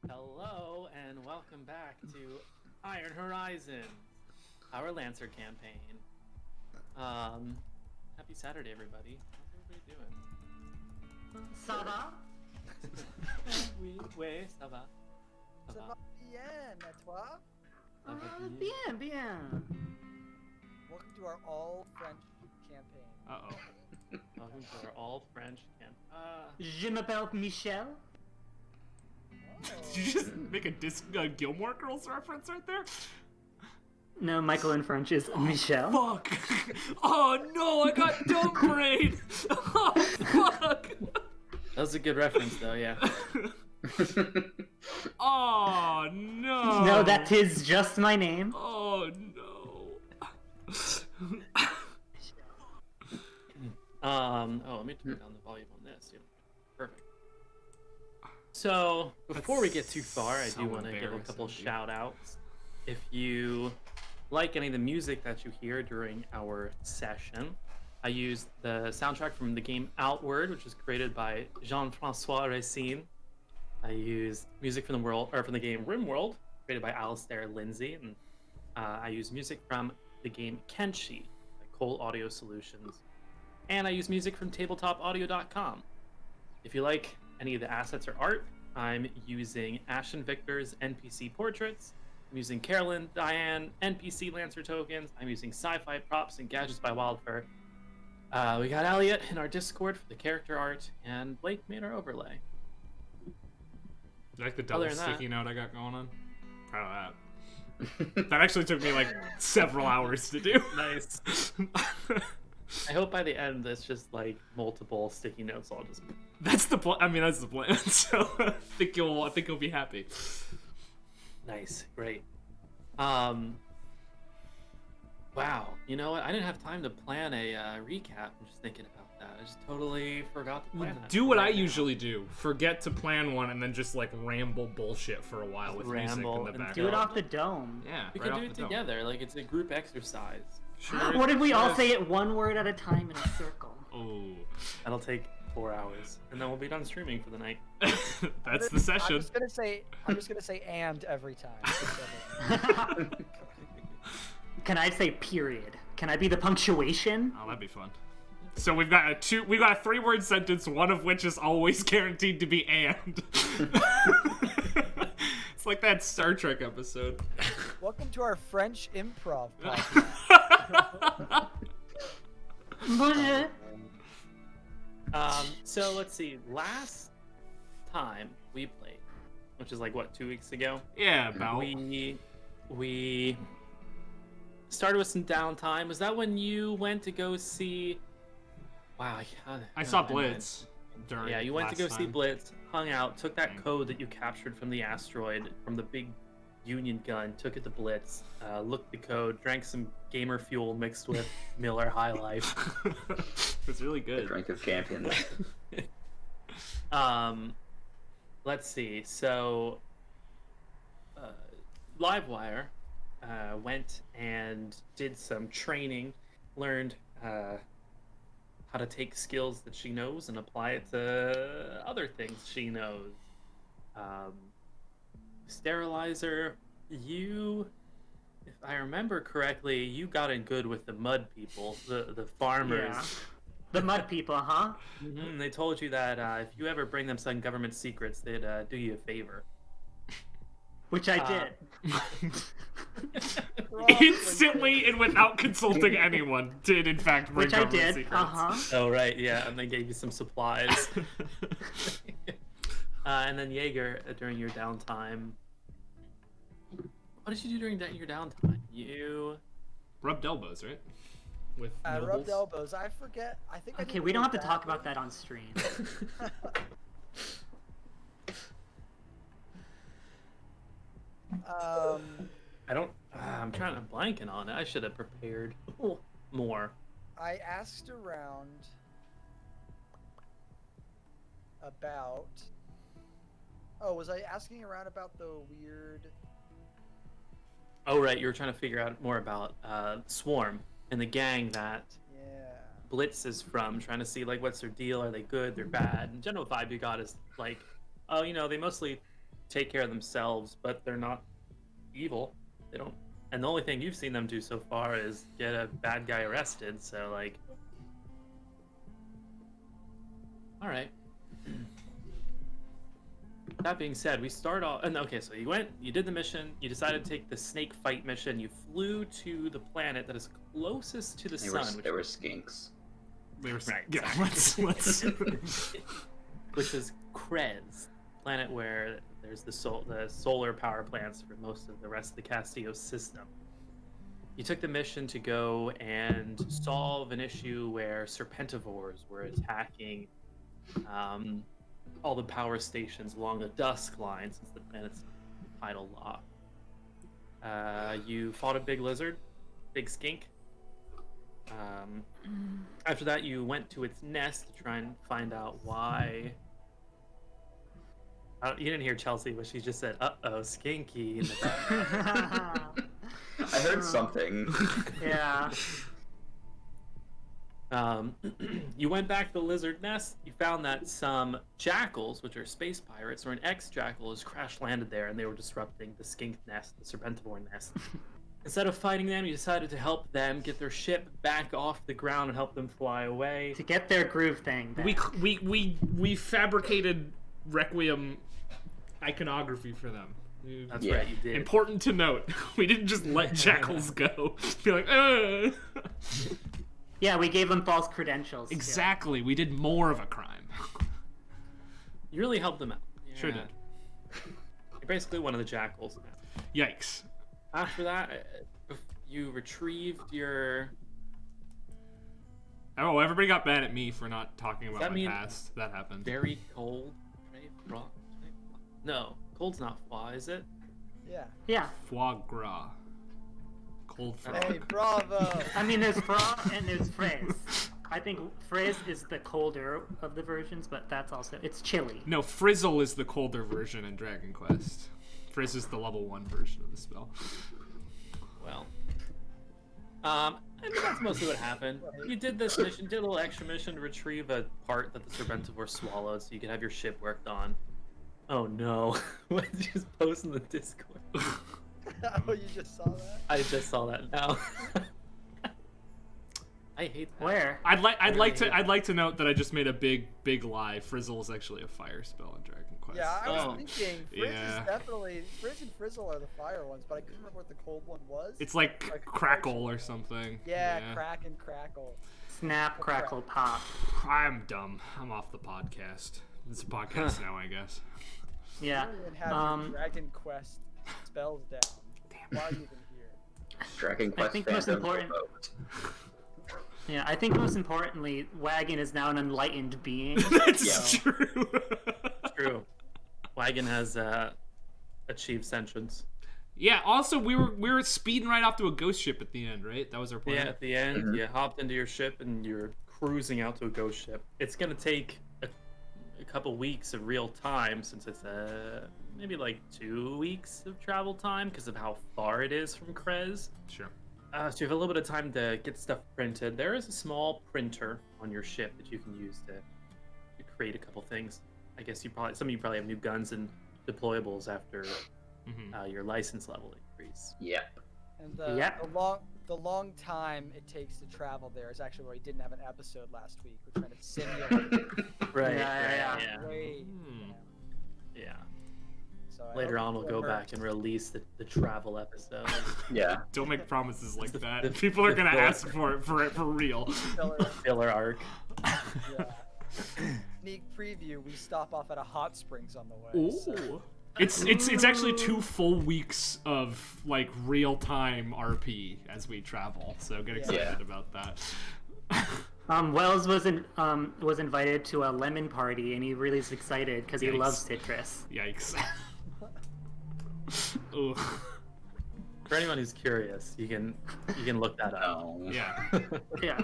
Hello and welcome back to Iron Horizons, our Lancer campaign. Happy Saturday, everybody. How's everybody doing? Ça va? Oui, ça va. Ça va bien, et toi? Bien, bien. Welcome to our all-French campaign. Uh-oh. Welcome to our all-French camp. Je m'appelle Michel. Did you just make a Gilmore Girls reference right there? No, Michael in French is Michel. Fuck! Oh no, I got downgraded! Oh fuck! That was a good reference, though, yeah. Oh no! No, that is just my name. Oh no! Let me turn down the volume on this. Yeah. Perfect. So, before we get too far, I do want to give a couple shout outs. If you like any of the music that you hear during our session, I used the soundtrack from the game Outward, which was created by Jean-Francois Racine. I used music from the game RimWorld, created by Alistair Lindsay, and I used music from the game Kenshi by Cole Audio Solutions. And I use music from tabletopaudio.com. If you like any of the assets or art, I'm using Ashen Victor's NPC portraits. I'm using Carolyn Diane NPC Lancer tokens. I'm using sci-fi props and gadgets by Wildfur. We got Elliot in our Discord for the character art, and Blake made our overlay. You like the double sticky note I got going on? Proud of that. That actually took me like several hours to do. Nice. I hope by the end it's just like multiple sticky notes all just. That's the plan. I mean, that's the plan. So I think you'll be happy. Nice, great. Wow, you know what? I didn't have time to plan a recap. I'm just thinking about that. I just totally forgot to plan that. Do what I usually do. Forget to plan one and then just like ramble bullshit for a while with music in the background. Do it off the dome. Yeah, We can do it together. Like it's a group exercise. Sure. What if we all say it one word at a time in a circle? Oh, That'll take 4 hours, and then we'll be done streaming for the night. that's the session. I'm just gonna say and every time. Can I say period? Can I be the punctuation? Oh, that'd be fun. So we've got a 3-word sentence, one of which is always guaranteed to be and. It's like that Star Trek episode. Welcome to our French improv podcast. Bonjour. So let's see. Last time we played, which is like what, 2 weeks ago? Yeah, about. We started with some downtime. Was that when you went to go see? Wow, I saw Blitz. Yeah, you went to go see Blitz, hung out, took that code that you captured from the asteroid, from the big Union gun, took it to Blitz, looked the code, drank some gamer fuel mixed with Miller High Life. It's really good. The drink of champions. Let's see. So, Livewire went and did some training, learned how to take skills that she knows and apply it to other things she knows. Sterilizer, you, if I remember correctly, you got in good with the mud people, the farmers. Yeah. The mud people, huh? Mm-hmm. They told you that if you ever bring them some government secrets, they'd do you a favor. Which I did. Instantly and without consulting anyone, did in fact bring Which I government did. secrets. Oh right, yeah, and they gave you some supplies. And then Jaeger, during your downtime, what did you do during your downtime? You Rubbed elbows, right? With Rubbed elbows. I forget. I think. Okay, we don't have to talk about that on stream. I'm blanking on it. I should have prepared more. I asked around about. Oh, was I asking around about the weird? Oh right, you were trying to figure out more about Swarm and the gang that Blitz is from, trying to see like what's their deal, are they good, they're bad. And general vibe you got is like, oh, you know, they mostly take care of themselves, but they're not evil. They don't. And the only thing you've seen them do so far is get a bad guy arrested. So like, all right. That being said, we start off. And okay, so you did the mission. You decided to take the snake fight mission. You flew to the planet that is closest to the sun. They were skinks. They were Right, yeah. exactly. Let's. Which is Krez, planet where there's the solar power plants for most of the rest of the Castillo system. You took the mission to go and solve an issue where serpentivores were attacking all the power stations along the dusk line, since the planet's tidal lock. You fought a big lizard, big skink. After that, you went to its nest to try and find out why. You didn't hear Chelsea, but she just said, "Uh-oh, skinky." In the back. I heard something. Yeah. You went back to the lizard nest. You found that some jackals, which are space pirates, or an ex-jackal, has crash landed there, and they were disrupting the skink nest, the serpentivore nest. Instead of fighting them, you decided to help them get their ship back off the ground and help them fly away. To get their groove thing back. We fabricated Requiem iconography for them. That's right, you did. Important to note, we didn't just let jackals go. Be like, Yeah, we gave them false credentials. Exactly. We did more of a crime. You really helped them out. Sure did. You're basically one of the jackals now. Yikes. After that, you retrieved your... Oh, everybody got mad at me for not talking about that my mean past. That happened. Very cold. No, cold's not foie, is it? Yeah. Yeah. Foie gras. Cold frog. Hey, bravo! I mean, there's Fra and there's Frizz. I think Frizz is the colder of the versions, but that's also... It's chilly. No, Frizzle is the colder version in Dragon Quest. Frizz is the level 1 version of the spell. Well, I mean, that's mostly what happened. You did this mission, did a little extra mission to retrieve a part that the serpentivore swallowed so you could have your ship worked on. Oh no. What did you just post in the Discord? Oh, you just saw that? I just saw that now. I hate that. Where? I'd like to note that I just made a big lie. Frizzle is actually a fire spell in Dragon Quest. Yeah, I was Oh. thinking Frizz Yeah. is definitely... Frizz and Frizzle are the fire ones, but I couldn't remember what the cold one was. It's like crackle or something. Yeah, crack and crackle. Snap, crackle, pop. I'm dumb. I'm off the podcast. It's a podcast now, I guess. Yeah. You don't even have your Dragon Quest spells down. Why are you even here? Dragon Quest think most fandom important- revoked. Yeah, I think most importantly, Wagon is now an enlightened being. That's true. True. Wagon has achieved sentience. Yeah. Also, we were speeding right off to a ghost ship at the end, right? That was our plan. Yeah, at the end, you hopped into your ship and you're cruising out to a ghost ship. It's gonna take a couple weeks of real time, since it's maybe like 2 weeks of travel time because of how far it is from Krez. Sure. So you have a little bit of time to get stuff printed. There is a small printer on your ship that you can use to create a couple things. I guess some of you probably have new guns and deployables after your license level increase. Yep. And the long time it takes to travel there is actually why we didn't have an episode last week. We're trying to simulate. Right. Yeah. Wait. Yeah. So I Later hope on, we'll it go works. back and release the travel episode. Yeah. Don't make promises like that. the- People are the gonna filler. ask for it for real. Filler arc. Yeah. Sneak preview: we stop off at a hot springs on the way. So. Ooh. It's actually 2 full weeks of like real time RP as we travel. So get excited about that. Wells was invited to a lemon party, and he really is excited because he Yikes. loves citrus. Yikes. Ooh. For anyone who's curious, you can look that up. Oh. Yeah. Yeah.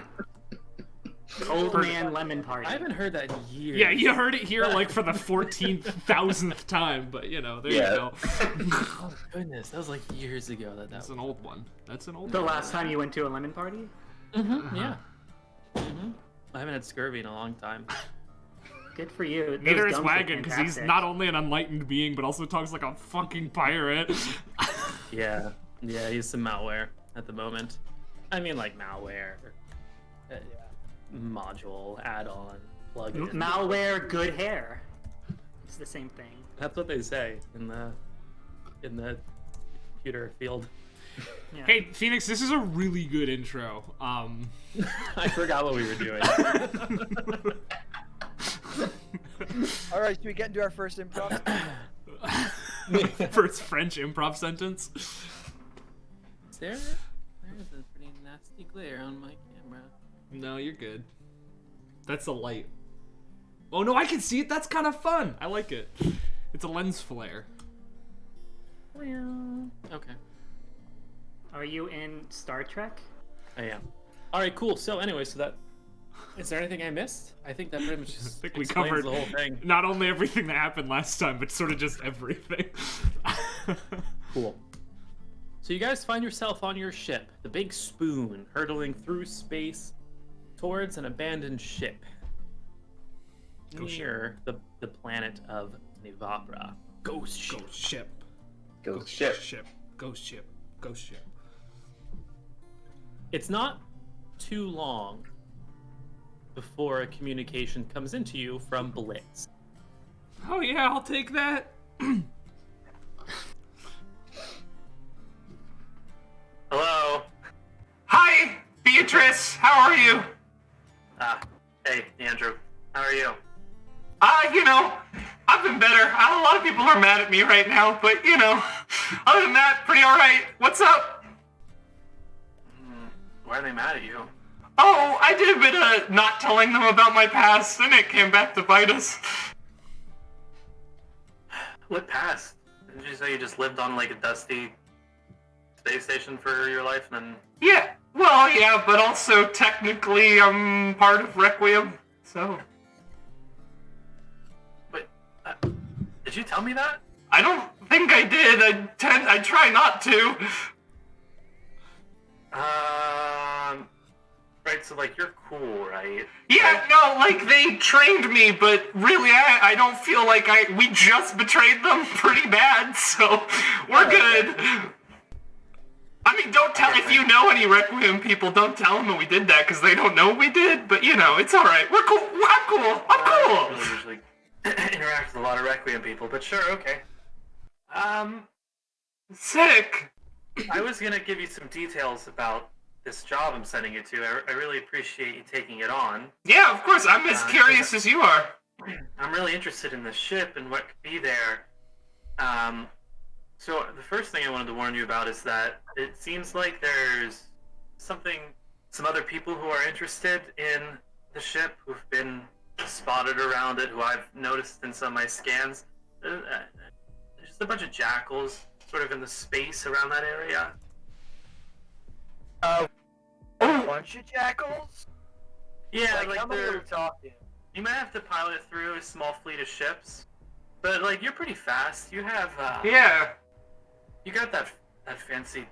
Old man lemon party. I haven't heard that in years. Yeah, you heard it here like for the 14,000th time, but you know, there you go. Oh goodness, that was like years ago. That's an old one. That's an old The one. last time you went to a lemon party? Yeah. I haven't had scurvy in a long time. Good for you. Those Neither is gums are Wagon, because he's fantastic. not only an enlightened being, but also talks like a fucking pirate. Yeah, he's some malware at the moment. I mean, like malware, module, add-on, plugin. Malware, good hair. It's the same thing. That's what they say in the computer field. Yeah. Hey, Phoenix, this is a really good intro. I forgot what we were doing. All right, should we get into our first improv? First French improv sentence. There's a pretty nasty glare on my camera. No, you're good. That's a light. Oh no, I can see it. That's kind of fun. I like it. It's a lens flare. Okay, Are you in Star Trek? I am. All right, cool. So anyway, is there anything I missed? I think that pretty much I just think we explains covered the whole thing. not only everything that happened last time, but sort of just everything. Cool. So you guys find yourself on your ship, the Big Spoon, hurtling through space towards an abandoned ship near the planet of Nivapra. Ghost ship. Ghost ship. Ghost ship. Ghost ship. Ghost ship. It's not too long before a communication comes into you from Blitz. Oh yeah, I'll take that. Hello. Hi, Beatrice. How are you? Hey, Yandrew. How are you? I've been better. A lot of people are mad at me right now, but other than that, pretty alright. What's up? Why are they mad at you? Oh, I did a bit of not telling them about my past, and it came back to bite us. What past? Didn't you say you just lived on like a dusty space station for your life and then... Yeah, but also technically I'm part of Requiem, so... Wait, did you tell me that? I don't think I did. I try not to. Right, so like you're cool, right? Yeah, no, like they trained me, but really I don't feel like we just betrayed them pretty bad, so we're good. I mean, don't tell, if you know any Requiem people, don't tell them that we did that, because they don't know what we did, but it's alright. We're cool. I'm cool. I'm cool. I don't usually interact with a lot of Requiem people, but sure, okay. Sick. I was gonna give you some details about this job I'm sending you to. I really appreciate you taking it on. Yeah, of course, I'm as curious as you are. I'm really interested in the ship and what could be there. So the first thing I wanted to warn you about is that it seems like there's some other people who are interested in the ship who've been spotted around it, who I've noticed in some of my scans. There's just a bunch of jackals sort of in the space around that area. A bunch of jackals? Yeah, Like how many are we talking? you might have to pilot through a small fleet of ships, but like you're pretty fast. You have Yeah. you got that fancy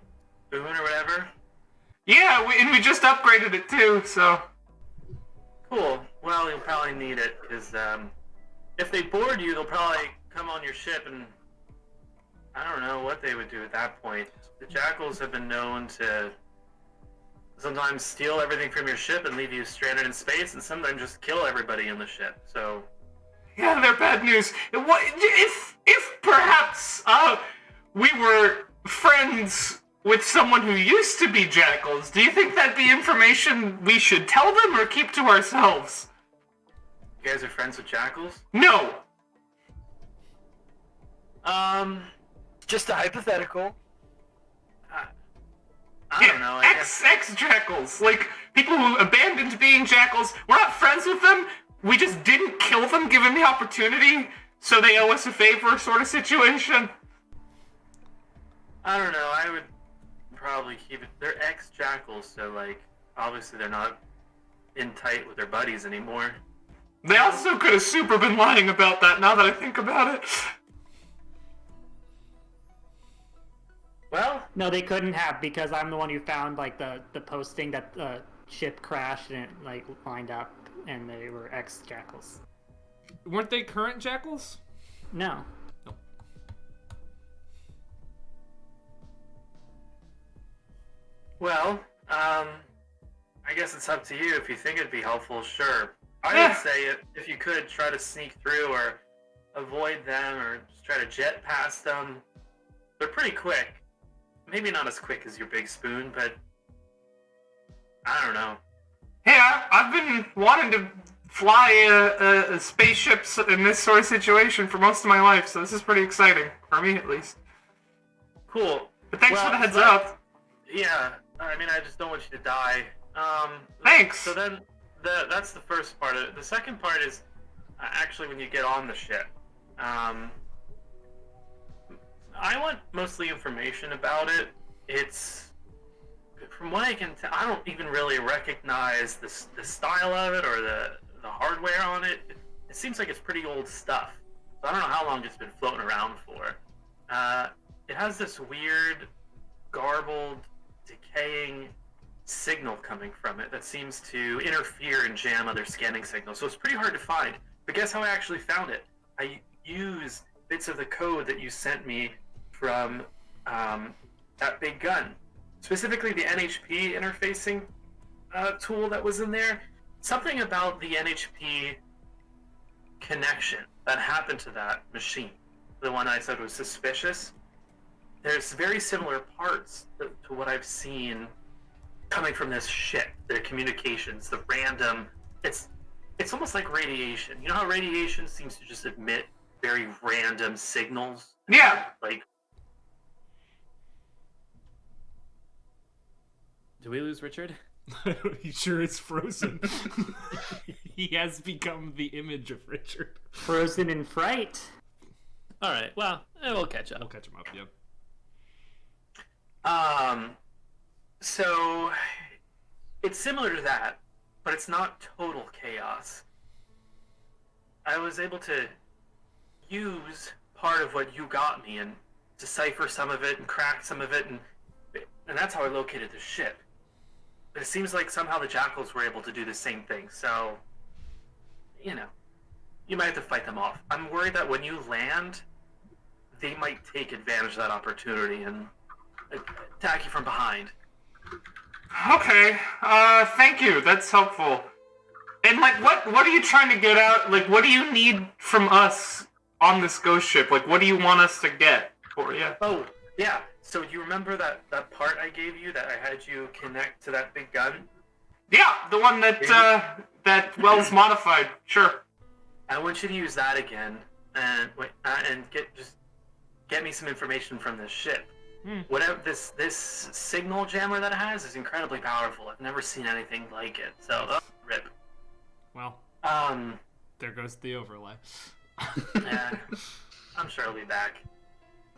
spoon or whatever. Yeah, we just upgraded it too, so... Cool. Well, you'll probably need it because if they board you, they'll probably come on your ship, and I don't know what they would do at that point. The jackals have been known to sometimes steal everything from your ship and leave you stranded in space, and sometimes just kill everybody in the ship. So Yeah, they're bad news. If perhaps we were friends with someone who used to be jackals, do you think that'd be information we should tell them or keep to ourselves? you guys are friends with jackals? No. Just a hypothetical. I don't know. I guess Ex-jackals. Like, people who abandoned being jackals. We're not friends with them. We just didn't kill them given the opportunity, so they owe us a favor sort of situation. I don't know. I would probably keep it. They're ex-jackals, so like obviously they're not in tight with their buddies anymore. They also could have super been lying about that now that I think about it. Well, No, they couldn't have, because I'm the one who found like the posting that the ship crashed and it like lined up, and they were ex-jackals. Weren't they current jackals? No. Well, I guess it's up to you. If you think it'd be helpful, sure. I would say if you could try to sneak through or avoid them or just try to jet past them. They're pretty quick. Maybe not as quick as your big spoon, but I don't know. Hey, I've been wanting to fly spaceships in this sort of situation for most of my life, so this is pretty exciting, for me at least. Cool. But thanks for the heads up. Yeah, I mean, I just don't want you to die. Thanks. So then, that's the first part of it. The second part is actually when you get on the ship. I want mostly information about it. It's, from what I can tell, I don't even really recognize the style of it or the hardware on it. It seems like it's pretty old stuff. So I don't know how long it's been floating around for. It has this weird, garbled, decaying signal coming from it that seems to interfere and jam other scanning signals. So it's pretty hard to find. But guess how I actually found it? I used bits of the code that you sent me from that big gun. Specifically the NHP interfacing tool that was in there. Something about the NHP connection that happened to that machine, the one I said was suspicious. There's very similar parts to what I've seen coming from this ship. The communications, the random, it's almost like radiation. You know how radiation seems to just emit very random signals? Yeah. Like, did we lose Richard? He sure is frozen. He has become the image of Richard. Frozen in fright. All right. Well, we'll catch up. We'll catch him up. Yep. So it's similar to that, but it's not total chaos. I was able to use part of what you got me and decipher some of it and crack some of it, and that's how I located the ship. But it seems like somehow the jackals were able to do the same thing, so, you know, you might have to fight them off. I'm worried that when you land, they might take advantage of that opportunity and attack you from behind. Okay, thank you, that's helpful. And, like, what are you trying to get out? Like, what do you need from us on this ghost ship? Like, what do you want us to get for you? Oh, yeah. So you remember that part I gave you that I had you connect to that big gun? Yeah, the one that Wells modified. Sure. I want you to use that again and get me some information from this ship. Whatever this signal jammer that it has is incredibly powerful. I've never seen anything like it. So rip. Well, there goes the overlay. Yeah, I'm sure I'll be back.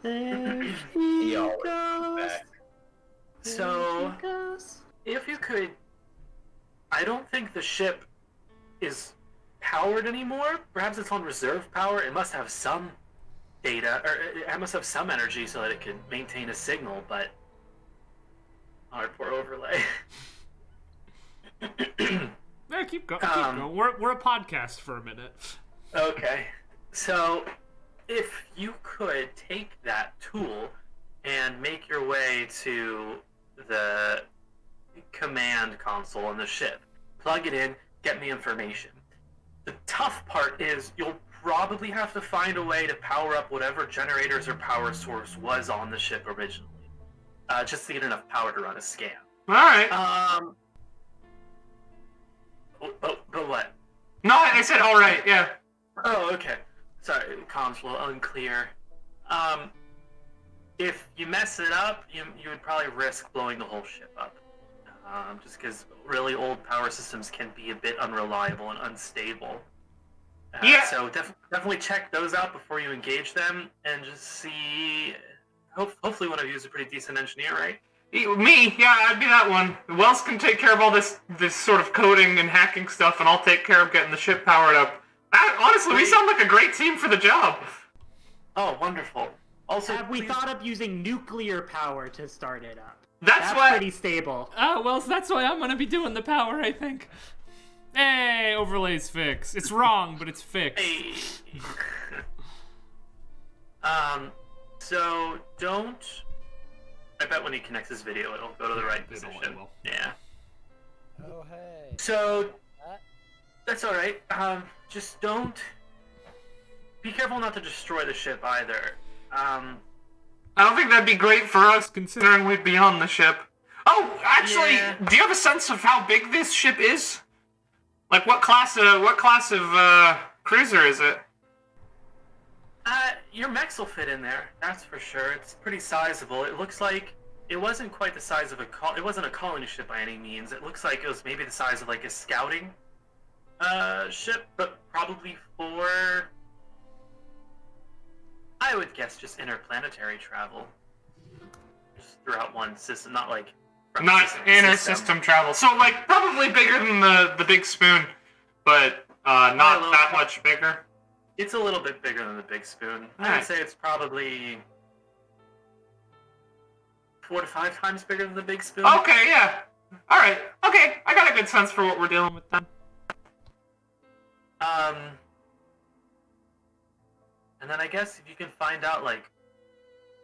There He she always goes. back. So, There she goes. if you could, I don't think the ship is powered anymore. Perhaps it's on reserve power. It must have some data, or it must have some energy so that it can maintain a signal, but poor overlay. Yeah, keep going. Keep going. We're a podcast for a minute. Okay, so if you could take that tool and make your way to the command console on the ship, plug it in, get me information. The tough part is you'll probably have to find a way to power up whatever generators or power source was on the ship originally, just to get enough power to run a scan. All right. But what? No, I said all right. Yeah. Oh, okay. Sorry, comms a little unclear. If you mess it up, you would probably risk blowing the whole ship up. Just because really old power systems can be a bit unreliable and unstable. Yeah. So definitely check those out before you engage them, and just see. Hopefully, one of you is a pretty decent engineer, right? Me, yeah, I'd be that one. Wells can take care of all this sort of coding and hacking stuff, and I'll take care of getting the ship powered up. Honestly, we sound like a great team for the job. Oh, wonderful. Also, Have we please- thought of using nuclear power to start it up? That's what. pretty stable. Oh, well, that's why I'm gonna be doing the power, I think. Hey, overlays fix. It's wrong, but it's fixed. Hey. So don't. I bet when he connects his video, it'll go to the right position. It will. Yeah. Oh hey. So That- that's all right. Just don't. Be careful not to destroy the ship either. I don't think that'd be great for us, considering we'd be on the ship. Oh, actually, Yeah. do you have a sense of how big this ship is? Like, what class of cruiser is it? Your mechs will fit in there. That's for sure. It's pretty sizable. It looks like it wasn't quite the size of it wasn't a colony ship by any means. It looks like it was maybe the size of like a scouting ship, but probably for, I would guess, just interplanetary travel. Just throughout one system, not like from Not system in to a system travel. So, like, probably bigger than the big spoon, but not little- that much bigger. It's a little bit bigger than the big spoon. I Alright. would say it's probably 4 to 5 times bigger than the big spoon. Okay, yeah. Alright, okay. I got a good sense for what we're dealing with then. And then I guess if you can find out, like,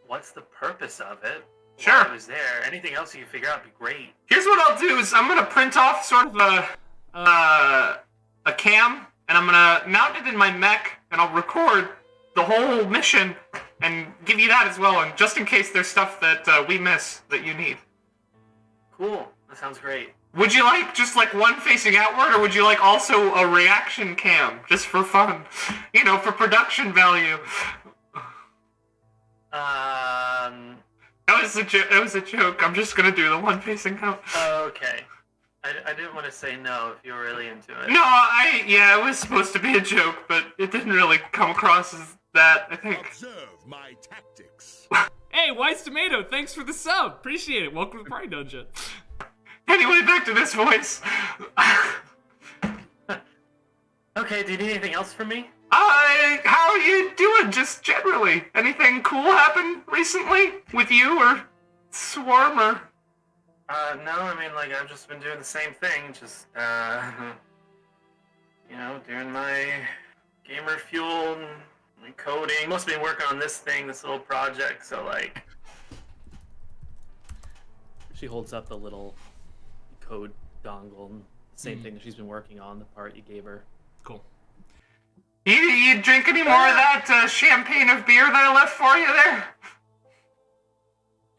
what's the purpose of it, Sure. why it was there, anything else you can figure out would be great. Here's what I'll do is I'm gonna print off sort of a cam, and I'm gonna mount it in my mech, and I'll record the whole mission and give you that as well, and just in case there's stuff that we miss that you need. Cool. That sounds great. Would you like just like one facing outward, or would you like also a reaction cam, just for fun? You know, for production value. That was a joke. I'm just gonna do the one facing out. Okay. I didn't want to say no if you were really into it. No, it was supposed to be a joke, but it didn't really come across as that, I think. Observe my tactics. Hey, Wise Tomato, thanks for the sub. Appreciate it. Welcome to the Party Dungeon. Anyway, back to this voice. Okay, do you need anything else from me? How are you doing, just generally? Anything cool happen recently with you or Swarm or... No, I mean, like, I've just been doing the same thing, just, doing my gamer fuel and my coding. Mostly been working on this little project, so, like... She holds up the little code dongle, same thing that she's been working on, the part you gave her. Cool. You drink any more of that champagne of beer that I left for you there?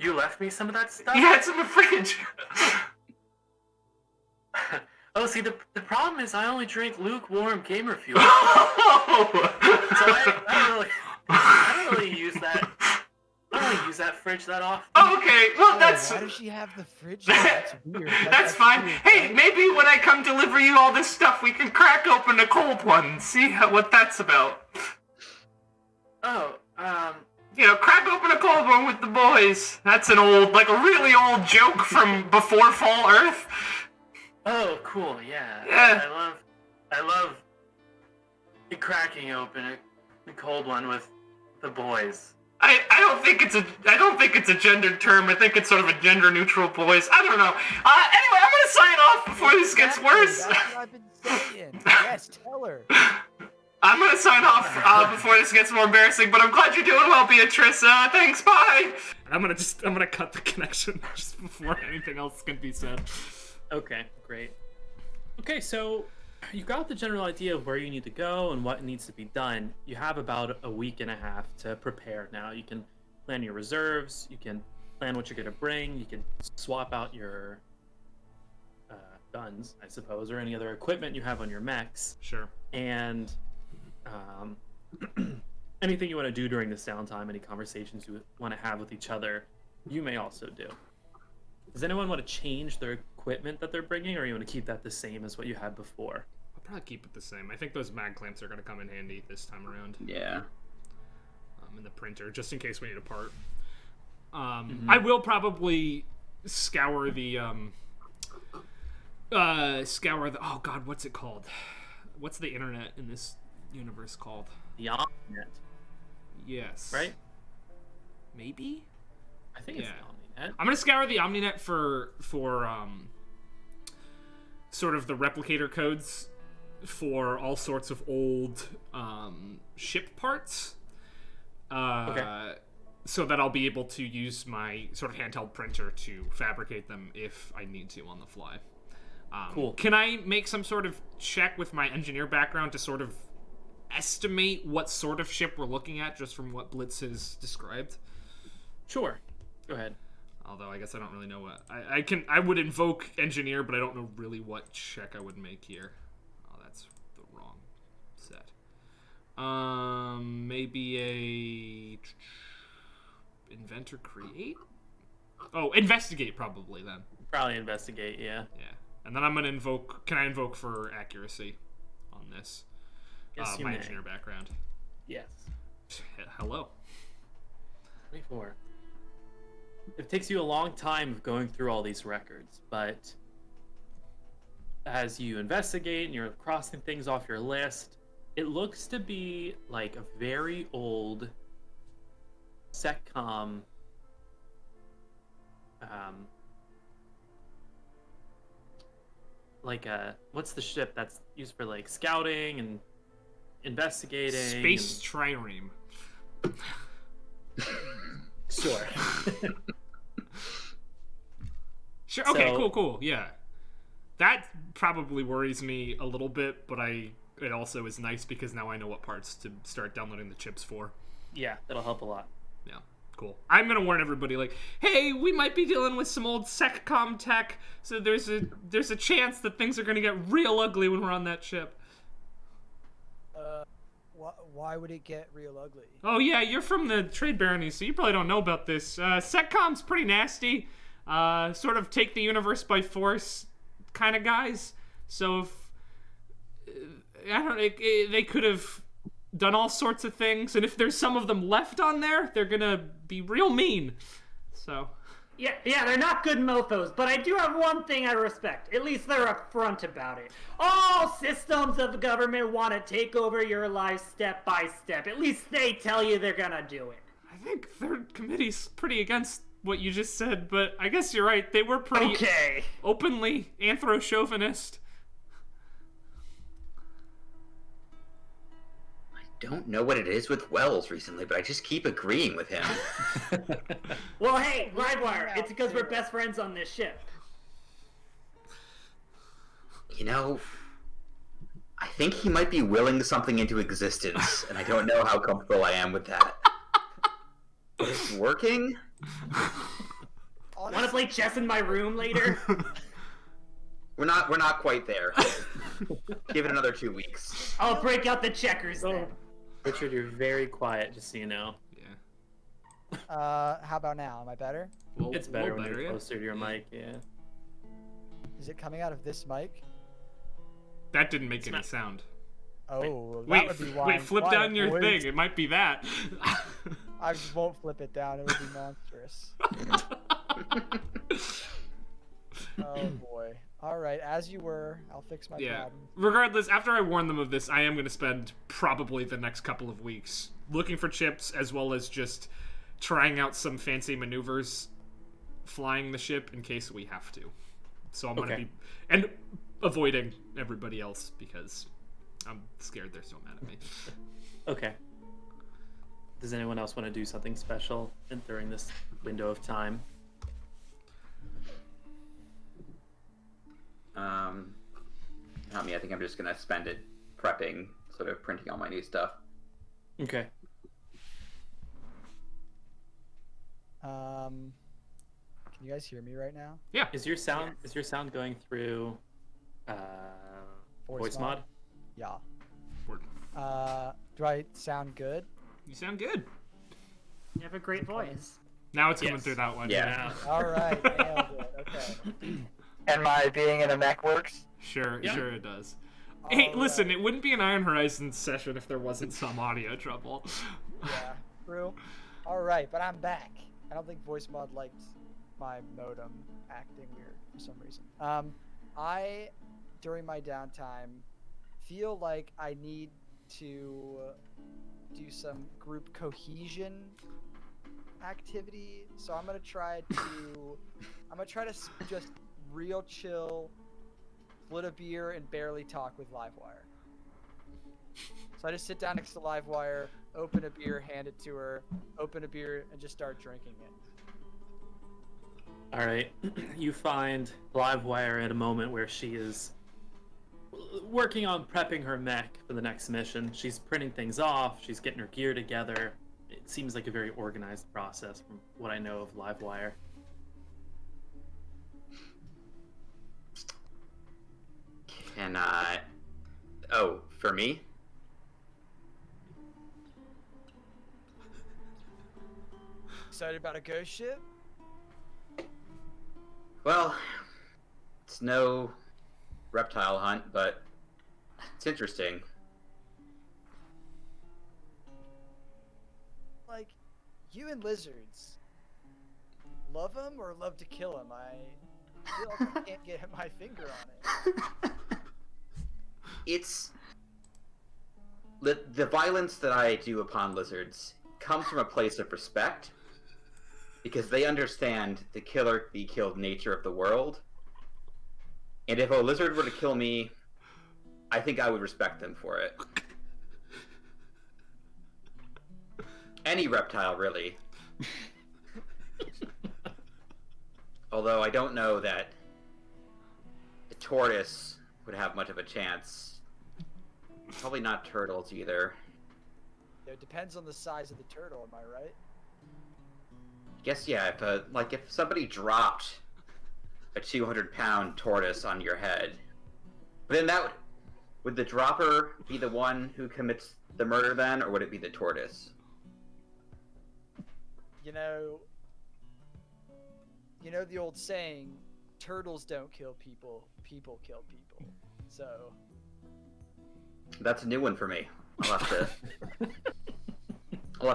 You left me some of that stuff? Yeah, it's in the fridge. Oh, see, the problem is I only drink lukewarm gamer fuel. Oh! So I don't really use that. I don't really use that fridge that often. Okay, well, that's... Why does she have the fridge there? That's weird. That's fine. weird, Hey, right? maybe when I come deliver you all this stuff, we can crack open a cold one and see what that's about. Oh, You know, crack open a cold one with the boys. That's a really old joke from before Fall Earth. oh, cool, yeah. Yeah. I love cracking open a cold one with the boys. I don't think it's a gendered term. I think it's sort of a gender neutral boys. I don't know. Anyway, I'm gonna sign off before this gets Exactly, worse. That's what I've been saying. Yes, tell her. I'm gonna sign off before this gets more embarrassing. But I'm glad you're doing well, Beatrice. Thanks. Bye. I'm gonna cut the connection just before anything else can be said. Okay, great. Okay, so you got the general idea of where you need to go and what needs to be done. You have about a week and a half to prepare now. You can plan your reserves, you can plan what you're going to bring, you can swap out your guns, I suppose, or any other equipment you have on your mechs. Sure. And anything you want to do during this downtime, any conversations you want to have with each other, you may also do. Does anyone want to change their equipment that they're bringing, or you want to keep that the same as what you had before? I'll probably keep it the same. I think those mag clamps are going to come in handy this time around. Yeah. In the printer, just in case we need a part. I will probably scour the oh god, what's it called? What's the internet in this universe called? The Omninet, Yes. right? Maybe? I think it's Yeah. the Omninet. I'm gonna scour the Omninet for sort of the replicator codes for all sorts of old ship parts. Okay. So that I'll be able to use my sort of handheld printer to fabricate them if I need to on the fly. Cool. Can I make some sort of check with my engineer background to sort of estimate what sort of ship we're looking at just from what Blitz has described? Sure. Go ahead. Although I guess I don't really know what I would invoke engineer, but I don't know really what check I would make here. Oh, that's the wrong set. Maybe a inventor create? Oh, investigate probably then. Probably investigate, yeah. Yeah. And then I'm gonna invoke. Can I invoke for accuracy on this? Yes, you my may. engineer background. Yes. Hello. 24. It takes you a long time of going through all these records, but as you investigate and you're crossing things off your list, it looks to be like a very old SecCom like what's the ship that's used for like scouting and investigating? Space trireme. Sure. Sure. Okay. So- Cool. Yeah. That probably worries me a little bit, but it also is nice because now I know what parts to start downloading the chips for. Yeah, that'll help a lot. Yeah. Cool. I'm gonna warn everybody, like, hey, we might be dealing with some old SecCom tech, so there's a chance that things are gonna get real ugly when we're on that ship. Why would it get real ugly? Oh yeah, you're from the Trade Barony, so you probably don't know about this. SecCom's pretty nasty. Sort of take the universe by force kind of guys. So if they could have done all sorts of things, and if there's some of them left on there, they're gonna be real mean. So Yeah, they're not good mofos, but I do have one thing I respect. At least they're upfront about it. All systems of the government want to take over your life step by step. At least they tell you they're gonna do it. I think Third Committee's pretty against what you just said, but I guess you're right. They were pretty Okay. openly anthro-chauvinist. Don't know what it is with Wells recently, but I just keep agreeing with him. Well, hey, Livewire, it's because we're best friends on this ship. You know, I think he might be willing something into existence, and I don't know how comfortable I am with that. But it's working? Want to play chess in my room later? We're not quite there. Give it another 2 weeks. I'll break out the checkers then. Richard, you're very quiet, just so you know. Yeah. How about now? Am I better? Well, It's a better little when you're yeah. closer to your mic, yeah. Is it coming out of this mic? That didn't make any not- sound. Oh, that Wait, would be why. wait, flip why down it your would- thing. It might be that. I just won't flip it down. It would be monstrous. Oh boy. All right, as you were. I'll fix my Yeah. problem. Regardless, after I warn them of this, I am going to spend probably the next couple of weeks looking for chips, as well as just trying out some fancy maneuvers flying the ship in case we have to. So I'm going to Okay. be... And avoiding everybody else, because I'm scared they're so mad at me. Okay. Does anyone else want to do something special during this window of time? Not me. I think I'm just gonna spend it prepping, sort of printing all my new stuff. Okay. Can you guys hear me right now? Yeah. Is your sound going through voice mod? Yeah. Word. Do I sound good? You sound good. You have a great voice. Now it's coming Yes. through that one. Yeah. All right, nailed it. Okay. And my being in a mech works. Sure, Yeah. sure it does. Hey, All listen, right. it wouldn't be an Iron Horizons session if there wasn't some audio trouble. Yeah, true. All right, but I'm back. I don't think voice mod liked my modem acting weird for some reason. I, during my downtime, feel like I need to do some group cohesion activity. So I'm gonna try to just real chill split a beer, and barely talk with Livewire. So I just sit down next to Livewire, open a beer, hand it to her, open a beer, and just start drinking it. All right, you find Livewire at a moment where she is working on prepping her mech for the next mission. She's printing things off, she's getting her gear together. It seems like a very organized process from what I know of Livewire. Can I... Oh, for me? Excited about a ghost ship? Well, it's no reptile hunt, but it's interesting. Like, you and lizards, love them or love to kill them? I feel like I can't get my finger on it. It's... The violence that I do upon lizards comes from a place of respect, because they understand the killer-be-killed nature of the world. And if a lizard were to kill me, I think I would respect them for it. Any reptile, really. Although I don't know that a tortoise would have much of a chance. Probably not turtles either. It depends on the size of the turtle, am I right? Guess yeah, if somebody dropped a 200-pound tortoise on your head, then would the dropper be the one who commits the murder then, or would it be the tortoise? You know the old saying, turtles don't kill people, people kill people. So That's a new one for me. I'll have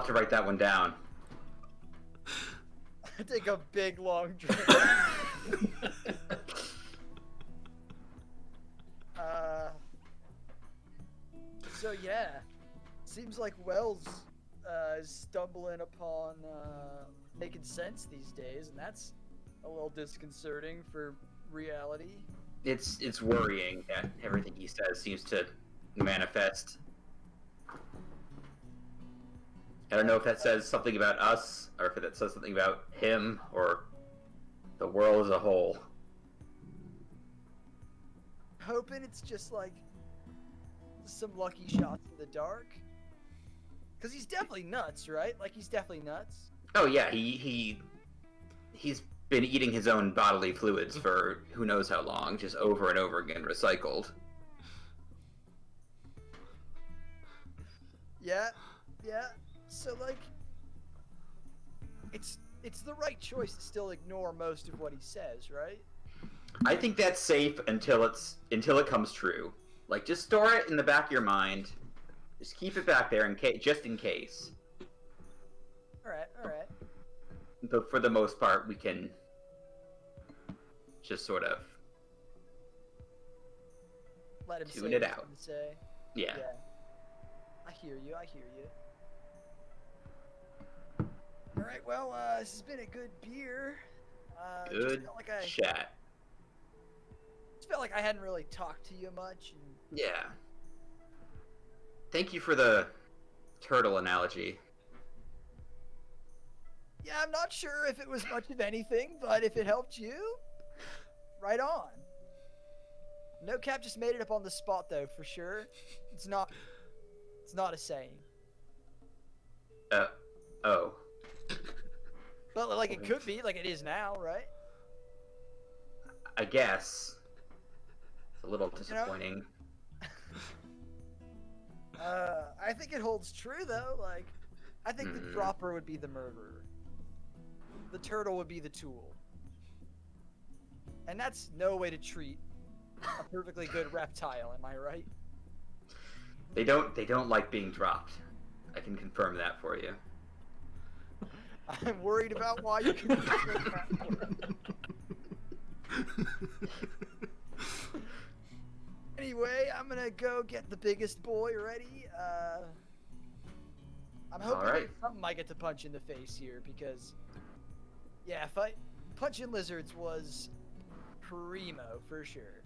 to write that one down. take a big long drink. So yeah, seems like Wells is stumbling upon making sense these days, and that's a little disconcerting for reality. It's worrying that everything he says seems to manifest. I don't know if that says something about us, or if it says something about him, or the world as a whole. Hoping it's just like some lucky shots in the dark. Cause he's definitely nuts, right? Like he's definitely nuts. Oh yeah, he's been eating his own bodily fluids for who knows how long, just over and over again, recycled. Yeah. So like, it's the right choice to still ignore most of what he says, right? I think that's safe until it comes true. Like, just store it in the back of your mind. Just keep it back there just in case. All right. But for the most part, we can just sort of Let him tune say it what he's out. gonna say. Yeah. I hear you. All right. Well, this has been a good beer. Good chat. Just felt like I hadn't really talked to you much. And... Yeah. Thank you for the turtle analogy. Yeah, I'm not sure if it was much of anything, but if it helped you, right on. No Cap just made it up on the spot, though, for sure. It's not a saying. Oh. But, like, it could be, like it is now, right? I guess. It's a little disappointing. I think it holds true, though. Like, I think the dropper would be the murderer. The turtle would be the tool. And that's no way to treat a perfectly good reptile, am I right? They don't like being dropped. I can confirm that for you. I'm worried about why you can confirm that for me. Anyway, I'm gonna go get the biggest boy ready. I'm hoping that something might get to punch in the face here, because yeah, punching lizards was primo for sure.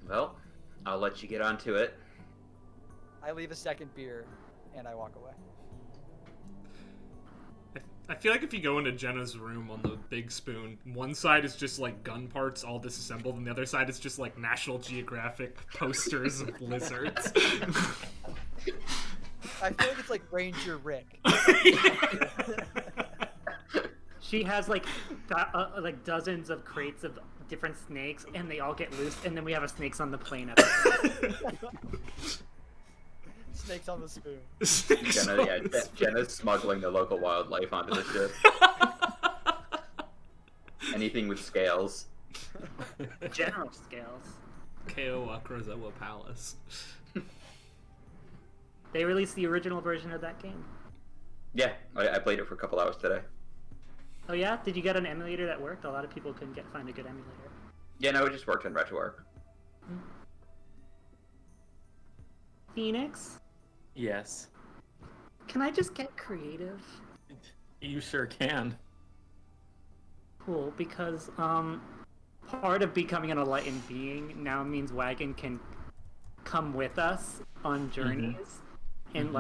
Well, I'll let you get onto it. I leave a second beer, and I walk away. I feel like if you go into Jenna's room on the big spoon, one side is just like gun parts all disassembled, and the other side is just like National Geographic posters of lizards. I feel like it's like Ranger Rick. She has like dozens of crates of different snakes, and they all get loose, and then we have a snakes on the plane episode. Snakes on the spoon. Jenna's smuggling the local wildlife onto the ship. Anything with scales. General scales. Ko Akrozawa Palace. They released the original version of that game. Yeah, I played it for a couple hours today. Oh yeah? Did you get an emulator that worked? A lot of people couldn't find a good emulator. Yeah, no, it just worked on RetroArch. Phoenix? Yes. Can I just get creative? You sure can. Cool, because part of becoming an enlightened being now means Wagon can come with us on journeys, and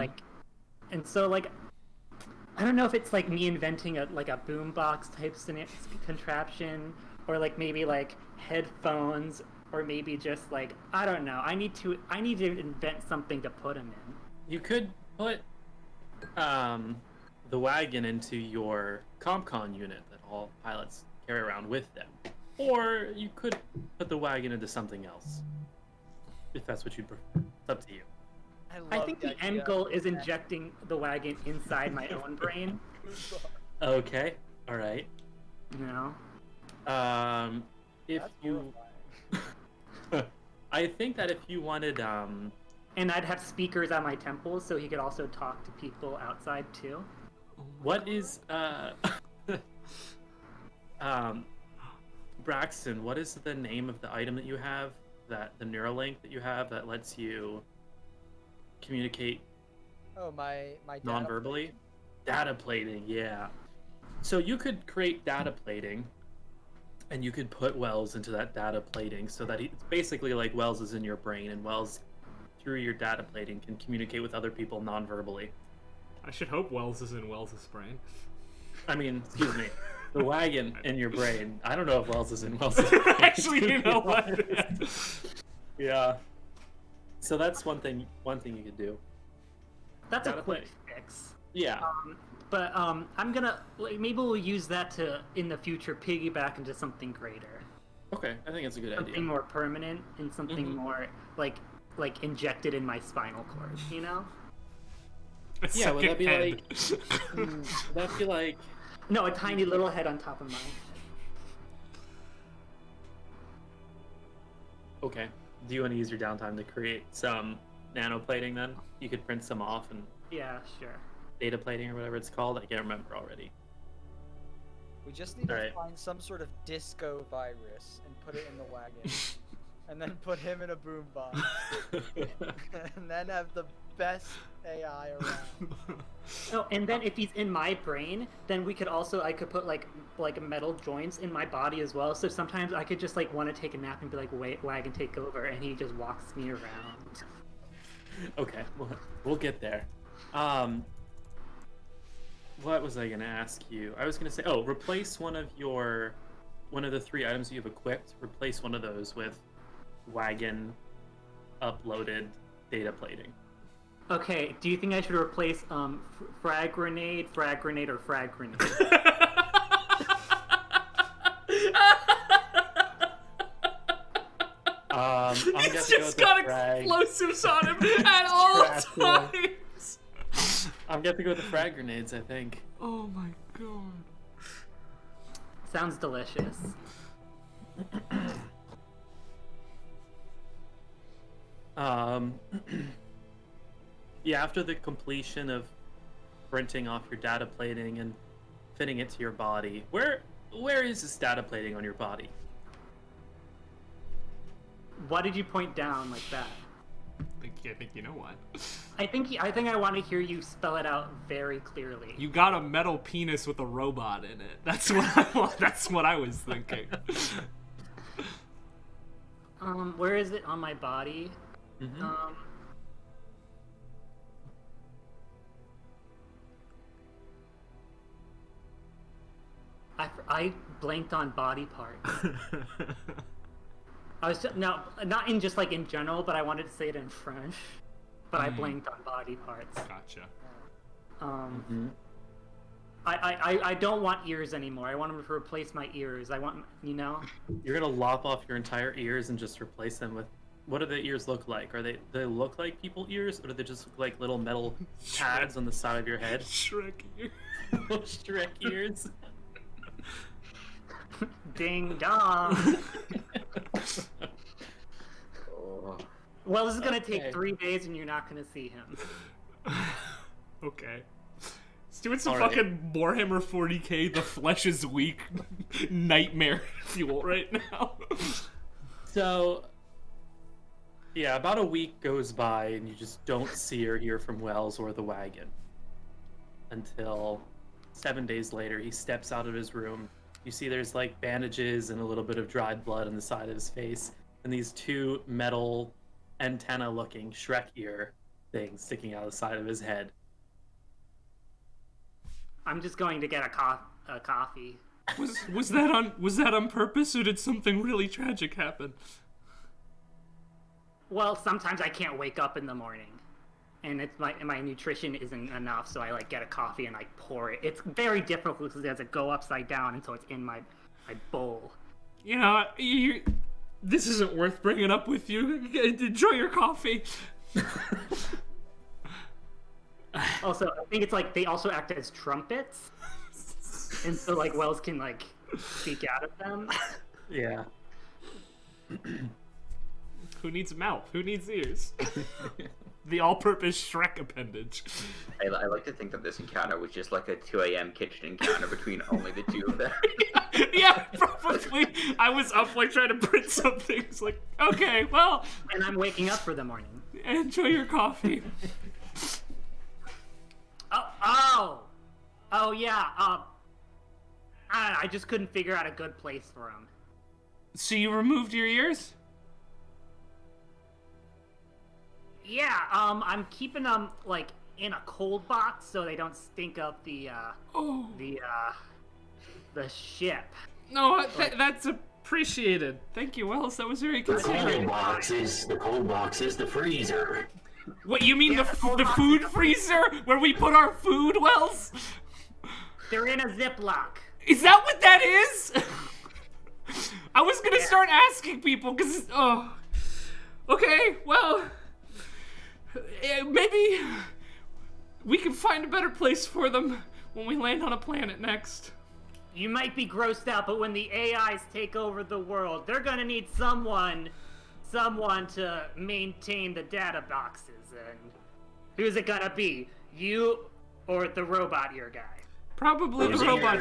and so I don't know if it's like me inventing a boombox type contraption, or like maybe like headphones, or maybe just I don't know. I need to invent something to put him in. You could put the wagon into your CompCon unit that all pilots carry around with them. Or you could put the wagon into something else, if that's what you'd prefer. It's up to you. I think the end goal is injecting the wagon inside my own brain. Okay, all right. You know? If That's you... I think that if you wanted... And I'd have speakers at my temples so he could also talk to people outside too. What is Braxton, what is the name of the item that you have, that the Neuralink that you have that lets you communicate my non-verbally? Data plating, yeah. So you could create data plating, and you could put Wells into that data plating so that it's basically like Wells is in your brain, and Wells, through your data plating, can communicate with other people non-verbally. I should hope Wells is in Wells' brain. I mean, excuse me, the wagon in your brain. I don't know if Wells is in Wells' brain. Actually, you know what? Yeah. So that's one thing you could do. That's Data a quick plate. fix. Yeah. But I'm gonna maybe we'll use that to in the future piggyback into something greater, Okay, I think it's a good something idea. more permanent, and something more like injected in my spinal cord. You know? Yeah, would that be Second like? Would that be like? No, a tiny little head on top of mine. Okay. Do you want to use your downtime to create some nanoplating then? You could print some off and Yeah, sure. data plating or whatever it's called. I can't remember already. We just need to Alright. find some sort of disco virus and put it in the wagon. And then put him in a boombox. And then have the best AI around. Oh, and then if he's in my brain, then I could put like metal joints in my body as well. So sometimes I could just want to take a nap and be like, wait, Wagon, take over, and he just walks me around. Okay, we'll get there. What was I gonna ask you? I was gonna say, replace one of the 3 items you've equipped. Replace one of those with wagon uploaded data plating. Okay, do you think I should replace frag grenade, or frag grenade? I'm It's guessing just go got with the frag. explosives on him at all Trash times. I'm gonna go with the frag grenades, I think. Oh my god. Sounds delicious. Yeah, after the completion of printing off your data plating and fitting it to your body, where is this data plating on your body? Why did you point down like that? I think you know what. I think I want to hear you spell it out very clearly. You got a metal penis with a robot in it. That's what I want. That's what I was thinking. Where is it on my body? Mm-hmm. I blanked on body parts. I was no, not in just like in general, but I wanted to say it in French. But I blanked on body parts. Gotcha. I don't want ears anymore. I want them to replace my ears. I want, you know. You're gonna lop off your entire ears and just replace them with. What do the ears look like? Do they look like people ears, or do they just look like little metal pads on the side of your head? Shrek ear. Shrek ears. Ding dong. Oh. Well, this is gonna take 3 days, and you're not gonna see him. Okay. Let's do some Alright. fucking Warhammer 40k. The flesh is weak. Nightmare fuel right now. So, yeah, about a week goes by, and you just don't see or hear from Wells or the wagon until 7 days later. He steps out of his room. You see there's like bandages and a little bit of dried blood on the side of his face, and these 2 metal antenna-looking Shrek ear things sticking out of the side of his head. I'm just going to get a coffee. Was that on purpose, or did something really tragic happen? Well, sometimes I can't wake up in the morning, and it's my nutrition isn't enough, so I like get a coffee and I pour it. It's very difficult because it has to go upside down, and so it's in my bowl. You know, this isn't worth bringing up with you. Enjoy your coffee. Also, I think it's like they also act as trumpets, and so like Wells can like speak out of them. Yeah. Who needs a mouth? Who needs ears? The all-purpose Shrek appendage. I like to think that this encounter was just like a 2 a.m. kitchen encounter between only the 2 of them. Yeah, probably. I was up like trying to print something. It's like, okay, well, And I'm waking up for the morning. enjoy your coffee. Oh yeah. I just couldn't figure out a good place for him. So you removed your ears? Yeah. I'm keeping them like in a cold box so they don't stink up the ship. No, that's appreciated. Thank you, Wells. That was very The considerate. cold box is the freezer. What, you mean Yeah, the hold on. food freezer where we put our food, Wells? They're in a Ziploc. Is that what that is? I was gonna start asking people because okay, well, maybe we can find a better place for them when we land on a planet next. You might be grossed out, but when the AIs take over the world, they're gonna need someone to maintain the data boxes. And who's it gonna be? You or the robot ear guy? Probably the robot.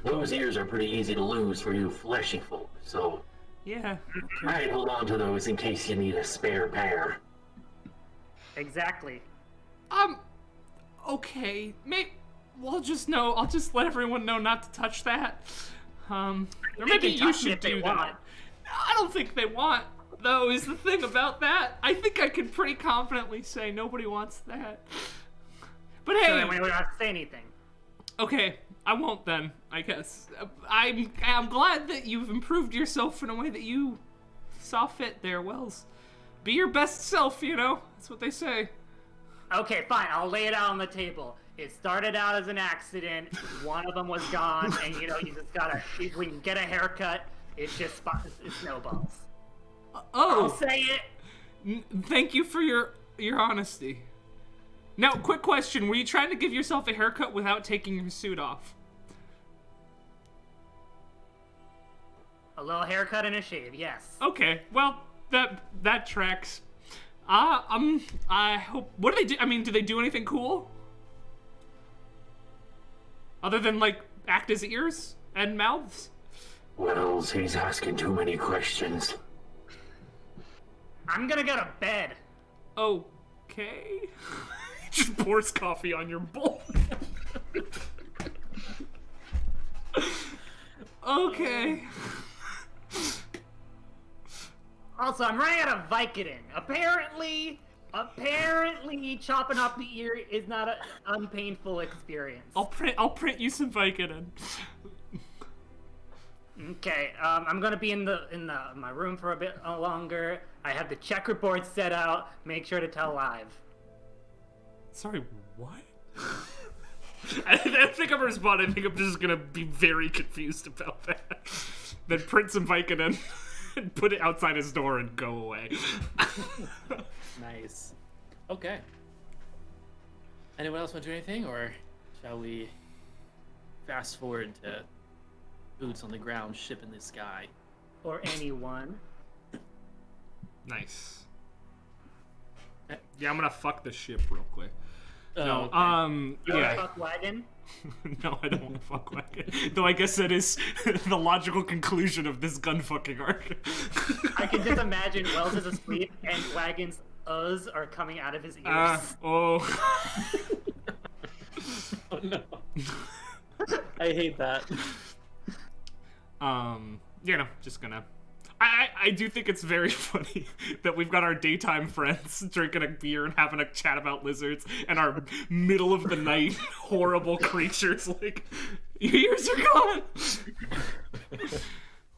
Those ears are pretty easy to lose for you fleshy folk, so Yeah. I'd hold on to those in case you need a spare pair. Exactly. Okay. I'll just let everyone know not to touch that. Or maybe can you touch it should if they do want. that. I don't think they want, though, is the thing about that. I think I can pretty confidently say nobody wants that. But So hey, then we don't have to say anything. okay, I won't then, I guess. I'm glad that you've improved yourself in a way that you saw fit there, Wells. Be your best self, you know? That's what they say. Okay, fine. I'll lay it out on the table. It started out as an accident. One of them was gone, and you just gotta. When you get a haircut, it snowballs. I'll say it. Thank you for your honesty. Now, quick question. Were you trying to give yourself a haircut without taking your suit off? A little haircut and a shave, yes. Okay, well, that tracks. I hope. What do they do? I mean, do they do anything cool? Other than, like, act as ears and mouths? Wells, he's asking too many questions. I'm gonna go to bed. Okay. Just pours coffee on your bowl. Okay. Also, I'm running out of Vicodin. Apparently, chopping off the ear is not an unpainful experience. I'll print you some Vicodin. Okay, I'm gonna be in my room for a bit longer. I have the checkerboard set out. Make sure to tell live. Sorry, what? I don't think I'm gonna respond. I think I'm just gonna be very confused about that. Then print some Vicodin and put it outside his door and go away. Nice. Okay. Anyone else want to do anything, or shall we fast forward to boots on the ground, ship in the sky? Or anyone. Nice. Yeah, I'm gonna fuck the ship real quick. No, okay. You wanna fuck Wagon? No, I don't want to fuck Wagon. Though I guess that is the logical conclusion of this gun-fucking arc. I can just imagine Wells is asleep and Wagon's uhs are coming out of his ears. Oh no. I hate that. You know, just gonna... I do think it's very funny that we've got our daytime friends drinking a beer and having a chat about lizards, and our middle of the night horrible creatures like, your ears are gone.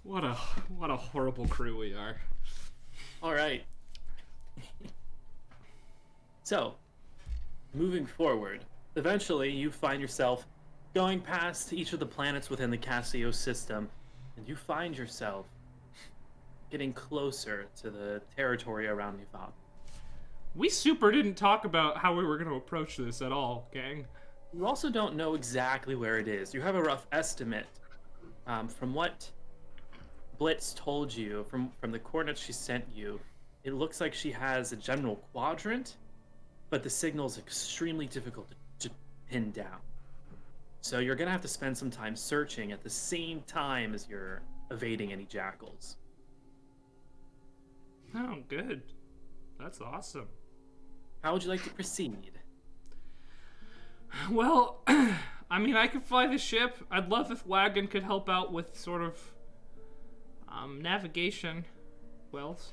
What a horrible crew we are. All right. So, moving forward, eventually you find yourself going past each of the planets within the Cassio system, and you find yourself getting closer to the territory around Yvonne. We super didn't talk about how we were going to approach this at all, gang. You also don't know exactly where it is. You have a rough estimate. From what Blitz told you, from the coordinates she sent you, it looks like she has a general quadrant, but the signal is extremely difficult to pin down. So you're going to have to spend some time searching at the same time as you're evading any jackals. Oh, good. That's awesome. How would you like to proceed? Well, I mean, I could fly the ship. I'd love if Wagon could help out with sort of navigation. Wells.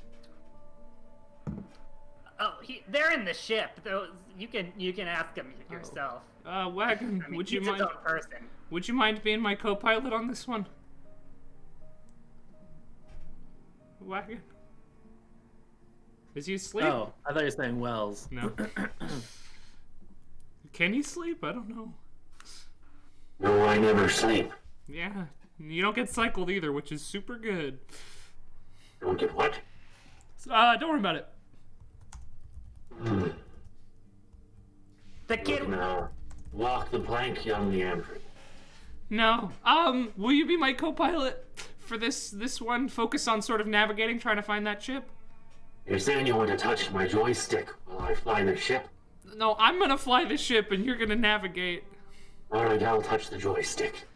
Oh, they're in the ship. Though you can ask him yourself. Wagon, I mean, would you he's mind? his own person. Would you mind being my co-pilot on this one? Wagon. Is he asleep? Oh, I thought you were saying Wells. No. Can he sleep? I don't know. No, I never sleep. Yeah, you don't get cycled either, which is super good. Don't get what? Don't worry about it. The kid. Now, walk the plank, young Yandrew. No. Will you be my co-pilot for this one? Focus on sort of navigating, trying to find that ship? You're saying you want to touch my joystick while I fly the ship? No, I'm gonna fly the ship and you're gonna navigate. Alright, I'll touch the joystick.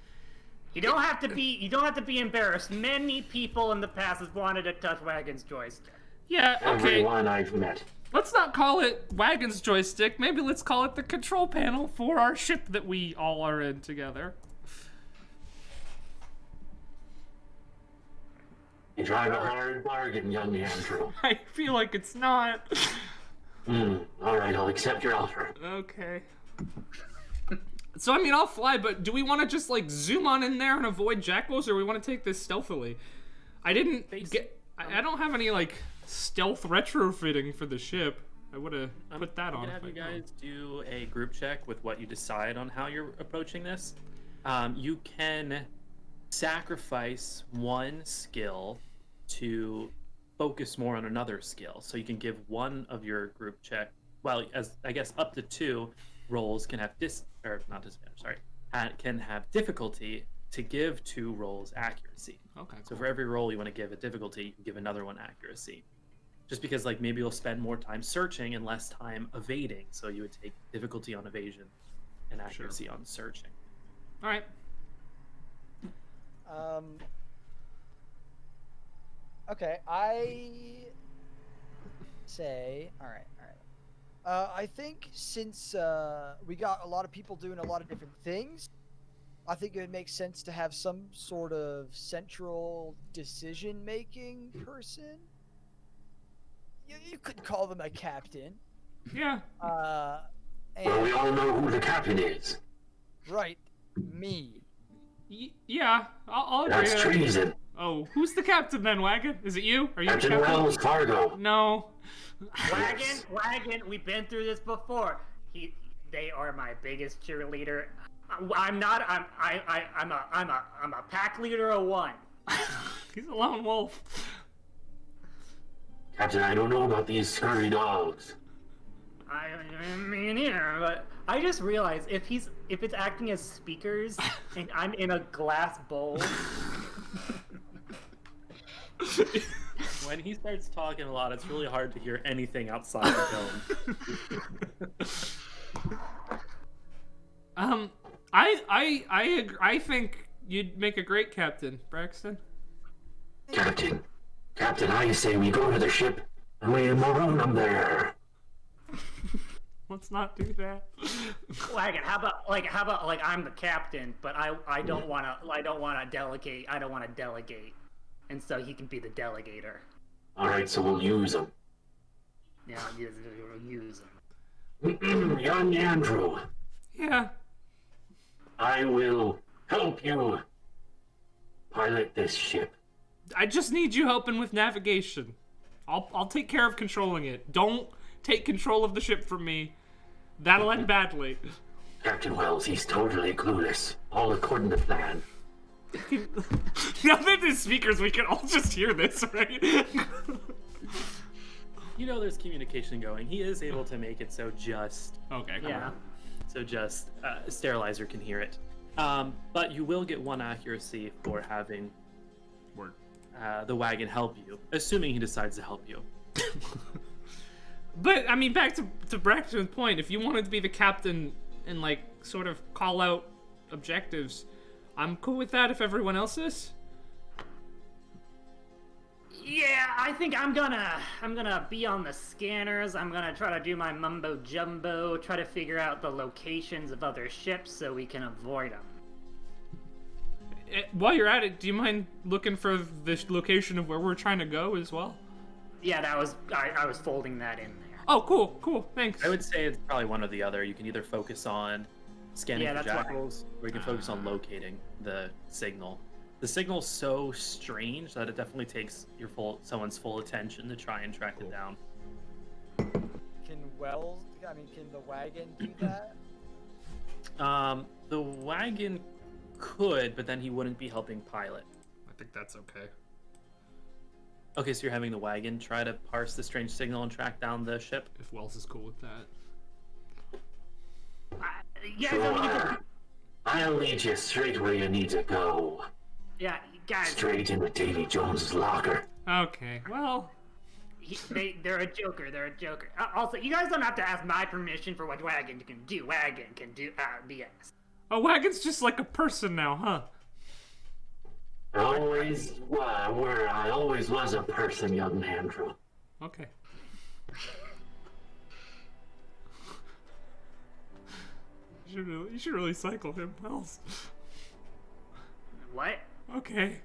You don't have to be embarrassed. Many people in the past have wanted to touch Wagon's joystick. Yeah, okay. Everyone I've met. Let's not call it Wagon's joystick. Maybe let's call it the control panel for our ship that we all are in together. You drive a hard bargain, young Yandrew. I feel like it's not. Alright, I'll accept your offer. Okay. So, I mean, I'll fly, but do we want to just, like, zoom on in there and avoid jackals, or we want to take this stealthily? I didn't get... I don't have any, like, stealth retrofitting for the ship. I would have put that on. I'm gonna have you guys do a group check with what you decide on how you're approaching this. You can sacrifice one skill to focus more on another skill. So you can give one of your group check, well, as I guess up to 2 rolls can have can have difficulty to give 2 rolls accuracy. Okay. So for every roll you want to give a difficulty, you can give another one accuracy. Just because like maybe you'll spend more time searching and less time evading, so you would take difficulty on evasion and accuracy on searching. All right. Okay, I say, all right. I think since we got a lot of people doing a lot of different things, I think it would make sense to have some sort of central decision-making person. you could call them a captain. Yeah. Well, we all know who the captain is. Right, me. Yeah, I'll agree. That's treason. Oh, who's the captain then, Wagon? Is it you? Are you Captain the captain? Wells Fargo. No. Wagon, we've been through this before. They are my biggest cheerleader. I'm a pack leader of one. He's a lone wolf. Captain, I don't know about these scurry dogs. I mean, here, but I just realized if it's acting as speakers and I'm in a glass bowl. When he starts talking a lot, it's really hard to hear anything outside the dome. I think you'd make a great captain, Braxton. Captain, I say we go to the ship and we maroon them there. Let's not do that. Wagon, how about I'm the captain, but I don't wanna delegate. I don't wanna delegate, and so he can be the delegator. All right, so we'll use them. Yeah, use him. Yandrew. Yeah. I will help you pilot this ship. I just need you helping with navigation. I'll take care of controlling it. Don't take control of the ship from me. That'll end badly. Captain Wells, he's totally clueless. All according to plan. Now that there's speakers, we can all just hear this, right? You know there's communication going. He is able to make it so just... Okay, cool. Yeah. So just Sterilizer can hear it. But you will get 1 accuracy for having Word. The wagon help you, assuming he decides to help you. But, I mean, back to Braxton's point, if you wanted to be the captain and, like, sort of call out objectives, I'm cool with that if everyone else is. Yeah, I think I'm gonna be on the scanners. I'm gonna try to do my mumbo jumbo, try to figure out the locations of other ships so we can avoid them. While you're at it, do you mind looking for the location of where we're trying to go as well? Yeah, I was folding that in there. Oh, cool, thanks. I would say it's probably one or the other. You can either focus on scanning for that's why. jackals, or you can focus on locating the signal. The signal's so strange that it definitely takes someone's full attention to try and track it down. Can the wagon do that? The wagon could, but then he wouldn't be helping pilot. I think that's okay. Okay, so you're having the wagon try to parse the strange signal and track down the ship? If Wells is cool with that. Sure. I'll lead you straight where you need to go. Yeah, guys. Straight into Davy Jones's locker. Okay, well... They're a joker. They're a joker. Also, you guys don't have to ask my permission for what Wagon can do. Wagon can do BS. Oh, Wagon's just like a person now, huh? I always was a person, young Andrew. Okay. You should really cycle him, Wells. What? Okay.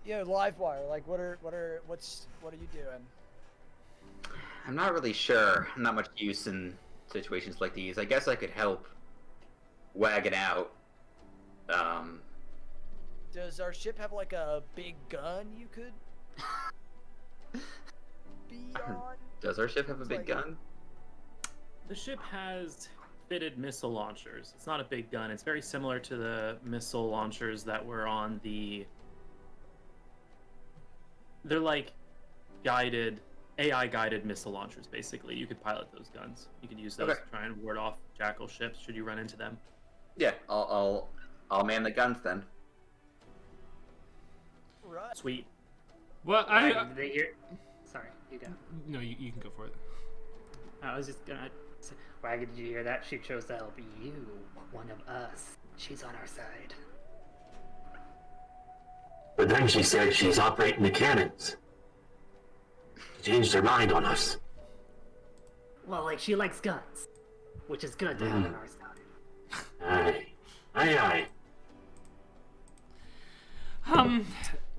Yeah, Livewire. Like, what are you doing? I'm not really sure. I'm not much use in situations like these. I guess I could help Wagon out. Does our ship have like a big gun you could be on? Does our ship have a big gun? The ship has fitted missile launchers. It's not a big gun. It's very similar to the missile launchers that were on the... They're like AI-guided missile launchers, basically. You could pilot those guns. You could use those to try and ward off jackal ships should you run into them. Yeah, I'll man the guns then. Right. Sweet. Well, Sorry, you go. No, you can go for it. I was just gonna say, Wagon, did you hear that? She chose to help you, one of us. She's on our side. But then she said she's operating the cannons. She changed her mind on us. Well, like, she likes guns, which is good to have on our side. Aye.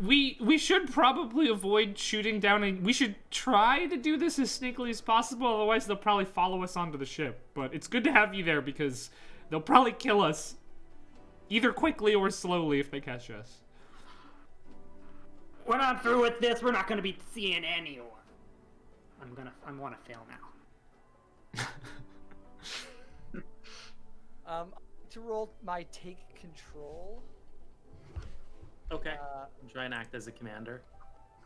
we should probably avoid shooting down, and we should try to do this as sneakily as possible, otherwise they'll probably follow us onto the ship. But it's good to have you there because they'll probably kill us either quickly or slowly if they catch us. We're not through with this. We're not going to be seeing anyone. I want to fail now. To roll my take control. Okay. Try and act as a commander.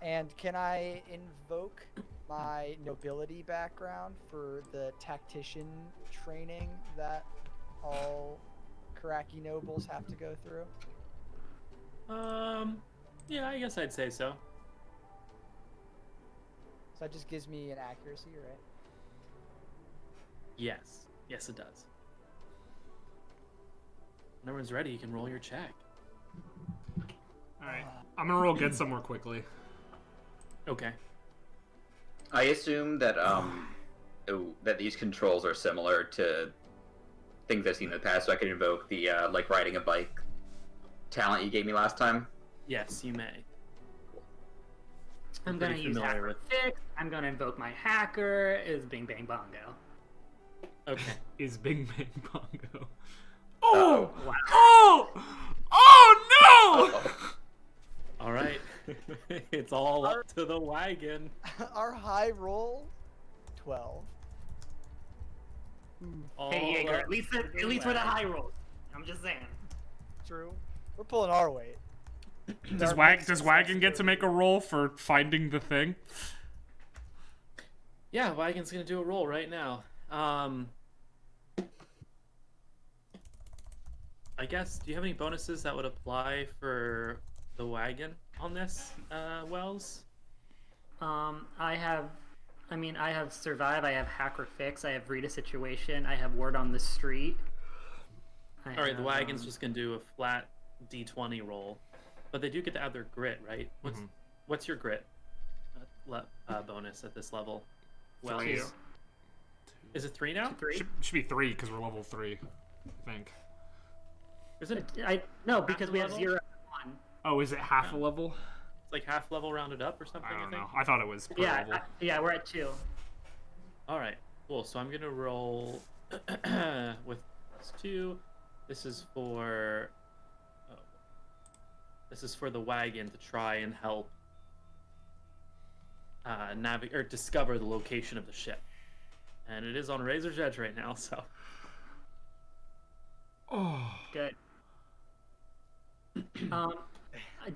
And can I invoke my nobility background for the tactician training that all Karaki nobles have to go through? Yeah, I guess I'd say so. So that just gives me an accuracy, right? Yes. Yes, it does. When everyone's ready, you can roll your check. Alright. I'm gonna roll get somewhere quickly. Okay. I assume that that these controls are similar to things I've seen in the past, so I can invoke the like riding a bike talent you gave me last time. Yes, you may. I'm going to pretty use familiar Hacker with- Fix. I'm going to invoke my hacker. Is Bing Bang Bongo. Okay. Is Bing Bang Bongo. Oh! Wow. Oh! Oh no! All right. It's all up to the wagon. Our high roll, 12. All Hey, Jaeger, up at least to the for the wagon. high rolls. I'm just saying. True. We're pulling our weight. Does Wagon get to make a roll for finding the thing? Yeah, Wagon's gonna do a roll right now. I guess, do you have any bonuses that would apply for the wagon on this, Wells? I have survive. I have hacker fix. I have read a situation. I have word on the street. All right, the wagon's just gonna do a flat D20 roll, but they do get to add their grit, right? What's your grit bonus at this level? Wells, 2. is it 3 now? 3. Should be 3 because we're level 3, I think. Is it? No, because we have level? 0 and 1. Oh, is it half a level? It's like half level rounded up or something. I don't think? know. I thought it was per Yeah, level. we're at 2. All right, cool. So I'm gonna roll with +2. This is for the wagon to try and help navigate or discover the location of the ship, and it is on razor's edge right now. So Good.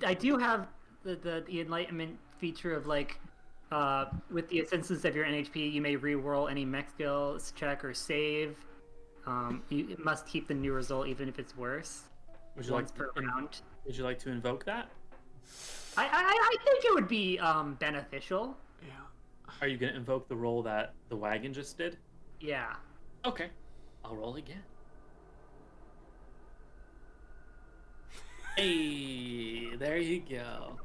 I do have the enlightenment feature of like, with the instances of your NHP, you may re-roll any mech skills check or save. You must keep the new result even if it's worse. would you Once like per round. would you like to invoke that? I think it would be beneficial. Yeah. Are you gonna invoke the roll that the wagon just did? Yeah. Okay, I'll roll again. Hey, there you go.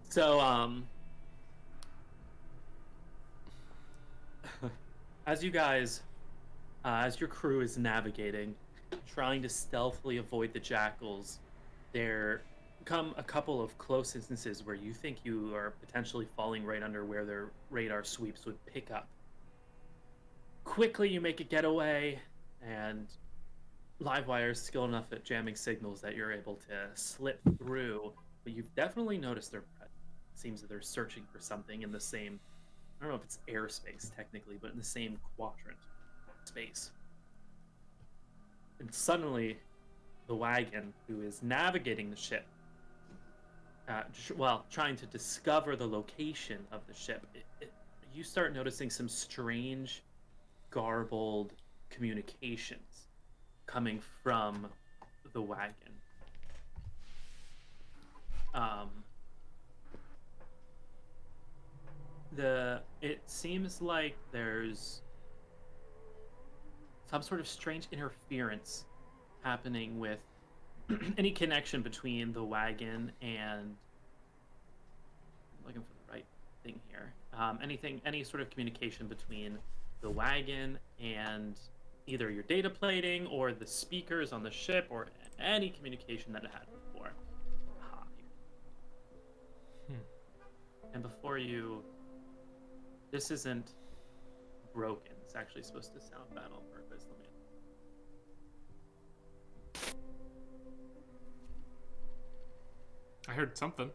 So, as you guys, as your crew is navigating, trying to stealthily avoid the jackals, there come a couple of close instances where you think you are potentially falling right under where their radar sweeps would pick up. Quickly, you make a getaway, and Livewire is skilled enough at jamming signals that you're able to slip through, but you've definitely noticed their presence. It seems that they're searching for something in the same, I don't know if it's airspace technically, but in the same quadrant space. And suddenly, the wagon, who is navigating the ship, trying to discover the location of the ship, you start noticing some strange, garbled communications coming from the wagon. It seems like there's some sort of strange interference happening with any connection between the wagon and, I'm looking for the right thing here. Any sort of communication between the wagon and either your data plating or the speakers on the ship or any communication that it had before. And before you, this isn't broken. It's actually supposed to sound bad on purpose. Let me. I heard something.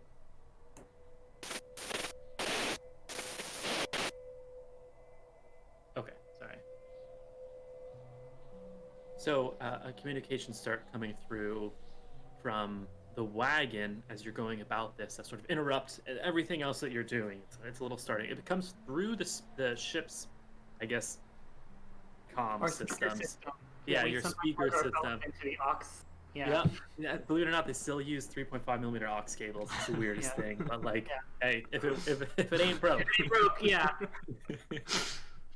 Okay, sorry. So a communication start coming through from the wagon as you're going about this that sort of interrupts everything else that you're doing. It's a little starting. It comes through the ship's, I guess, comm Or speaker systems. system. Yeah, we your sometimes speaker plug our system. phones into the aux. Yeah. Yeah, believe it or not, they still use 3.5mm aux cables. It's the weirdest thing. But like, hey, if it ain't broke, If it broke, yeah.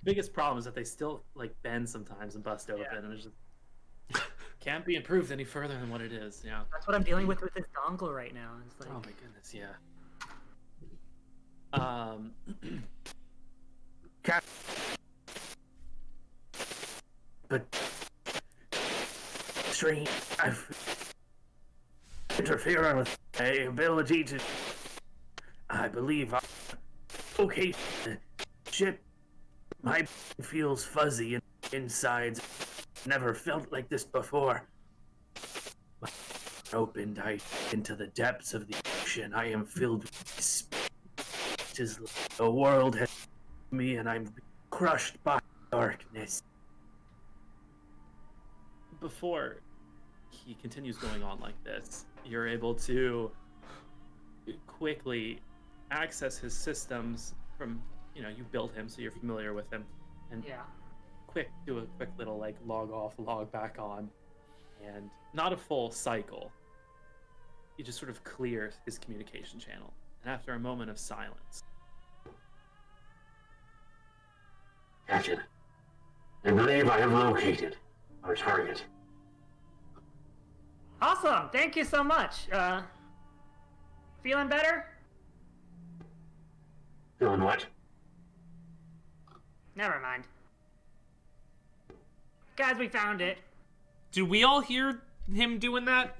Biggest problem is that they still like bend sometimes and bust open, and it's just can't be improved any further than what it is. Yeah. That's what I'm dealing with this dongle right now. It's like, Oh my goodness, yeah. But strange, I've interfering with my ability to. I believe I locate the ship. My feels fuzzy and insides. Never felt like this before. When I opened, I into the depths of the ocean. I am filled with the world has me, and I'm crushed by darkness. Before he continues going on like this, you're able to quickly access his systems from, you built him, so you're familiar with him, and do a quick little like log off, log back on, and not a full cycle. You just sort of clear his communication channel, and after a moment of silence, Captain, I believe I have located our target. awesome. Thank you so much. Feeling better? Feeling what? Never mind. Guys, we found it. Do we all hear him doing that?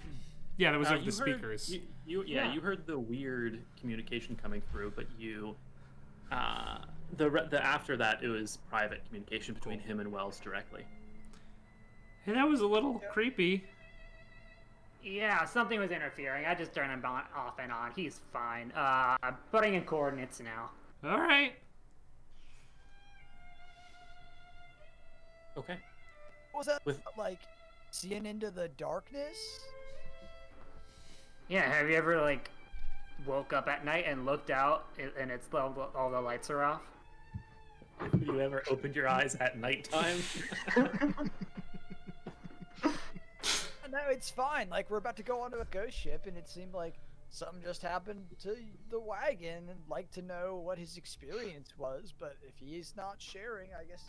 Yeah, that was over you the heard- speakers. you heard the weird communication coming through, but the after that it was private communication between him and Wells directly. Hey, that was a little creepy. Yeah, something was interfering. I just turned him off and on. He's fine. I'm putting in coordinates now. All right. Okay. Was that With- like seeing into the darkness? Yeah, have you ever like woke up at night and looked out and it's all the lights are off? Have you ever opened your eyes at nighttime? No, it's fine. Like, we're about to go onto a ghost ship, and it seemed like something just happened to the wagon, and I'd like to know what his experience was, but if he's not sharing, I guess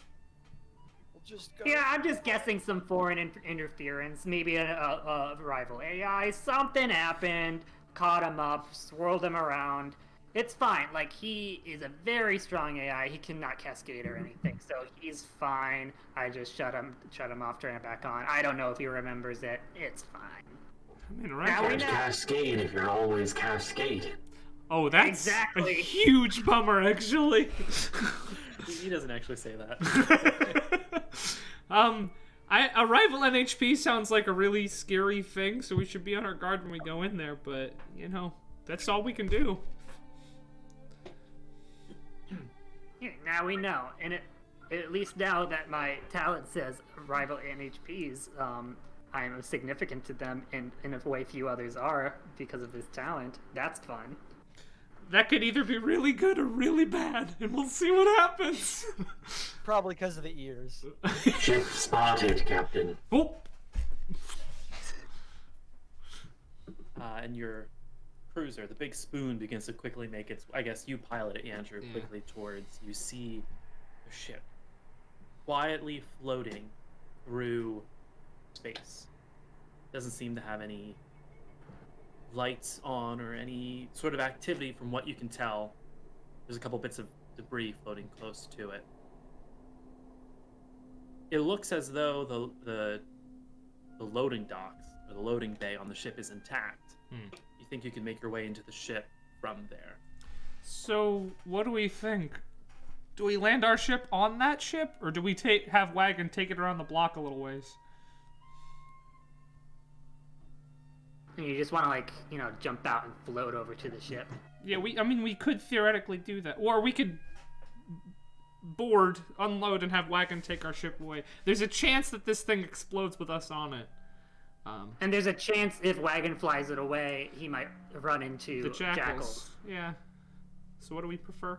we'll just go. Yeah, I'm just guessing some foreign interference, maybe a rival AI. Something happened, caught him up, swirled him around. It's fine. Like, he is a very strong AI. He cannot cascade or anything, so he's fine. I just shut him off, turn it back on. I don't know if he remembers it. It's fine. I mean, Now we Can't know. cascade if you're always cascading. Oh, that's Exactly. a huge bummer, actually. He doesn't actually say that. A rival NHP sounds like a really scary thing, so we should be on our guard when we go in there, but, that's all we can do. Yeah, now we know, and at least now that my talent says rival NHPs, I am significant to them in a way few others are because of this talent. That's fun. That could either be really good or really bad, and we'll see what happens. Probably because of the ears. Ship spotted, Captain. Oh, And your cruiser, the big spoon, begins to quickly make its, I guess you pilot it, Yandrew, quickly towards, you see the ship quietly floating through space. Doesn't seem to have any lights on or any sort of activity from what you can tell. There's a couple bits of debris floating close to it. It looks as though the loading docks or the loading bay on the ship is intact. You think you can make your way into the ship from there? So, what do we think? Do we land our ship on that ship, or do we have Wagon take it around the block a little ways? And you just want to, like, you know, jump out and float over to the ship. Yeah, we could theoretically do that. Or we could board, unload, and have Wagon take our ship away. There's a chance that this thing explodes with us on it. And there's a chance if Wagon flies it away, he might run into The jackals. jackals. Yeah. So what do we prefer?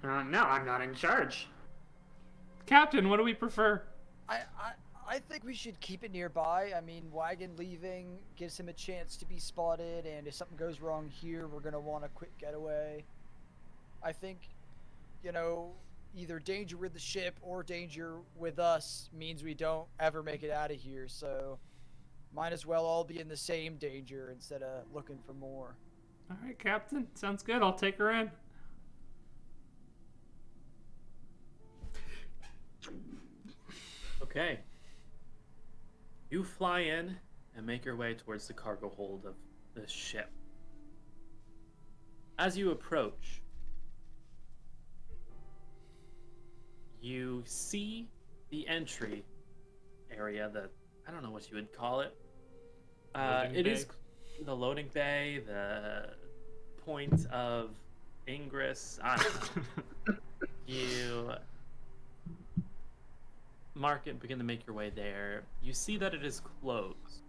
No, I'm not in charge. Captain, what do we prefer? I think we should keep it nearby. I mean, Wagon leaving gives him a chance to be spotted, and if something goes wrong here, we're gonna want a quick getaway. I think, you know, either danger with the ship or danger with us means we don't ever make it out of here, so might as well all be in the same danger instead of looking for more. All right, Captain. Sounds good. I'll take her in. Okay. You fly in and make your way towards the cargo hold of the ship. As you approach, you see the entry area, I don't know what you would call it. It is the loading bay, the point of ingress. I don't know. You mark it, begin to make your way there. You see that it is closed.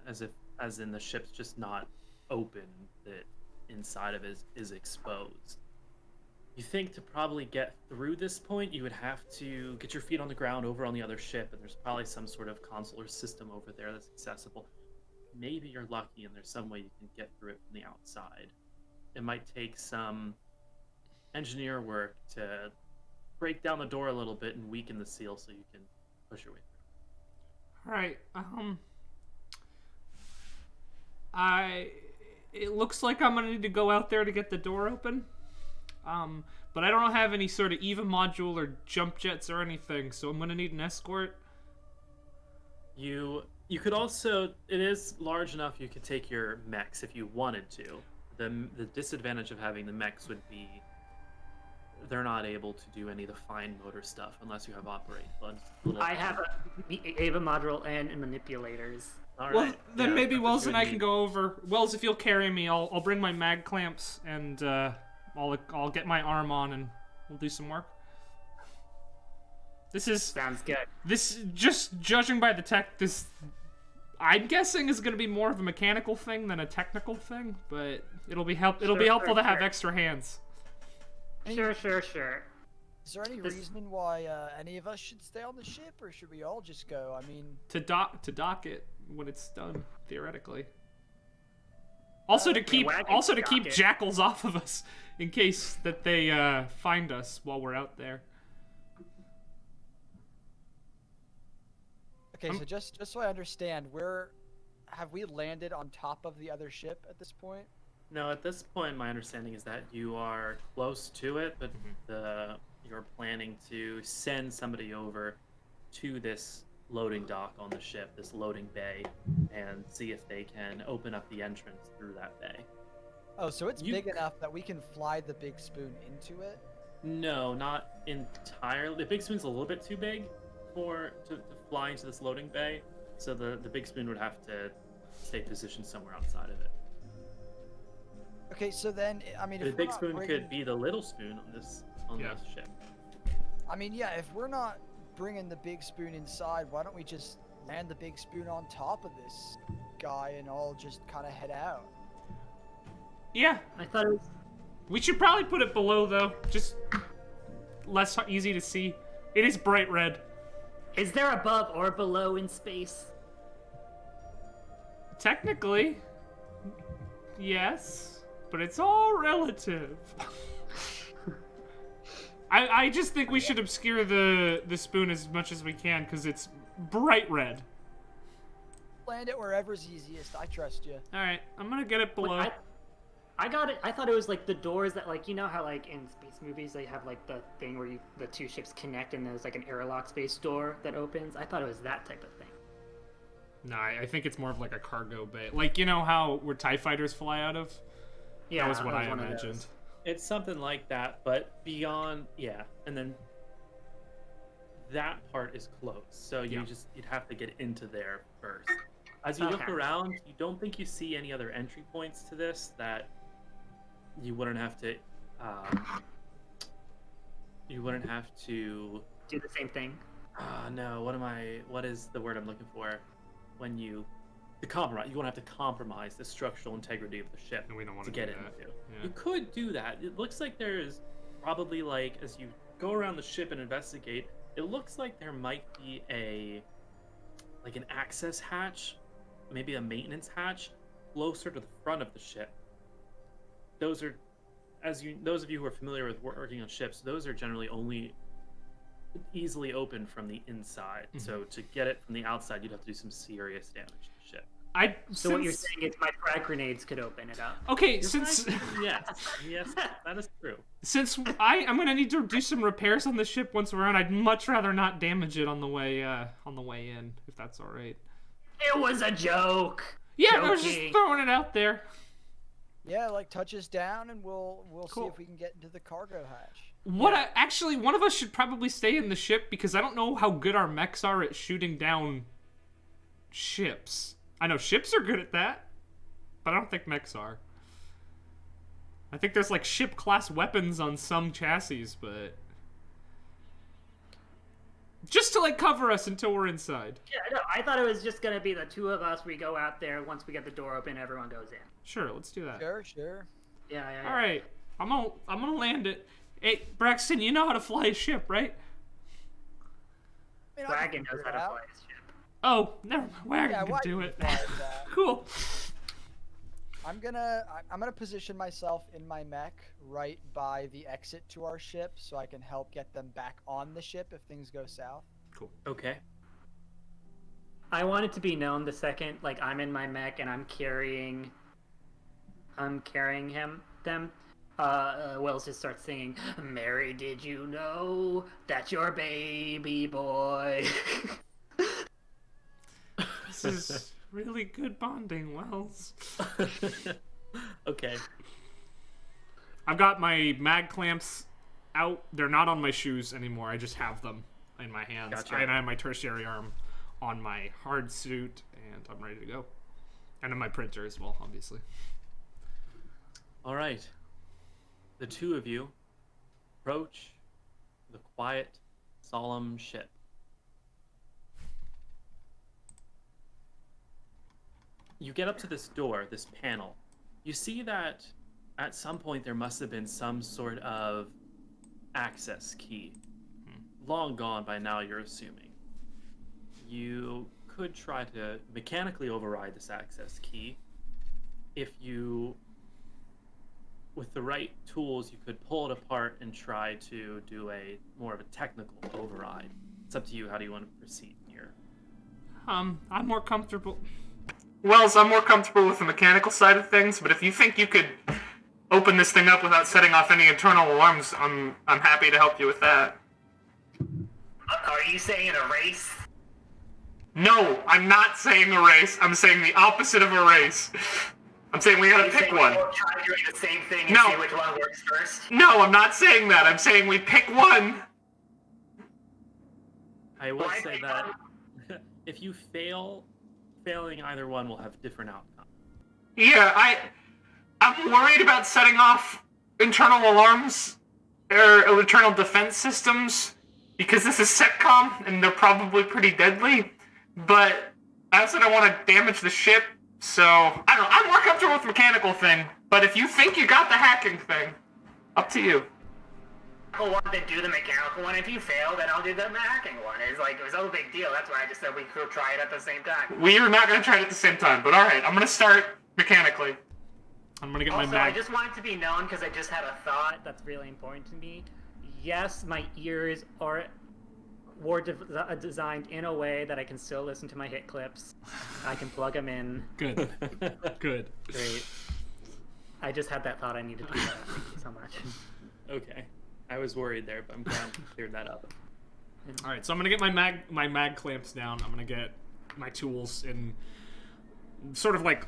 As in the ship's just not open, that inside of it is exposed. You think to probably get through this point, you would have to get your feet on the ground over on the other ship, and there's probably some sort of console or system over there that's accessible. Maybe you're lucky and there's some way you can get through it from the outside. It might take some engineer work to break down the door a little bit and weaken the seal so you can push your way through. All right. It looks like I'm gonna need to go out there to get the door open. But I don't have any sort of EVA module or jump jets or anything, so I'm gonna need an escort. You could also, it is large enough you could take your mechs if you wanted to. The disadvantage of having the mechs would be they're not able to do any of the fine motor stuff unless you have operate buttons. I have the EVA module and manipulators. All Well, right. then Yeah, maybe that's Wells what and I you can need. go over. Wells, if you'll carry me, I'll bring my mag clamps and I'll get my arm on and we'll do some work. Sounds good. This, just judging by the tech, this I'm guessing is going to be more of a mechanical thing than a technical thing, but it'll be helpful to have extra hands. Sure. Is there any reason why any of us should stay on the ship, or should we all just go? I mean, To dock it when it's done, theoretically. Also to keep it. jackals off of us in case that they find us while we're out there. okay, so just so I understand, have we landed on top of the other ship at this point? No, at this point, my understanding is that you are close to it, but you're planning to send somebody over to this loading dock on the ship, this loading bay, and see if they can open up the entrance through that bay. Oh, so it's big enough that we can fly the big spoon into it? No, not entirely. The big spoon's a little bit too big to fly into this loading bay, so the big spoon would have to stay positioned somewhere outside of it. Okay, so then, I mean, The if we're big not spoon bringing... could be the little spoon on this ship. I mean, yeah, if we're not bringing the big spoon inside, why don't we just land the big spoon on top of this guy and all just kind of head out? Yeah, I thought it was... we should probably put it below though, just less easy to see. It is bright red. Is there above or below in space? Technically, yes, but it's all relative. I just think we should obscure the spoon as much as we can because it's bright red. Land it wherever's easiest. I trust you. All right, I'm gonna get it below. I got it. I thought it was like the doors that, like, you know how like in space movies they have like the thing where the two ships connect and there's like an airlock space door that opens. I thought it was that type of thing. No, I think it's more of like a cargo bay. Like, you know how where TIE fighters fly out of? Yeah, That was what that was I one of imagined. those. It's something like that, but beyond, yeah. And then that part is closed, so you'd have to get into there first. As you look Okay. around, you don't think you see any other entry points to this that you wouldn't have to. You wouldn't have to. Do the same thing. No. What is the word I'm looking for? When you compromise, you won't have to compromise the structural integrity of the ship And we don't want to to get do that. into. Yeah. You could do that. It looks like there's probably like as you go around the ship and investigate, it looks like there might be an access hatch, maybe a maintenance hatch, closer to the front of the ship. Those are, those of you who are familiar with working on ships, those are generally only easily open from the inside. Mm-hmm. So to get it from the outside, you'd have to do some serious damage to the ship. So what you're saying is my frag grenades could open it up. Okay, since Yes, that is true. since I'm gonna need to do some repairs on the ship once we're on, I'd much rather not damage it on the way in, if that's all right. It was a joke. Yeah, I was just Joking. throwing it out there. Yeah, like touch us down, and we'll see Cool. if we can get into the cargo hatch. Actually, one of us should probably stay in the ship because I don't know how good our mechs are at shooting down ships. I know ships are good at that, but I don't think mechs are. I think there's like ship class weapons on some chassis, but just to like cover us until we're inside. Yeah, no, I thought it was just gonna be the two of us. We go out there. Once we get the door open, everyone goes in. Sure, let's do that. Sure. Yeah. All right, I'm gonna land it. Hey, Braxton, you know how to fly a ship, right? I mean, I can Wagon knows figure how it to out. fly his ship. Oh, never mind. Wagon Yeah, can Wagon do can it. fly that. Cool. I'm gonna position myself in my mech right by the exit to our ship, so I can help get them back on the ship if things go south. Okay. I want it to be known the second, like I'm in my mech and I'm carrying them. Wells just starts singing, "Mary, did you know that your baby boy?" This is really good bonding, Wells. Okay. I've got my mag clamps out. They're not on my shoes anymore. I just have them in my hands. Gotcha. And I have my tertiary arm on my hard suit, and I'm ready to go. And on my printer as well, obviously. All right. The two of you approach the quiet, solemn ship. You get up to this door, this panel. You see that at some point there must have been some sort of access key. Long gone by now, you're assuming. You could try to mechanically override this access key. If you, with the right tools, you could pull it apart and try to do a more of a technical override. It's up to you. How do you want to proceed here? I'm more comfortable. Wells, I'm more comfortable with the mechanical side of things, but if you think you could open this thing up without setting off any internal alarms, I'm happy to help you with that. Are you saying a race? No, I'm not saying a race. I'm saying the opposite of a race. I'm saying we gotta You pick saying one. we won't try doing the same thing and No. see which one works first? No, I'm not saying that. I'm saying we pick one. I will Why say pick that if you failing either one will have different outcomes. Yeah, I'm worried about setting off internal alarms or internal defense systems because this is SETCOM and they're probably pretty deadly. But I also don't want to damage the ship, so I don't know. I'm more comfortable with the mechanical thing. But if you think you got the hacking thing, up to you. One, then do the mechanical one. If you fail, then I'll do the hacking one. It was no big deal. That's why I just said we could try it at the same time. We are not going to try it at the same time, but alright, I'm going to start mechanically. I'm gonna get Also, my mag. I just want it to be known because I just had a thought that's really important to me. Yes, my ears were designed in a way that I can still listen to my hit clips. I can plug them in. Good. Good. Great. I just had that thought I needed to do that. Thank you so much. Okay. I was worried there, but I'm glad you cleared that up. All right, so I'm gonna get my mag clamps down. I'm gonna get my tools and sort of like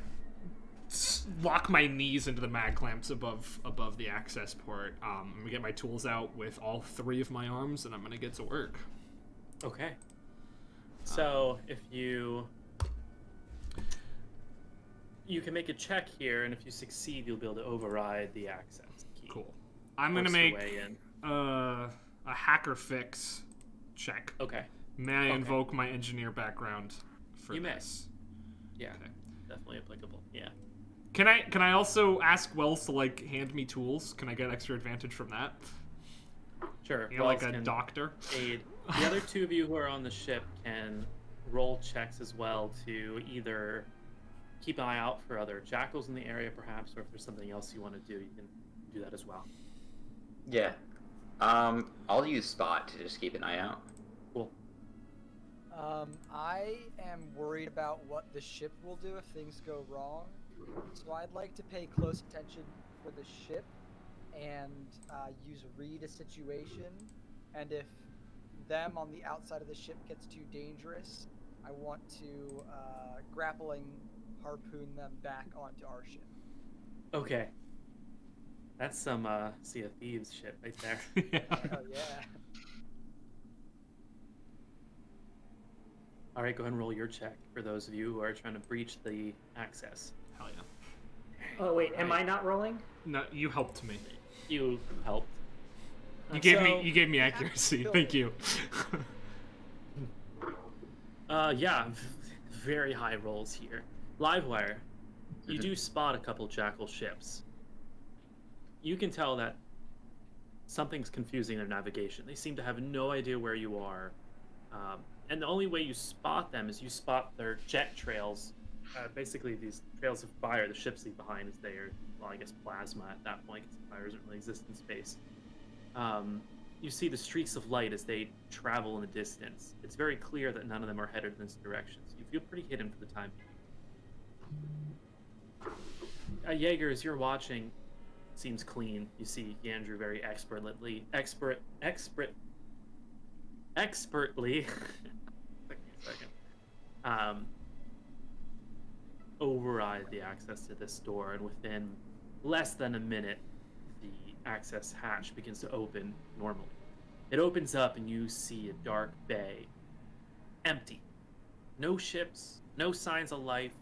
lock my knees into the mag clamps above the access port. I'm gonna get my tools out with all 3 of my arms, and I'm gonna get to work. Okay. So if you can make a check here, and if you succeed, you'll be able to override the access key. Cool. I'm gonna make a hacker fix check. Okay. May I invoke my engineer background for this? Yeah. Okay. Definitely applicable. Yeah. Can I also ask Wells to like hand me tools? Can I get extra advantage from that? Sure. You're like a doctor. Aid. The other 2 of you who are on the ship can roll checks as well to either keep an eye out for other jackals in the area, perhaps, or if there's something else you want to do, you can do that as well. Yeah. I'll use Spot to just keep an eye out. Cool. I am worried about what the ship will do if things go wrong, so I'd like to pay close attention for the ship and use read a situation, and if them on the outside of the ship gets too dangerous, I want to grappling harpoon them back onto our ship. Okay. That's some Sea of Thieves shit right there. Hell yeah. All right, go ahead and roll your check for those of you who are trying to breach the access. Hell yeah. Oh wait, am I not rolling? No, you helped me. You helped. You gave me accuracy. Thank you. Yeah, very high rolls here. Livewire, you do spot a couple jackal ships. You can tell that something's confusing their navigation. They seem to have no idea where you are. And the only way you spot them is you spot their jet trails. Basically, these trails of fire the ships leave behind as they are, well, I guess plasma at that point, because fire doesn't really exist in space. You see the streaks of light as they travel in the distance. It's very clear that none of them are headed in this direction, so you feel pretty hidden for the time being. Jaeger, as you're watching, seems clean. You see Yandrew very expertly override the access to this door, and within less than a minute, the access hatch begins to open normally. It opens up and you see a dark bay, empty. No ships, no signs of life.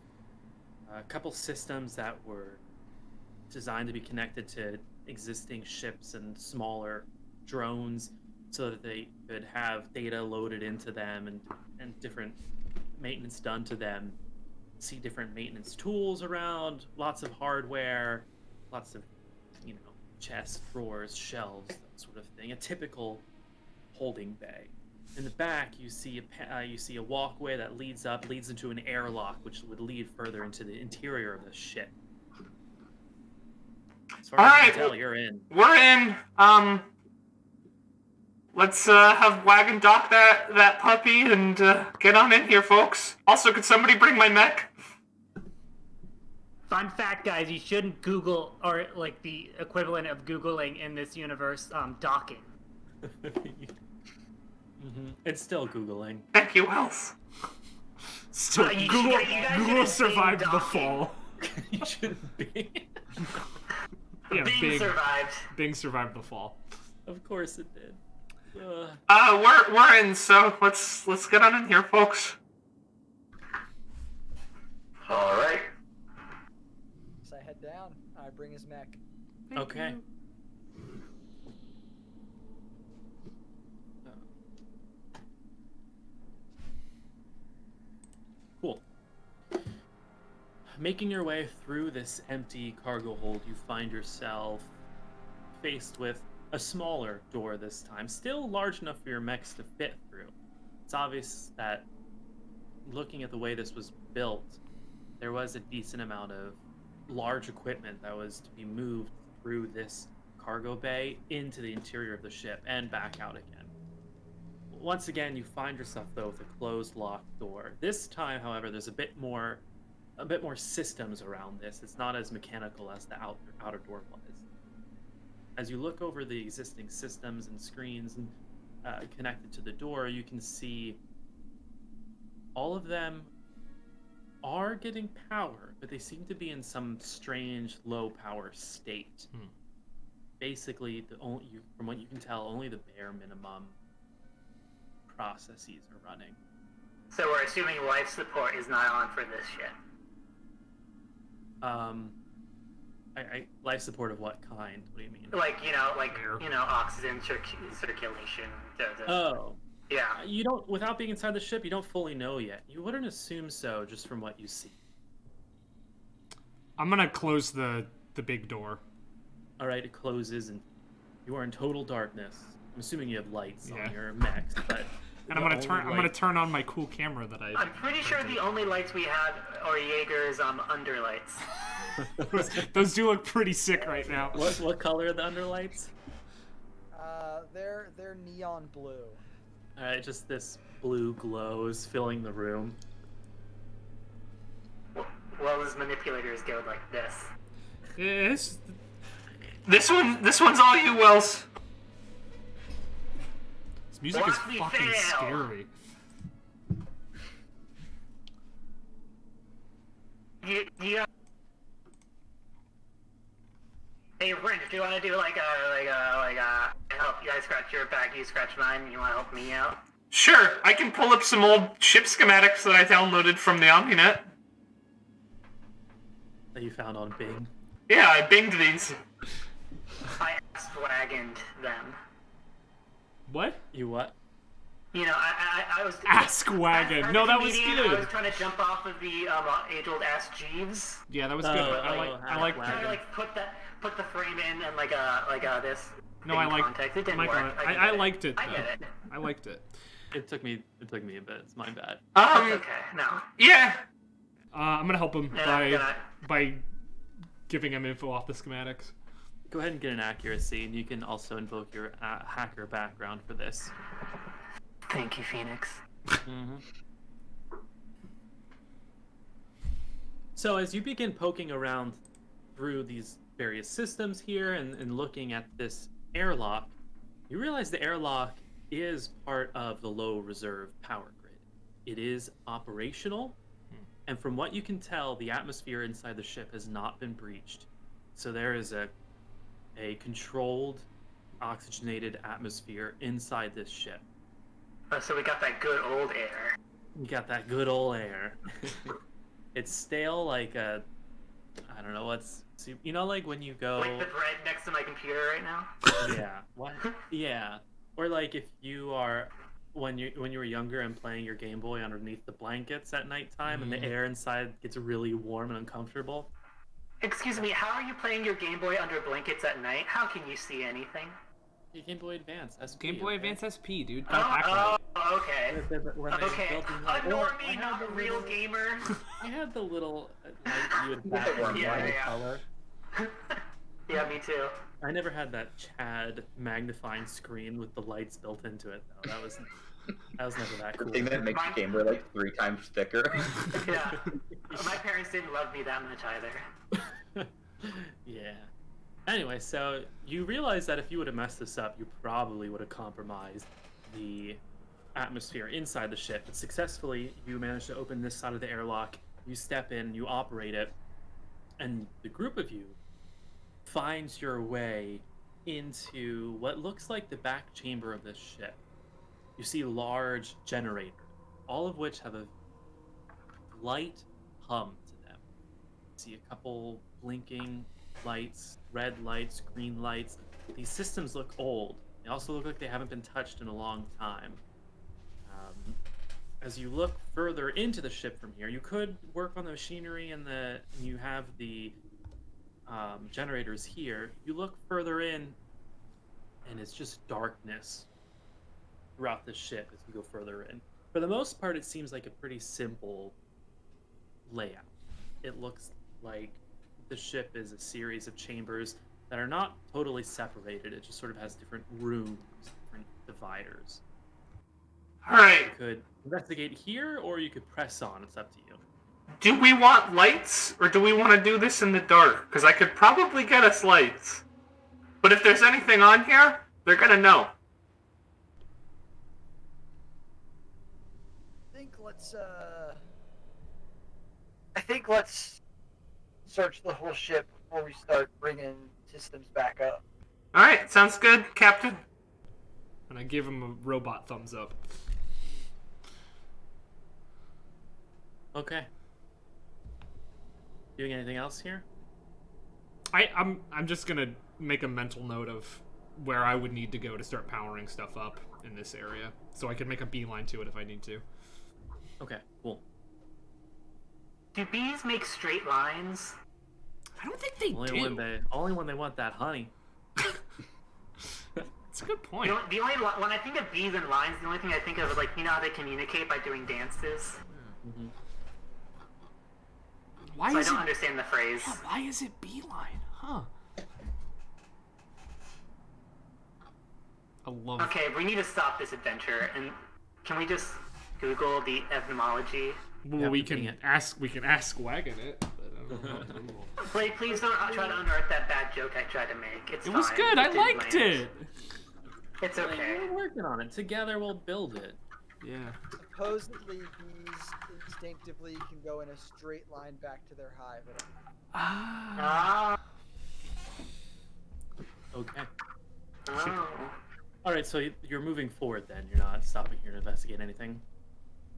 A couple systems that were designed to be connected to existing ships and smaller drones so that they could have data loaded into them and different maintenance done to them. See different maintenance tools around, lots of hardware, lots of, chests, drawers, shelves, that sort of thing. A typical holding bay. In the back, you see a walkway that leads into an airlock, which would lead further into the interior of the ship. As far as you can tell, you're in. We're in. Let's have Wagon dock that puppy and get on in here, folks. Also, could somebody bring my mech? Fun fact, guys, you shouldn't Google, or like the equivalent of Googling in this universe, docking. It's still Googling. Thank you, Wells. Still, Google survived the fall. You shouldn't be. Yeah, Bing survived. Bing survived the fall. Of course it did. We're in, so let's get on in here, folks. All right. So I head down. I bring his mech. Okay. Cool. Making your way through this empty cargo hold, you find yourself faced with a smaller door this time, still large enough for your mechs to fit through. It's obvious that, looking at the way this was built, there was a decent amount of large equipment that was to be moved through this cargo bay into the interior of the ship and back out again. Once again, you find yourself, though, with a closed, locked door. This time, however, there's a bit more systems around this. It's not as mechanical as the outer door was. As you look over the existing systems and screens and connected to the door, you can see all of them are getting power, but they seem to be in some strange low power state. Basically, from what you can tell, only the bare minimum processes are running. So we're assuming life support is not on for this ship. Life support of what kind? What do you mean? Like oxygen circulation. Oh. Yeah. You don't, without being inside the ship, you don't fully know yet. You wouldn't assume so, just from what you see. I'm gonna close the big door. All right, it closes, and you are in total darkness. I'm assuming you have lights on your mechs, but. And I'm gonna turn on my cool camera that I. I'm pretty sure the only lights we have are Jaeger's underlights. Those do look pretty sick right now. What color are the underlights? They're neon blue. Alright, just this blue glow is filling the room. Well, his manipulators go like this. Yes. This one's all you, Wells. This music is Watch me fucking fail. scary. Yeah. Hey, Brent, do you want to do like help you guys scratch your back, you scratch mine, you want to help me out? Sure, I can pull up some old ship schematics that I downloaded from the OmniNet. That you found on Bing. Yeah, I binged these. I swagged them. What? You what? You know, I was... Ask wagon. No, that was I was good. trying to jump off of the age-old Ask Jeeves. Yeah, that was good. I like Trying to that. put the frame in and this. No, in I like. context. It didn't Mike, work. I liked it. I get though. it. I liked it. It took me a bit. It's my bad. That's okay. No. Yeah. I'm gonna help him Yeah, by giving him info off the schematics. Go ahead and get an accuracy, and you can also invoke your hacker background for this. Thank you, Phoenix. So as you begin poking around through these various systems here and looking at this airlock, you realize the airlock is part of the low reserve power grid. It is operational, and from what you can tell, the atmosphere inside the ship has not been breached. So there is a controlled, oxygenated atmosphere inside this ship. So we got that good old air. You got that good old air. It's stale like I don't know what's... You know, like when you go... Like the bread next to my computer right now? Yeah. What? Yeah. Or like if you are... When you were younger and playing your Game Boy underneath the blankets at nighttime and the air inside gets really warm and uncomfortable. Excuse me, how are you playing your Game Boy under blankets at night? How can you see anything? Your Game Boy Advance SP. Game Boy Advance SP, dude. Oh, okay. When they Okay, built in, a like, normie, not a real gamer. You had the little light you would back one, yeah. color. Yeah, me too. I never had that Chad magnifying screen with the lights built into it though. That was never that The cool. thing that makes the camera like 3 times thicker. Yeah. My parents didn't love me that much either. Yeah. Anyway, so you realize that if you would have messed this up, you probably would have compromised the atmosphere inside the ship. But successfully, you managed to open this side of the airlock. You step in, you operate it, and the group of you finds your way into what looks like the back chamber of this ship. You see large generators, all of which have a light hum to them. You see a couple blinking lights, red lights, green lights. These systems look old. They also look like they haven't been touched in a long time. As you look further into the ship from here, you could work on the machinery and you have the generators here. You look further in, and it's just darkness throughout the ship as you go further in. For the most part, it seems like a pretty simple layout. It looks like the ship is a series of chambers that are not totally separated. It just sort of has different rooms, different dividers. Alright. You could investigate here, or you could press on. It's up to you. Do we want lights, or do we want to do this in the dark? Because I could probably get us lights. But if there's anything on here, they're gonna know. think let's search the whole ship before we start bringing systems back up. All right, sounds good, Captain. And I give him a robot thumbs up. Okay. Doing anything else here? I'm just gonna make a mental note of where I would need to go to start powering stuff up in this area, so I can make a beeline to it if I need to. Okay, cool. Do bees make straight lines? I don't think they Only when they want that honey. That's a good point. The only when I think of bees and lines, the only thing I think of is like, you know how they communicate by doing dances. Mm-hmm. Why So I is don't it? understand the phrase. Yeah, why is it beeline? Huh? I love. Okay, we need to stop this adventure, and can we just Google the etymology? Well, Yeah, we putting can it. ask Wagon it. But I don't know how to Google. Please don't try to unearth that bad joke I tried to make. It's It was fine. good. I didn't liked land. it. It's okay. We're working on it. Together we'll build it. Yeah. Supposedly, bees instinctively can go in a straight line back to their hive. Ah. Ah. Okay. Oh. All right, so you're moving forward then. You're not stopping here to investigate anything.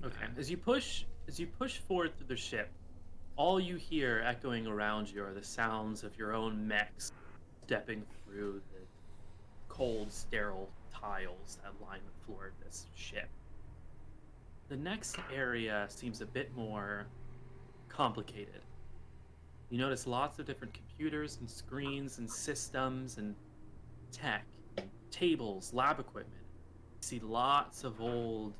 Okay. As you push forward through the ship, all you hear echoing around you are the sounds of your own mechs stepping through the cold, sterile tiles that line the floor of this ship. The next area seems a bit more complicated. You notice lots of different computers and screens and systems and tech, tables, lab equipment. You see lots of old,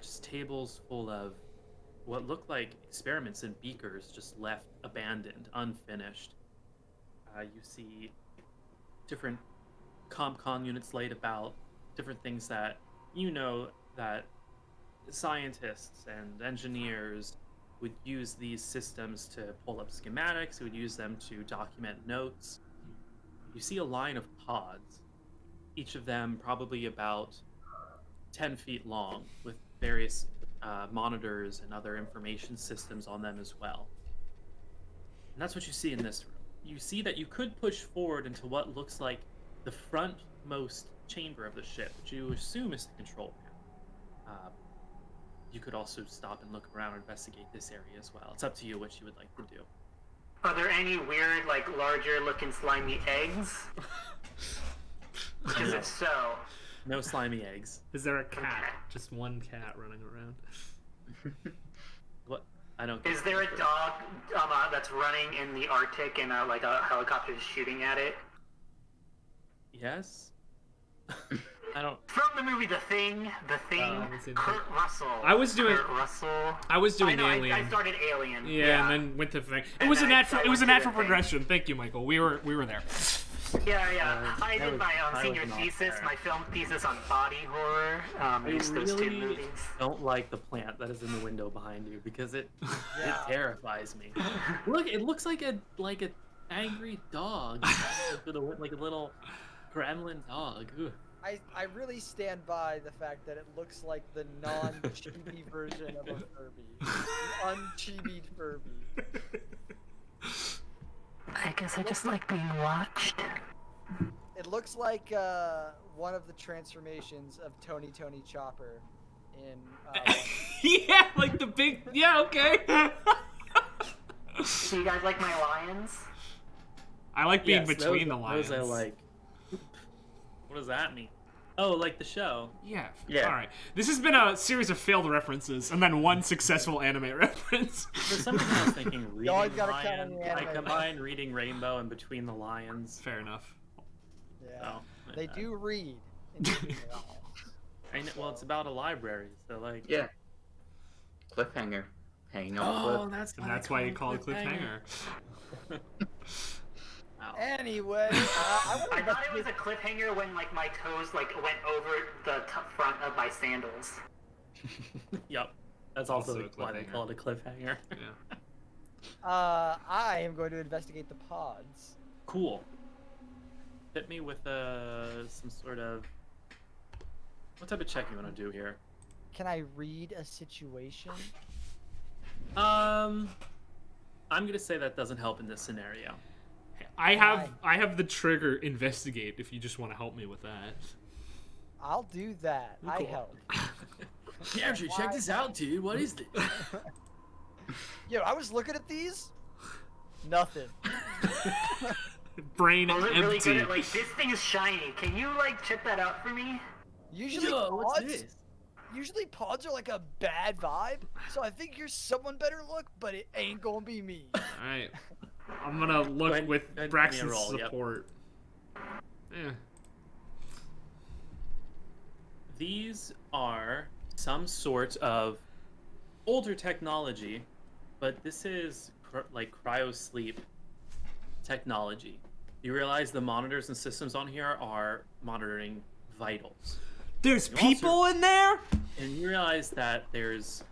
just tables full of what look like experiments and beakers just left abandoned, unfinished. You see different ComCon units laid about, different things that you know that scientists and engineers would use these systems to pull up schematics, who would use them to document notes. You see a line of pods, each of them probably about 10 feet long, with various monitors and other information systems on them as well. And that's what you see in this room. You see that you could push forward into what looks like the frontmost chamber of the ship, which you assume is the control panel. You could also stop and look around and investigate this area as well. It's up to you what you would like to do. Are there any weird, like, larger-looking slimy eggs? Because if so, No slimy eggs. Is there a cat? Okay. Just one cat running around. What? I don't. is there a dog that's running in the Arctic and like a helicopter is shooting at it? Yes. I don't. From the movie The Thing, it's in Kurt Russell. I was doing- Kurt Russell. I was doing I know, Alien. I started Alien. Yeah, and then went to Thing. It And was a then I natural. It was a went to natural The Thing. progression. Thank you, Michael. We were there. Yeah. I that did was- my I senior was not thesis, there. my film thesis on body horror. I Used those two really movies. don't like the plant that is in the window behind you because it Yeah. terrifies me. Look, it looks like an angry dog, like a little gremlin dog. Ugh. I really stand by the fact that it looks like the non-chibi version of a Furby. The unchibied Furby. I guess I just like being watched. It looks like one of the transformations of Tony Chopper in. Yeah, like the big. Yeah, okay. Do you guys like my lions? I like being Yes, between the lines. Those I like. What does that mean? Oh, like the show. Yeah. Yeah. All right. This has been a series of failed references and then one successful anime reference. For some reason, I was thinking Reading always gotta count on Lion. the I anime. combined Reading Rainbow and Between the Lions. Fair enough. Yeah. So, They do read. I know, well, it's about a library, so like. Yeah. Cliffhanger. Hanging on Oh, the cliff. that's And that's why you call it cliffhanger. Wow. Anyway, I I thought it was a cliffhanger when like my toes like went over the front of my sandals. Yep. That's Also also a why they cliffhanger. call it a cliffhanger. Yeah. I am going to investigate the pods. Cool. Hit me with some sort of. What type of check you want to do here? can I read a situation? I'm gonna say that doesn't help in this scenario. I have the trigger investigate if you just want to help me with that. I'll do that. I Cool. help. Yandrew, check this out, dude. What is this? Yo, I was looking at these. Nothing. Brain I was empty. really good at, like, this thing is shiny. Can you, like, check that out for me? Usually Yo, what's pods. this? Usually pods are like a bad vibe, so I think you're someone better look, but it ain't gonna be me. Alright. I'm gonna look ahead- with go ahead and give me a Braxton's roll, yep. support. Yeah. These are some sort of older technology, but this is like cryosleep technology. You realize the monitors and systems on here are monitoring vitals. There's You people also- in there? And you realize that there's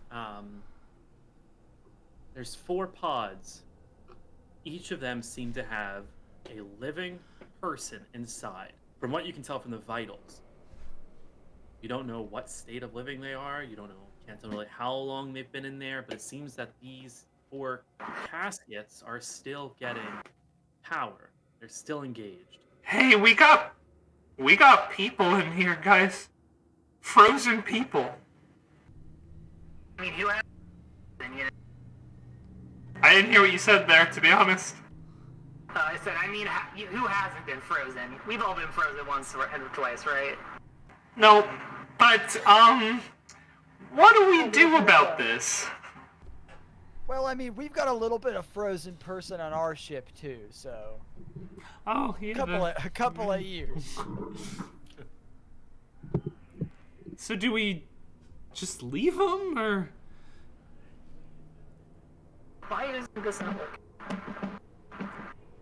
4 pods. Each of them seem to have a living person inside. From what you can tell from the vitals. You don't know what state of living they are. You don't know, can't tell really how long they've been in there, but it seems that these 4 caskets are still getting power. They're still engaged. Hey, we got people in here, guys. Frozen people. I mean, who has... You know, I didn't hear what you said there, to be honest. I said, I mean, who hasn't been frozen? We've all been frozen once or twice, right? No, but, what do we do about this? Well, I mean, we've got a little bit of frozen person on our ship too, so Oh, yeah. a couple of years. So do we just leave them, or? Why isn't this not working?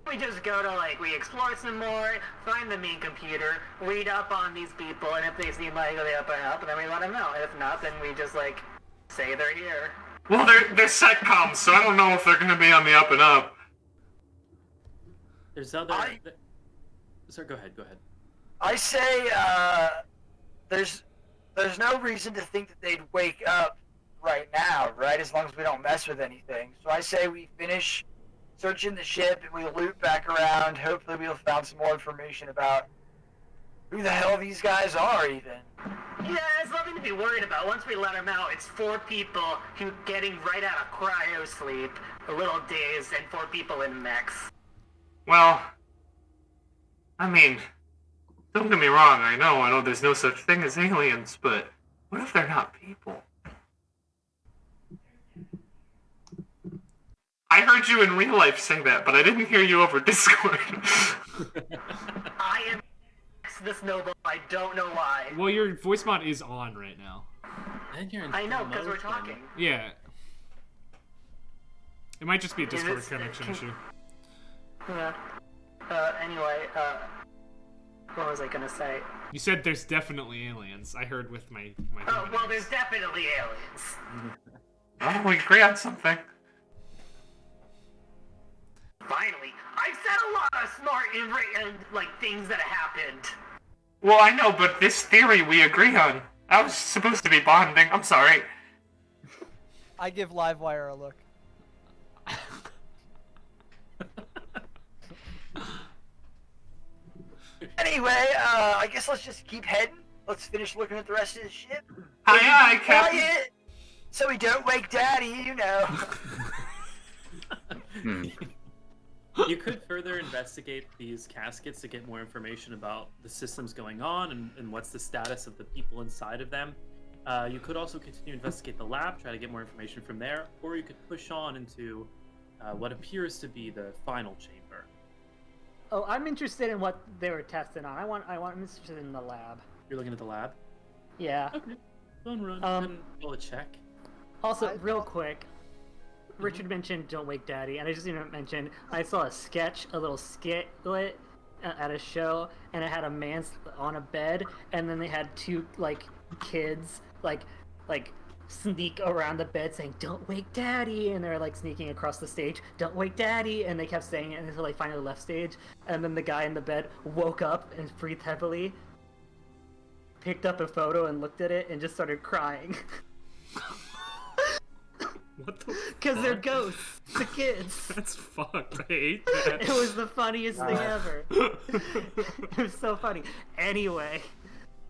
We just go to, like, we explore some more, find the main computer, read up on these people, and if they seem like they up and up, then we let them know. If not, then we just, like, say they're here. Well, they're setcoms, so I don't know if they're gonna be on the up and up. There's other... Sir, go ahead. I say, there's no reason to think that they'd wake up right now, right? As long as we don't mess with anything. So I say we finish searching the ship and we loop back around. Hopefully we'll find some more information about who the hell these guys are, even. Yeah, it's nothing to be worried about. Once we let them out, it's 4 people who getting right out of cryo sleep, a little dazed, and 4 people in mechs. Well, I mean, don't get me wrong, I know there's no such thing as aliens, but what if they're not people? I heard you in real life say that, but I didn't hear you over Discord. I am this noble, I don't know why. Well, your voice mod is on right now. And you're in I know, because we're motion. talking. Yeah. It might just be a Discord this- connection issue. Yeah. Anyway, what was I gonna say? You said there's definitely aliens. I heard with my Oh, well, there's definitely aliens. Oh, we agree on something. Finally, I've said a lot of smart and like things that have happened. Well, I know, but this theory we agree on. I was supposed to be bonding. I'm sorry. I give Livewire a look. Anyway, I guess let's just keep heading. Let's finish looking at the rest of the ship. Aye, Captain. Quiet, so we don't wake Daddy, you know. You could further investigate these caskets to get more information about the systems going on and what's the status of the people inside of them. You could also continue to investigate the lab, try to get more information from there, or you could push on into what appears to be the final chamber. Oh, I'm interested in what they were testing on. I'm interested in the lab. You're looking at the lab? Yeah. Okay. Run. And roll a check. Also, real quick, Richard mentioned "Don't Wake Daddy," and I just need to mention I saw a little skit at a show, and it had a man on a bed, and then they had 2 kids sneak around the bed saying "Don't wake Daddy," and they're sneaking across the stage, "Don't wake Daddy," and they kept saying it until they finally left stage, and then the guy in the bed woke up and breathed heavily. picked up a photo and looked at it and just started crying. What the Because they're ghosts. The kids. That's fucked. I hate that. It was the funniest thing ever. It was so funny. Anyway.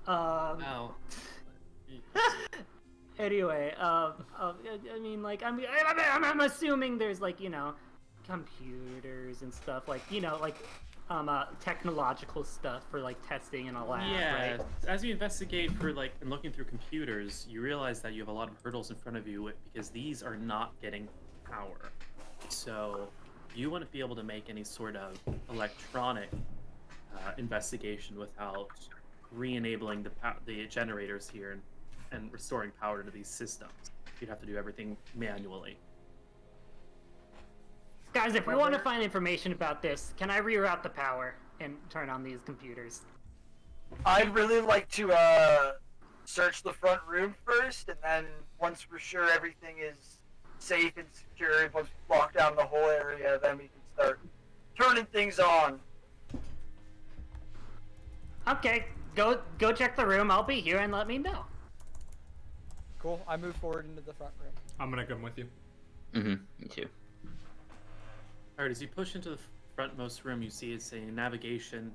Wow. Anyway, I mean, like, I'm assuming there's, like, you know, computers and stuff, like, you know, like, technological stuff for, like, testing in a lab, Yeah, right? as you investigate for, like, and looking through computers, you realize that you have a lot of hurdles in front of you because these are not getting power. So, you wouldn't be able to make any sort of electronic investigation without re-enabling the generators here and restoring power to these systems. You'd have to do everything manually. Guys, if we want to find information about this, can I reroute the power and turn on these computers? I'd really like to search the front room first, and then once we're sure everything is safe and secure, once we lock down the whole area, then we can start turning things on. Okay, go check the room. I'll be here and let me know. Cool. I move forward into the front room. I'm gonna come with you. Me too. Alright, as you push into the frontmost room, you see it's a navigation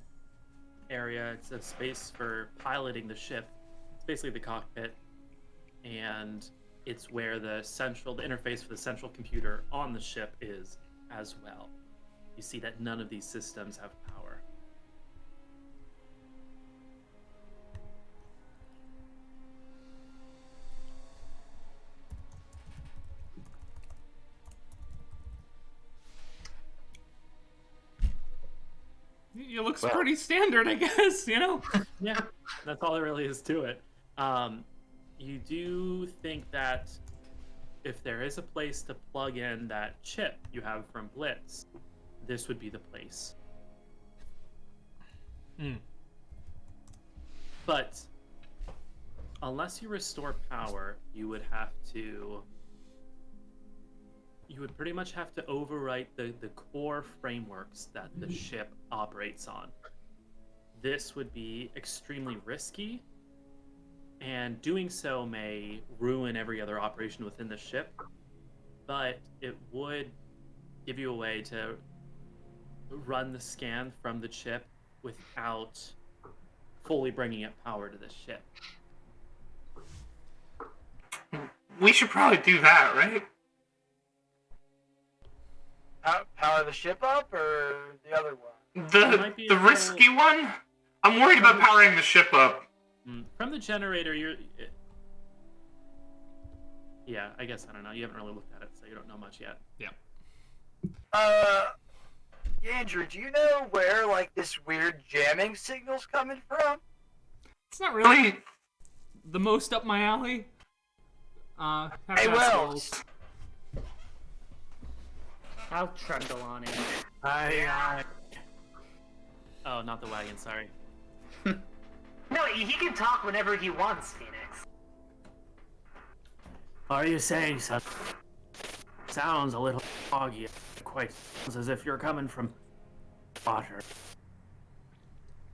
area. It's a space for piloting the ship. It's basically the cockpit, and it's where the interface for the central computer on the ship is as well. You see that none of these systems have power. It looks pretty standard, I guess, you know? Yeah, that's all there really is to it. You do think that if there is a place to plug in that chip you have from Blitz, this would be the place. But unless you restore power, you would pretty much have to overwrite the core frameworks that the ship operates on. This would be extremely risky, and doing so may ruin every other operation within the ship, but it would give you a way to run the scan from the chip without fully bringing up power to the ship. We should probably do that, right? Power the ship up, or the other one? The risky one? I'm worried about powering the ship up. From the generator, yeah, I guess, I don't know. You haven't really looked at it, so you don't know much yet. Yeah. Yandrew, do you know where, like, this weird jamming signal's coming from? It's not really the most up my alley. Hey, Wells! I'll trundle on it. Oh, not the wagon, sorry. No, he can talk whenever he wants, Phoenix. Are you saying something? Sounds a little foggy. Quite sounds as if you're coming from water.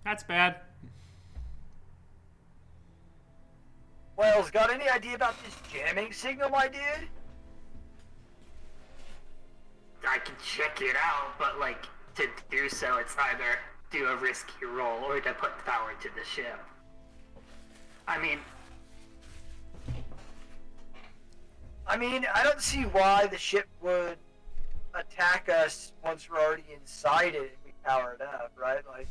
That's bad. Wells, got any idea about this jamming signal I did? I can check it out, but, like, to do so, it's either do a risky roll or to put power to the ship. I mean, I don't see why the ship would attack us once we're already inside it and we power it up, right? Like,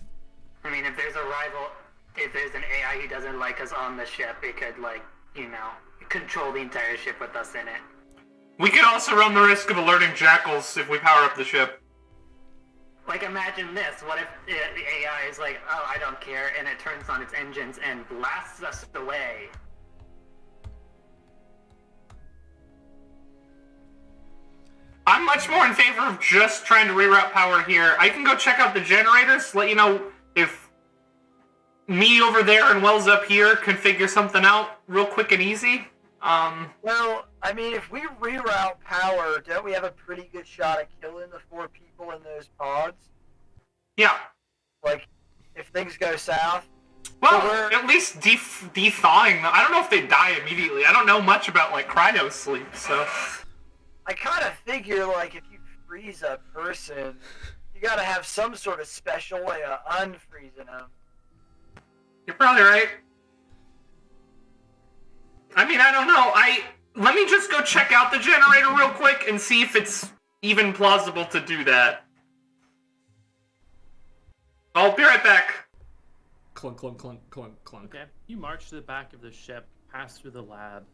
if there's an AI who doesn't like us on the ship, it could, like, you know, control the entire ship with us in it. We could also run the risk of alerting jackals if we power up the ship. Like, imagine this. What if the AI is like, oh, I don't care, and it turns on its engines and blasts us away? I'm much more in favor of just trying to reroute power here. I can go check out the generators, let you know if me over there and Wells up here can figure something out real quick and easy. Well, I mean, if we reroute power, don't we have a pretty good shot at killing the 4 people in those pods? Yeah. Like, if things go south? Well, at least de-thawing them. I don't know if they die immediately. I don't know much about, like, cryo sleep, so... I kind of figure, like, if you freeze a person, you gotta have some sort of special way of unfreezing them. You're probably right. I mean, I don't know. Let me just go check out the generator real quick and see if it's even plausible to do that. I'll be right back. Clunk, clunk, clunk, clunk, clunk. Okay. You march to the back of the ship, pass through the lab,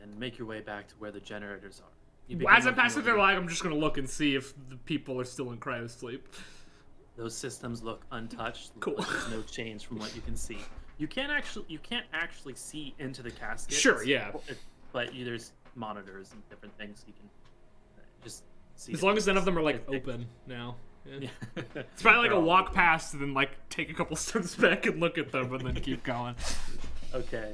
and make your way back to where the generators are. As I pass through their lab, I'm just gonna look and see if the people are still in cryo sleep. Those systems look untouched. Cool. There's no change from what you can see. You can't actually see into the casket. Sure, yeah. But there's monitors and different things you can just see. As long as none of them are like open now. Yeah. It's probably like a walk past and then like take a couple steps back and look at them and then keep going. Okay.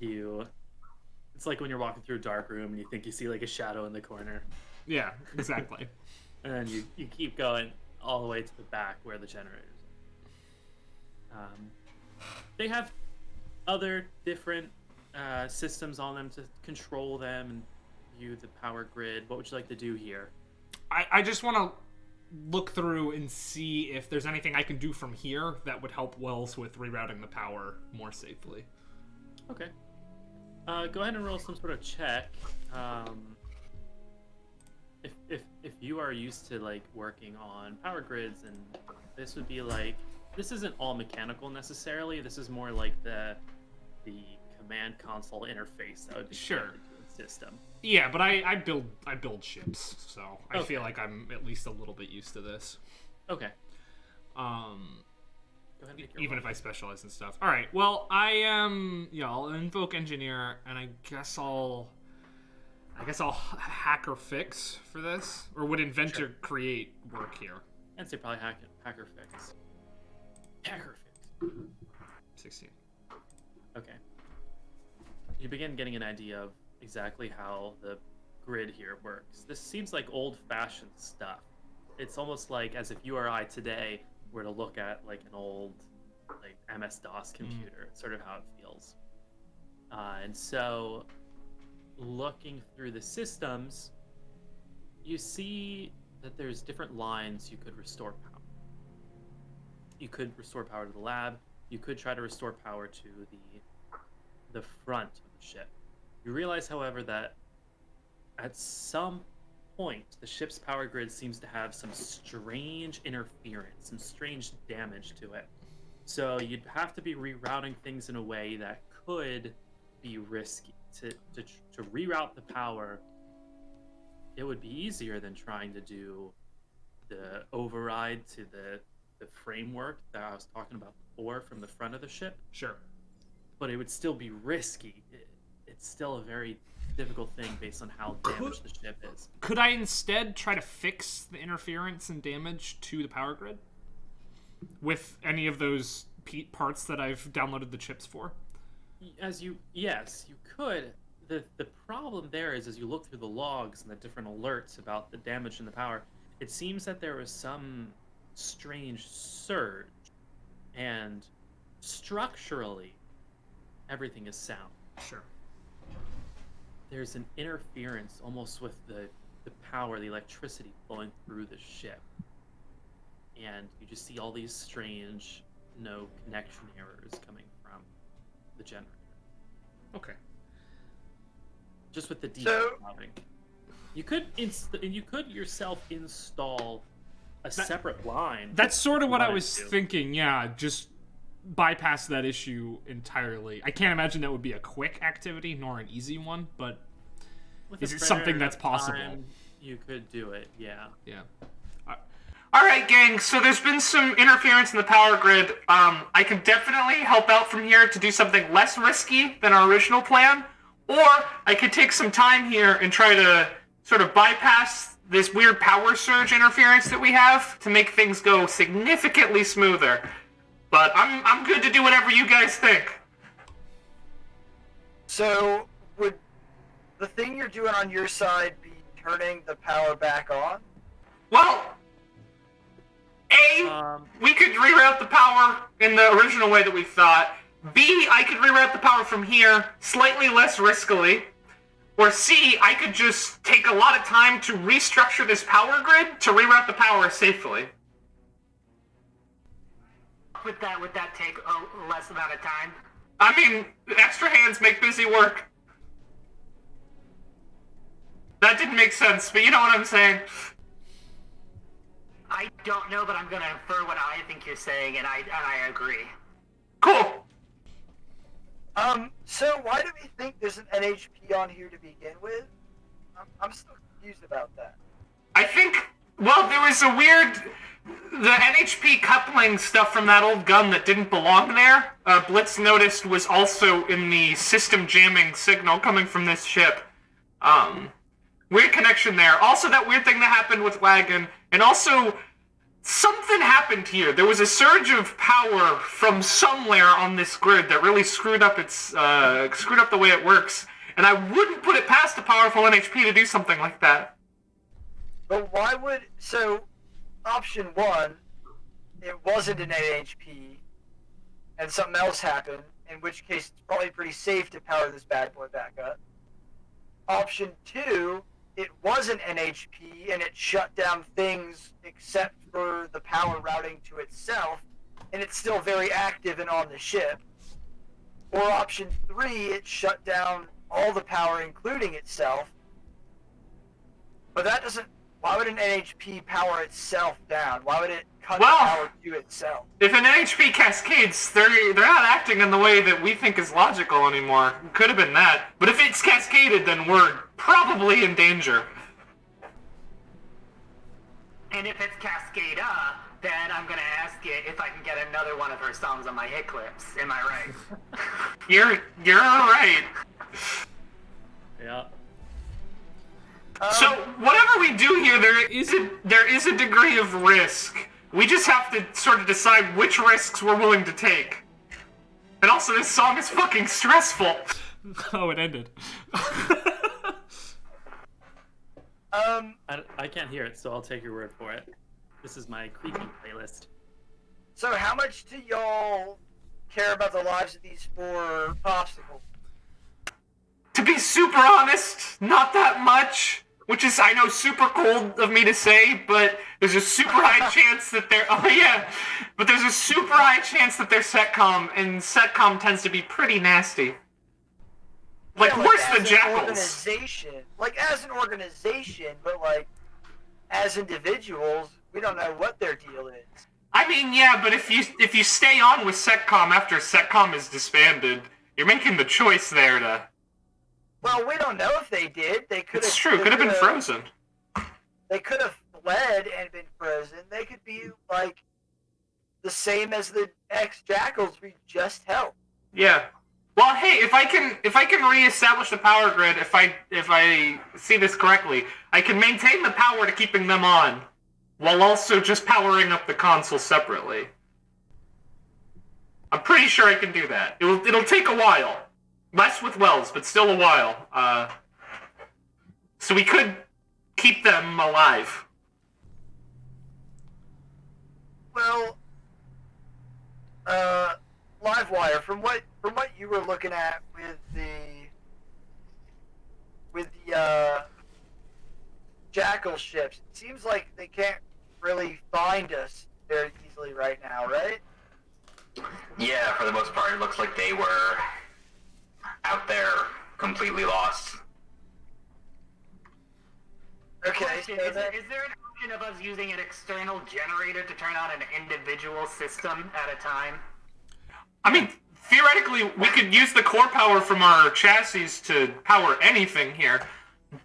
It's like when you're walking through a dark room and you think you see like a shadow in the corner. Yeah, exactly. And then you keep going all the way to the back where the generators are. They have other different systems on them to control them and view the power grid. What would you like to do here? I just want to look through and see if there's anything I can do from here that would help Wells with rerouting the power more safely. Okay. Go ahead and roll some sort of check. If you are used to like working on power grids, and this would be like, this isn't all mechanical necessarily. This is more like the command console interface that would be sure system. Yeah, but I build ships, so I feel like I'm at least a little bit used to this. Okay. Go ahead and make your even if I specialize in stuff. All right. Well, I'll invoke engineer, and I guess I'll hack or fix for this, or would inventor create work here? I'd say probably hacker fix. Hacker fix. 16. Okay. You begin getting an idea of exactly how the grid here works. This seems like old-fashioned stuff. It's almost like as if you or I today were to look at like an old like MS-DOS computer. It's sort of how it feels. And so looking through the systems, you see that there's different lines you could restore power. You could restore power to the lab. You could try to restore power to the front of the ship. You realize, however, that at some point, the ship's power grid seems to have some strange interference, some strange damage to it. So you'd have to be rerouting things in a way that could be risky. To reroute the power, it would be easier than trying to do the override to the framework that I was talking about before from the front of the ship. Sure. But it would still be risky. It's still a very difficult thing based on how damaged the ship is. Could I instead try to fix the interference and damage to the power grid with any of those parts that I've downloaded the chips for? Yes, you could. The problem there is, as you look through the logs and the different alerts about the damage in the power, it seems that there was some strange surge, and structurally, everything is sound. Sure. There's an interference almost with the power, the electricity flowing through the ship. And you just see all these strange, connection errors coming from the generator. Okay. Just with the default routing. You could yourself install a separate line. That's sort of what I was thinking, yeah, just bypass that issue entirely. I can't imagine that would be a quick activity, nor an easy one, but is it something that's possible? You could do it, yeah. Yeah. Alright, gang, so there's been some interference in the power grid. I can definitely help out from here to do something less risky than our original plan, or I could take some time here and try to sort of bypass this weird power surge interference that we have to make things go significantly smoother. But I'm good to do whatever you guys think. So, would the thing you're doing on your side be turning the power back on? Well, A, we could reroute the power in the original way that we thought. B, I could reroute the power from here slightly less riskily. Or C, I could just take a lot of time to restructure this power grid to reroute the power safely. Would that take a less amount of time? I mean, extra hands make busy work. That didn't make sense, but you know what I'm saying. I don't know, but I'm gonna infer what I think you're saying, and I agree. Cool. So why do we think there's an NHP on here to begin with? I'm still confused about that. I think, well, there was a weird, the NHP coupling stuff from that old gun that didn't belong there, Blitz noticed was also in the system jamming signal coming from this ship. Weird connection there. Also that weird thing that happened with Wagon, and also something happened here. There was a surge of power from somewhere on this grid that really screwed up the way it works. And I wouldn't put it past a powerful NHP to do something like that. But why would... So, option 1, it wasn't an NHP, and something else happened, in which case it's probably pretty safe to power this bad boy back up. Option 2, it was an NHP, and it shut down things except for the power routing to itself, and it's still very active and on the ship. Or option 3, it shut down all the power, including itself. But that doesn't... Why would an NHP power itself down? Why would it cut the power to itself? If an NHP cascades, they're not acting in the way that we think is logical anymore. Could have been that. But if it's cascaded, then we're probably in danger. And if it's Cascada, then I'm gonna ask it if I can get another one of her songs on my hit clips. Am I right? You're right. Yeah. So whatever we do here, there is a degree of risk. We just have to sort of decide which risks we're willing to take. And also, this song is fucking stressful. Oh, it ended. I can't hear it, so I'll take your word for it. This is my creepy playlist. So how much do y'all care about the lives of these 4 popsicles? To be super honest, not that much. Which is, I know, super cold of me to say, but there's a super high chance that they're... Oh, yeah. But there's a super high chance that they're Setcom, and Setcom tends to be pretty nasty. Like, yeah, worse than as Jackals. As an organization, but, like, as individuals, we don't know what their deal is. I mean, yeah, but if you stay on with Setcom after Setcom is disbanded, you're making the choice there to... Well, we don't know if they did. They could have... It's true, could have been frozen. They could have fled and been frozen. They could be, like, the same as the ex-Jackals we just helped. Yeah. Well, hey, if I can reestablish the power grid, if I see this correctly, I can maintain the power to keeping them on, while also just powering up the console separately. I'm pretty sure I can do that. It'll take a while. Less with Wells, but still a while. So we could keep them alive. Well, Livewire, from what you were looking at with the Jackal ships, it seems like they can't really find us very easily right now, right? Yeah, for the most part, it looks like they were out there completely lost. Okay, Question, is there an option of us using an external generator to turn on an individual system at a time? I mean, theoretically, we could use the core power from our chassis to power anything here,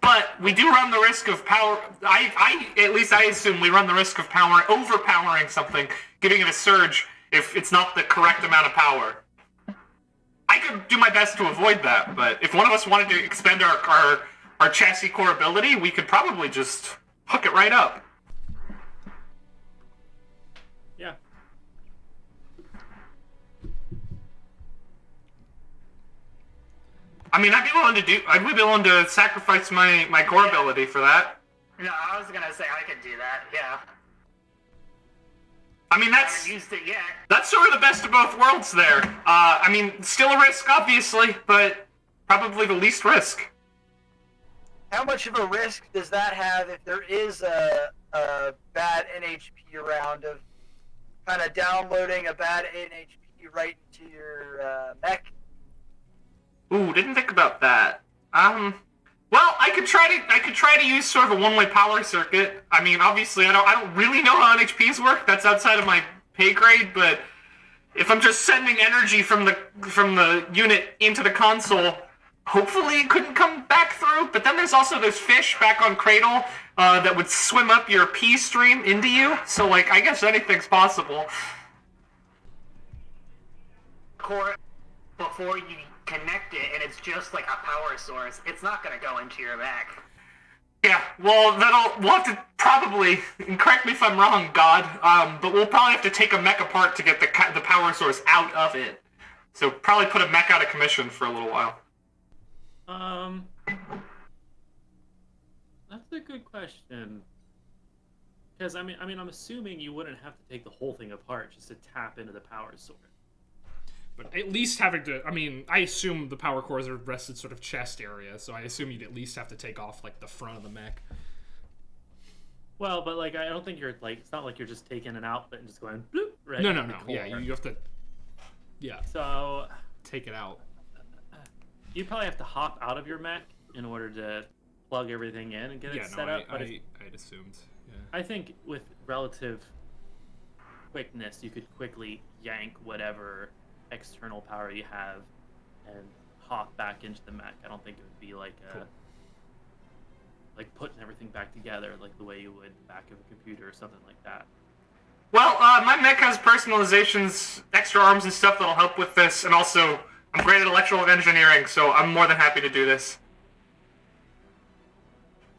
but we do run the risk of power... at least I assume we run the risk of overpowering something, giving it a surge if it's not the correct amount of power. I could do my best to avoid that, but if one of us wanted to expend our chassis core ability, we could probably just hook it right up. Yeah. I mean, I'd be willing to sacrifice my core ability for that. No, I was gonna say I could do that, yeah. I mean, Haven't used it yet. that's sort of the best of both worlds there. I mean, still a risk, obviously, but probably the least risk. How much of a risk does that have if there is a bad NHP around of kind of downloading a bad NHP right into your mech? Ooh, didn't think about that. Well, I could try to use sort of a one-way power circuit. I mean, obviously, I don't really know how NHPs work. That's outside of my pay grade. But if I'm just sending energy from the unit into the console, hopefully it couldn't come back through. But then there's also those fish back on Cradle that would swim up your P stream into you. So, like, I guess anything's possible. Core before you connect it, and it's just like a power source. It's not going to go into your mech. Yeah, well, we'll have to probably, and correct me if I'm wrong, God, but we'll probably have to take a mech apart to get the power source out of it. So probably put a mech out of commission for a little while. That's a good question. Because I mean, I'm assuming you wouldn't have to take the whole thing apart just to tap into the power source. But at least having to, I mean, I assume the power cores are rested sort of chest area, so I assume you'd at least have to take off, like, the front of the mech. Well, but, like, I don't think you're, like, it's not like you're just taking an outlet and just going, bloop, right? No. Yeah, you have to, So, take it out. you probably have to hop out of your mech in order to plug everything in and get it set up. But I'd assumed, yeah. I think with relative quickness, you could quickly yank whatever external power you have and hop back into the mech. I don't think it would be like like putting everything back together like the way you would the back of a computer or something like that. Well, my mech has personalizations, extra arms and stuff that'll help with this, and also I'm great at electrical engineering, so I'm more than happy to do this.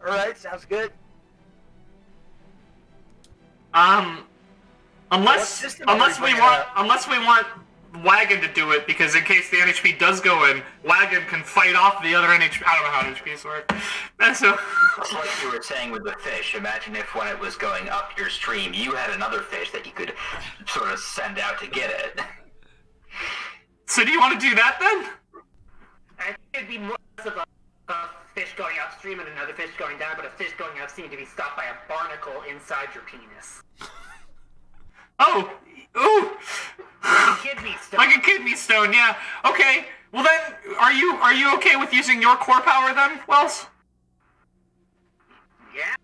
Alright, sounds good. Unless we want Wagon to do it, because in case the NHP does go in, Wagon can fight off the other NHP. I don't know how NHPs work. And so, like you were saying with the fish, imagine if when it was going up your stream, you had another fish that you could sort of send out to get it. So do you want to do that then? I think it'd be more of a fish going upstream and another fish going down, but a fish going upstream to be stopped by a barnacle inside your penis. Oh, ooh. Like a kidney stone. Like a kidney stone, yeah. Okay. Well then, are you okay with using your core power then, Wells? Yeah.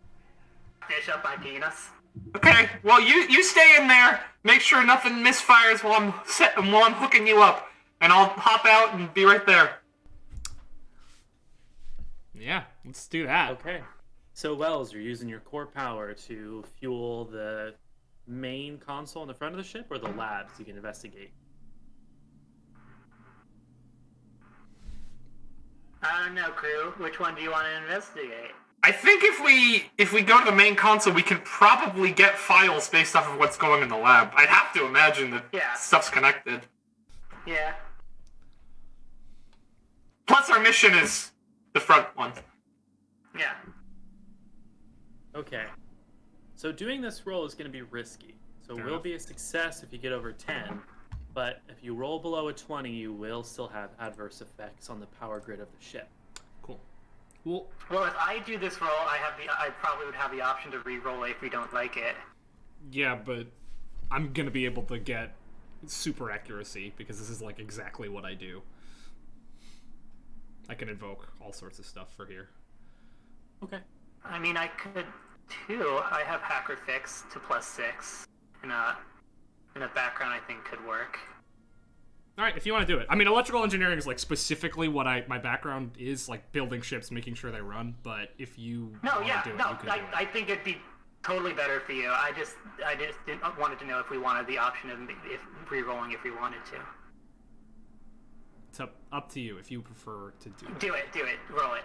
Fish up my penis. Okay. Well, you stay in there. Make sure nothing misfires while I'm hooking you up, and I'll hop out and be right there. Yeah, let's do that. Okay. So, Wells, you're using your core power to fuel the main console in the front of the ship, or the labs you can investigate? I don't know, crew. Which one do you want to investigate? I think if we go to the main console, we can probably get files based off of what's going in the lab. I'd have to imagine that stuff's connected. Yeah. Plus, our mission is the front one. Yeah. Okay. So doing this roll is going to be risky. So it will be a success if you get over 10, but if you roll below a 20, you will still have adverse effects on the power grid of the ship. Cool. Well, if I do this roll, I probably would have the option to re-roll it if we don't like it. Yeah, but I'm gonna be able to get super accuracy because this is like exactly what I do. I can invoke all sorts of stuff for here. Okay. I mean, I could too. I have hacker fix to +6 in a background. I think could work. All right, if you want to do it. I mean, electrical engineering is like specifically what my background is, like building ships, making sure they run. But if you want to do it, you can do it. I think it'd be totally better for you. I just wanted to know if we wanted the option of re-rolling if we wanted to. It's up to you if you prefer to do it. Do it, roll it,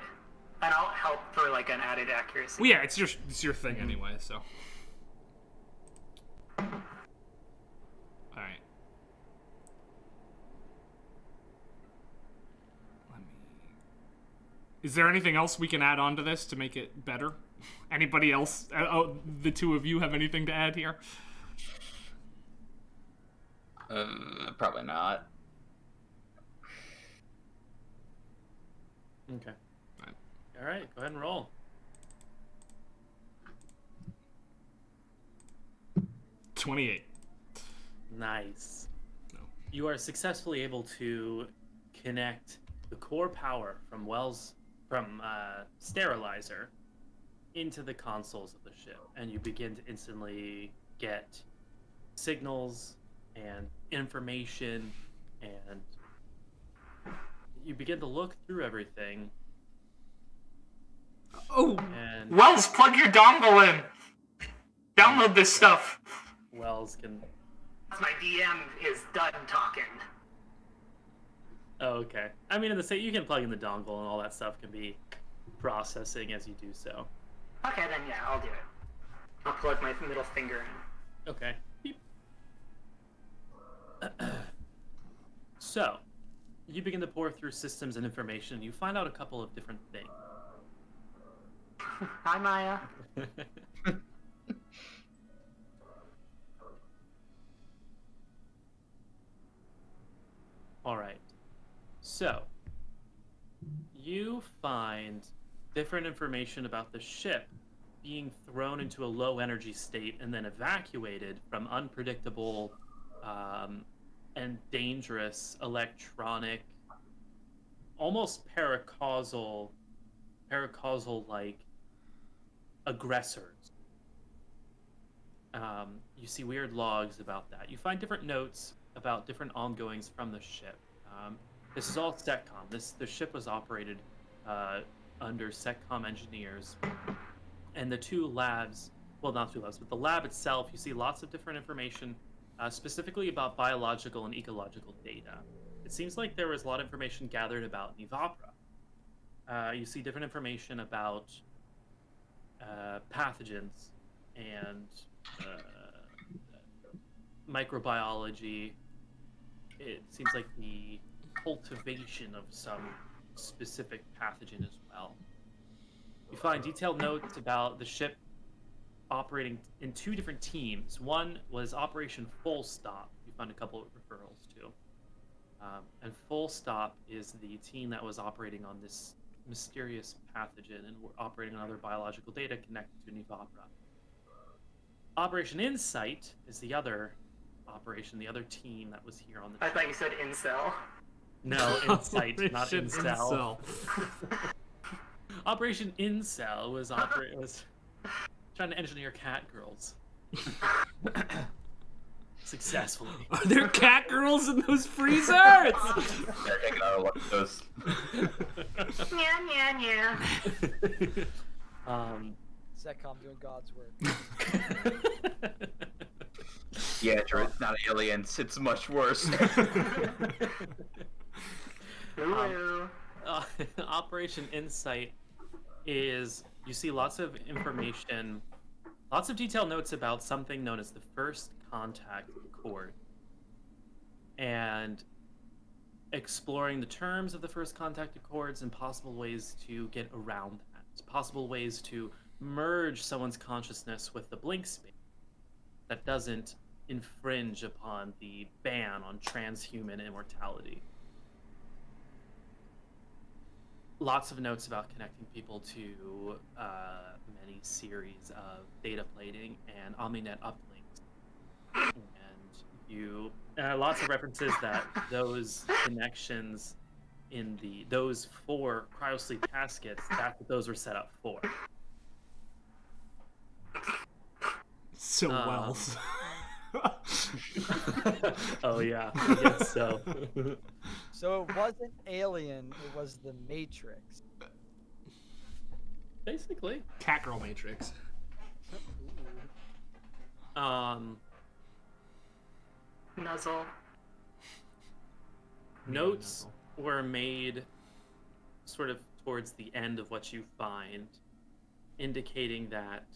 and I'll help for like an added accuracy. Well, yeah, it's your thing anyway, so. All right. Is there anything else we can add on to this to make it better? Anybody else? The two of you have anything to add here? Probably not. Okay. All right, go ahead and roll. 28. Nice. No. You are successfully able to connect the core power from Sterilizer into the consoles of the ship, and you begin to instantly get signals and information, and you begin to look through everything. Oh, And Wells, plug your dongle in. Download this stuff. Wells can. My DM is done talking. Oh, okay. I mean, in the same, you can plug in the dongle, and all that stuff can be processing as you do so. Okay, then yeah, I'll do it. I'll plug my middle finger in. Okay. Beep. So, you begin to pour through systems and information. You find out a couple of different things. Hi, Maya. All right. So, you find different information about the ship being thrown into a low energy state and then evacuated from unpredictable and dangerous electronic, almost paracausal-like aggressors. You see weird logs about that. You find different notes about different ongoings from the ship. This is all SecCom. The ship was operated under SecCom engineers. And the two labs, well, not two labs, but the lab itself, you see lots of different information, specifically about biological and ecological data. It seems like there was a lot of information gathered about Nivapra. You see different information about pathogens and microbiology. It seems like the cultivation of some specific pathogen as well. You find detailed notes about the ship operating in two different teams. One was Operation Full Stop. You find a couple of referrals to. And Full Stop is the team that was operating on this mysterious pathogen and were operating on other biological data connected to Nivapra. Operation Insight is the other operation, the other team that was here on the I ship. thought you said incel. No, Insight, not Operation Incel. Operation Incel was trying to engineer cat girls. Successfully. Are there cat girls in those freezers? They're taking out a look at those. Yeah. SecCom doing God's work. Yeah, Drew, it's not aliens. It's much worse. Operation Insight is, you see lots of information, lots of detailed notes about something known as the first contact accord, and exploring the terms of the first contact accords and possible ways to get around that, possible ways to merge someone's consciousness with the blink space that doesn't infringe upon the ban on transhuman immortality. Lots of notes about connecting people to many series of data plating and OmniNet uplinks. And lots of references that those connections in those 4 cryosleep caskets, that's what those were set up for. So Wells. Oh yeah, I guess so. So it wasn't Alien, it was the Matrix. Basically. Catgirl Matrix. Nuzzle. Notes were made sort of towards the end of what you find, indicating that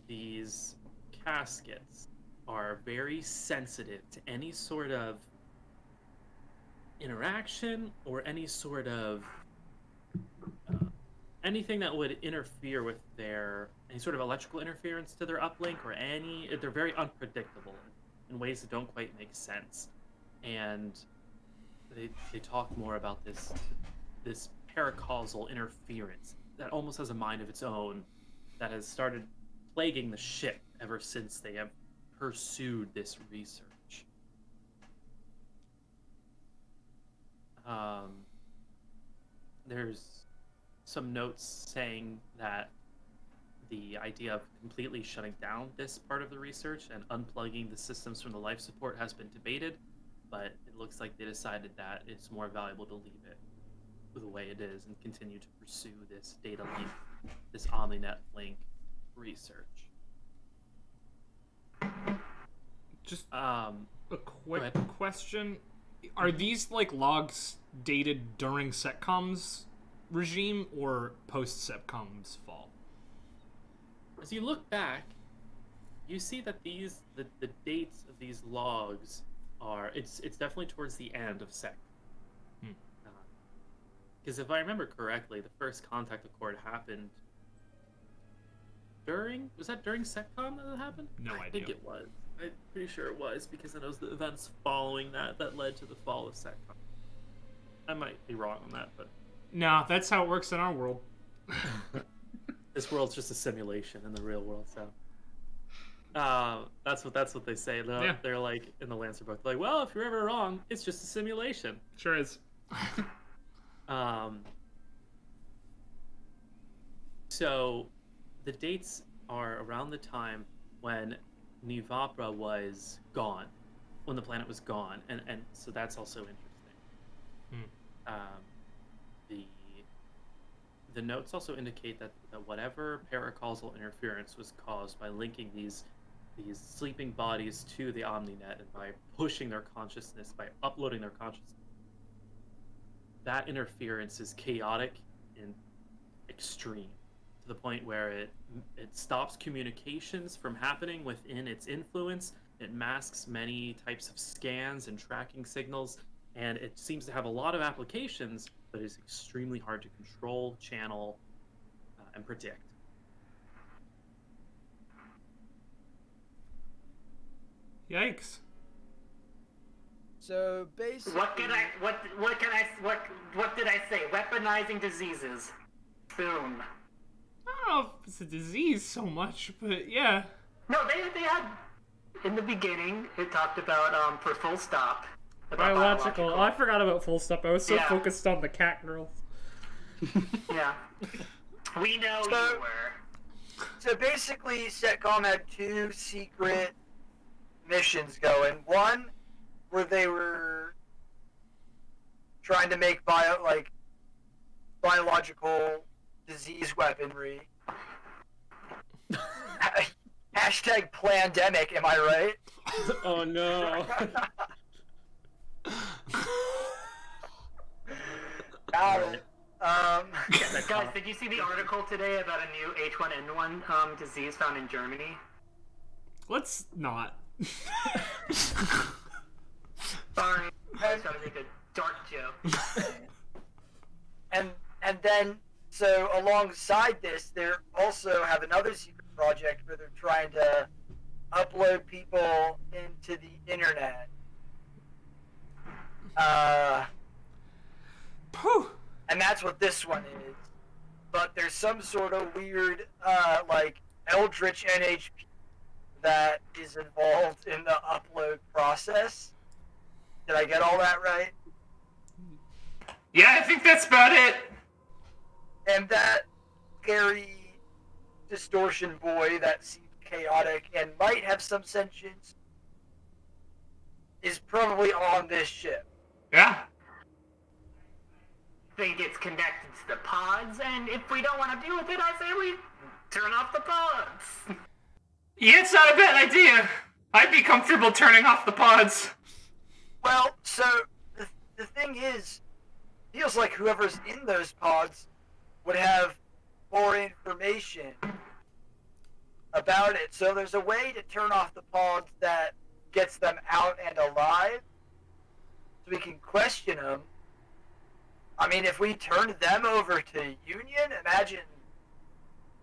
these caskets are very sensitive to any sort of interaction or any sort of anything that would interfere with any sort of electrical interference to their uplink, or they're very unpredictable. in ways that don't quite make sense. And they talk more about this paracausal interference that almost has a mind of its own that has started plaguing the ship ever since they have pursued this research. There's some notes saying that the idea of completely shutting down this part of the research and unplugging the systems from the life support has been debated, but it looks like they decided that it's more valuable to leave it the way it is and continue to pursue this data link, this OmniNet link research. Just a quick question. Are these like logs dated during Setcom's regime or post-Setcom's fall? As you look back, you see that the dates of these logs are it's definitely towards the end of Sec. Because if I remember correctly, the first contact accord happened during Setcom that it happened? No idea. I think it was. I'm pretty sure it was, because it was the events following that led to the fall of Setcom. I might be wrong on that, but no, that's how it works in our world. This world's just a simulation in the real world, so that's what they say. They're like in the Lancer book, like, well, if you're ever wrong, it's just a simulation. Sure is. So the dates are around the time when Nivapra was gone, when the planet was gone, and so that's also interesting. The notes also indicate that whatever paracausal interference was caused by linking these sleeping bodies to the OmniNet and by pushing their consciousness, by uploading their consciousness, that interference is chaotic and extreme, to the point where it stops communications from happening within its influence. It masks many types of scans and tracking signals, and it seems to have a lot of applications, but it's extremely hard to control, channel, and predict. Yikes. So basically, What did I say? Weaponizing diseases. Boom. I don't know if it's a disease so much, but yeah. No, they had in the beginning. It talked about for full stop. about Biological. Oh, I forgot about Full Stop. I was so Yeah. focused on the cat girls. Yeah. We know So- you were. So basically, Setcom had two secret missions going. One where they were trying to make biological disease weaponry. Hashtag plandemic, am I right? Oh no. Guys, did you see the article today about a new H1N1 disease found in Germany? Let's not. Sorry, I was trying to make a dark joke. And then, so alongside this, they also have another secret project where they're trying to upload people into the internet. And that's what this one is. But there's some sort of weird, Eldritch NHP that is involved in the upload process. Did I get all that right? Yeah, I think that's about it. And that scary distortion boy that seems chaotic and might have some sentience is probably on this ship. Yeah. Think it's connected to the pods, and if we don't want to deal with it, I say we turn off the pods. Yeah, it's not a bad idea. I'd be comfortable turning off the pods. Well, so the thing is, feels like whoever's in those pods would have more information about it. So there's a way to turn off the pods that gets them out and alive, so we can question them. I mean, if we turned them over to Union, imagine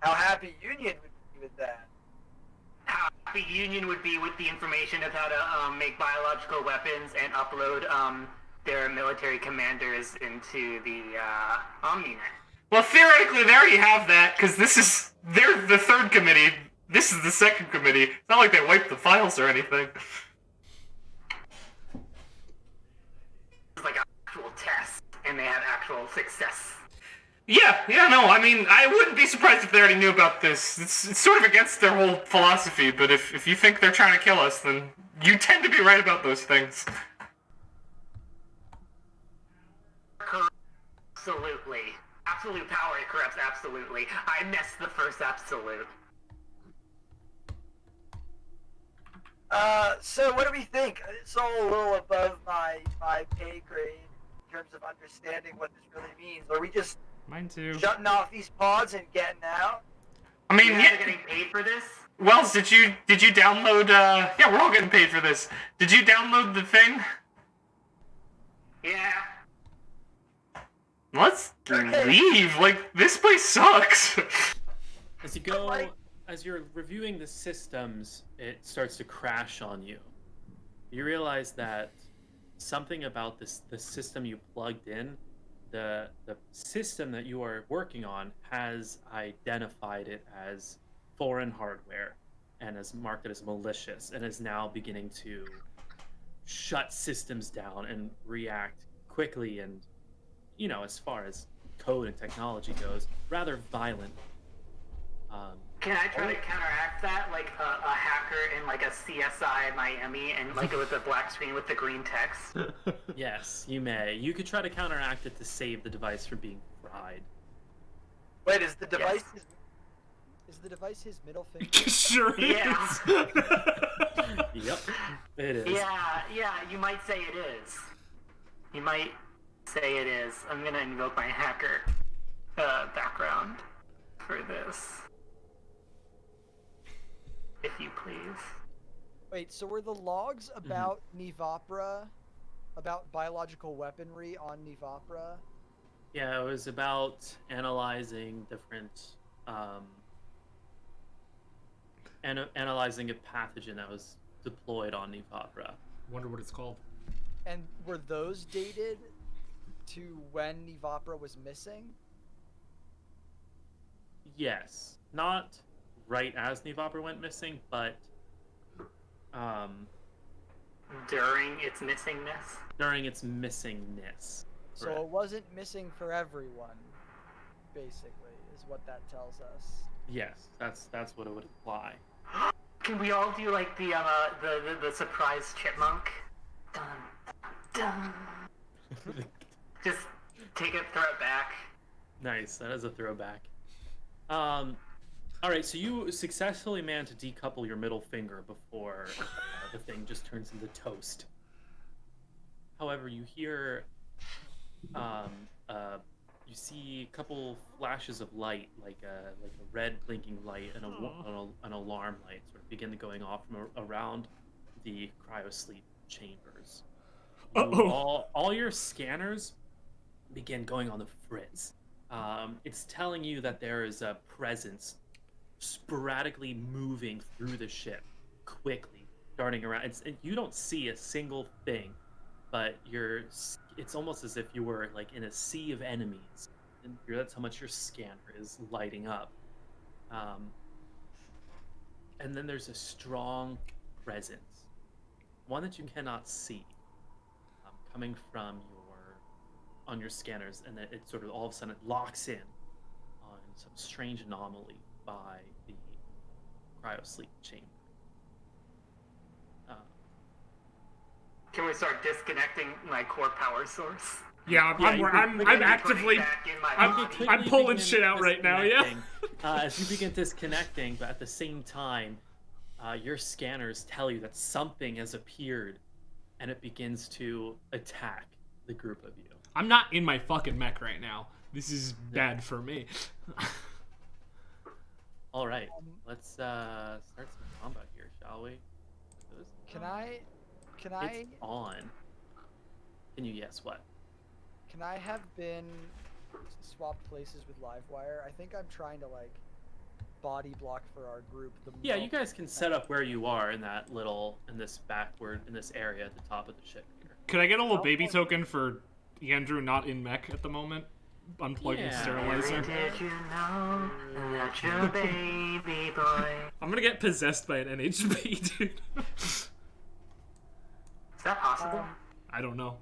how happy Union would be with that. The union would be with the information of how to make biological weapons and upload their military commanders into the OmniNet. Well, theoretically, they already have that, because they're the third committee. This is the second committee. It's not like they wiped the files or anything. It's like actual tests, and they had actual success. Yeah, no, I mean, I wouldn't be surprised if they already knew about this. It's sort of against their whole philosophy, but if you think they're trying to kill us, then you tend to be right about those things. Absolutely. Absolute power corrupts absolutely. I missed the first absolute. So what do we think? It's all a little above my pay grade in terms of understanding what this really means. Are we just Mine too. shutting off these pods and getting out? I mean, You guys are getting paid for this? Wells, did you download, yeah, we're all getting paid for this. Did you download the thing? Yeah. Let's leave. Like, this place sucks. As you go, as you're reviewing the systems, it starts to crash on you. You realize that something about the system you plugged in, the system that you are working on has identified it as foreign hardware and has marked it as malicious and is now beginning to shut systems down and react quickly and, you know, as far as code and technology goes, rather violent. Can I try to counteract that, like a hacker in like a CSI Miami and like with a black screen with the green text? Yes, you may. You could try to counteract it to save the device from being fried. Wait, is the device is the device his middle finger? Sure is. Yeah. Yep, it is. Yeah, you might say it is. You might say it is. I'm gonna invoke my hacker background for this. If you please. Wait, so were the logs about Nivapra, about biological weaponry on Nivapra? Yeah, it was about analyzing different, analyzing a pathogen that was deployed on Nivapra. Wonder what it's called. And were those dated to when Nivapra was missing? Yes, not right as Nivapra went missing, but During its missingness? during its missingness. So it wasn't missing for everyone, basically, is what that tells us. Yes, that's what it would imply. Can we all do like the surprise chipmunk? Dun, dun. Just take it, throw it back. Nice, that is a throwback. All right, so you successfully managed to decouple your middle finger before the thing just turns into toast. However, you hear, you see a couple flashes of light, like a red blinking light and an alarm light, sort of begin going off from around the cryosleep chambers. All your scanners begin going on the fritz. It's telling you that there is a presence sporadically moving through the ship quickly, darting around. You don't see a single thing, but it's almost as if you were like in a sea of enemies, and that's how much your scanner is lighting up. And then there's a strong presence, one that you cannot see, coming from on your scanners, and it sort of all of a sudden it locks in on some strange anomaly by the cryosleep chamber. Can we start disconnecting my core power source? Yeah, I'm actively, I'm pulling shit out right now. Yeah. As you begin disconnecting, but at the same time, your scanners tell you that something has appeared, and it begins to attack the group of you. I'm not in my fucking mech right now. This is bad for me. All right, let's start some combat here, shall we? Can I? It's on. Can you guess what? Can I have been swapped places with Livewire? I think I'm trying to like body block for our group. Yeah, you guys can set up where you are in this area at the top of the ship here. Could I get a little baby token for Yandrew not in Mech at the moment? Unplugging sterilizer. Did you know that your baby boy? I'm gonna get possessed by an NHP, dude. Is that possible? I don't know.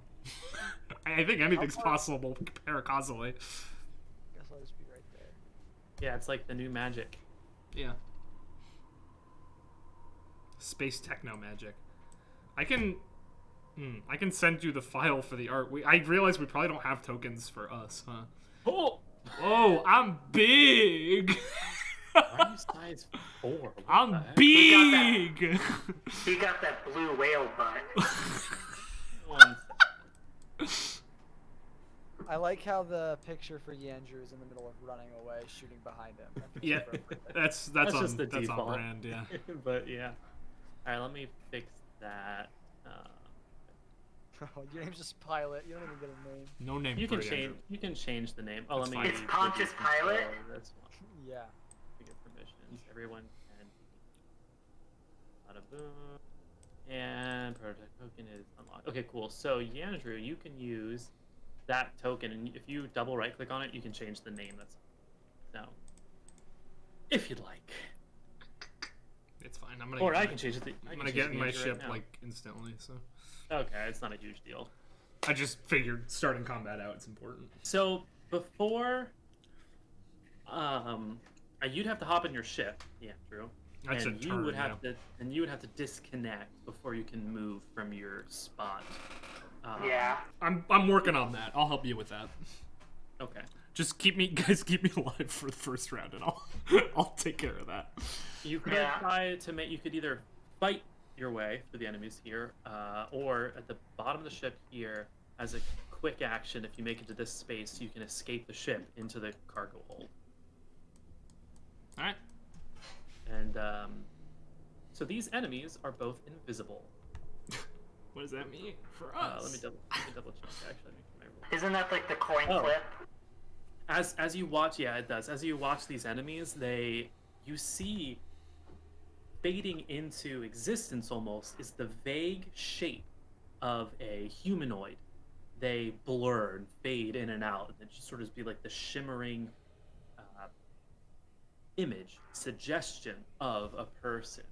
I think anything's possible paracausally. Guess I'll just be right there. Yeah, it's like the new magic. Yeah. Space techno magic. I can send you the file for the art. I realize we probably don't have tokens for us, huh? Oh, I'm big. Why are you size 4? I'm big. He got that blue whale butt. I like how the picture for Yandrew is in the middle of running away, shooting behind him. Yeah, that's just the that's default. on brand, yeah. But yeah. All right, let me fix that. Oh, your name's just Pilot. You don't even get a name. No name. You for can change. You can change the name. Oh, That's let me. fine. It's Pontius Pilot? That's one. Yeah. To get permissions, everyone can. Bada boom. And prototype token is unlocked. Okay, cool. So Yandrew, you can use that token, and if you double right click on it, you can change the name. That's so. If you'd like. It's fine. I'm gonna. Or I can change it. I'm gonna get in my ship like instantly. So. Okay, it's not a huge deal. I just figured starting combat out is important. So before, you'd have to hop in your ship, Andrew, That's and a you turn, would have to disconnect before you can move from your spot. Yeah. I'm working on that. I'll help you with that. Okay. Just keep me alive for the first round, and I'll take care of that. You could try to make. You could either fight your way through the enemies here, or at the bottom of the ship here, as a quick action, if you make it to this space, you can escape the ship into the cargo hold. All right. And so these enemies are both invisible. What does that mean for us? Let me double check. Actually, Isn't that like the coin flip? As you watch, yeah, it does. As you watch these enemies, you see fading into existence almost is the vague shape of a humanoid. They blur and fade in and out, and it just sort of be like the shimmering image, suggestion of a person.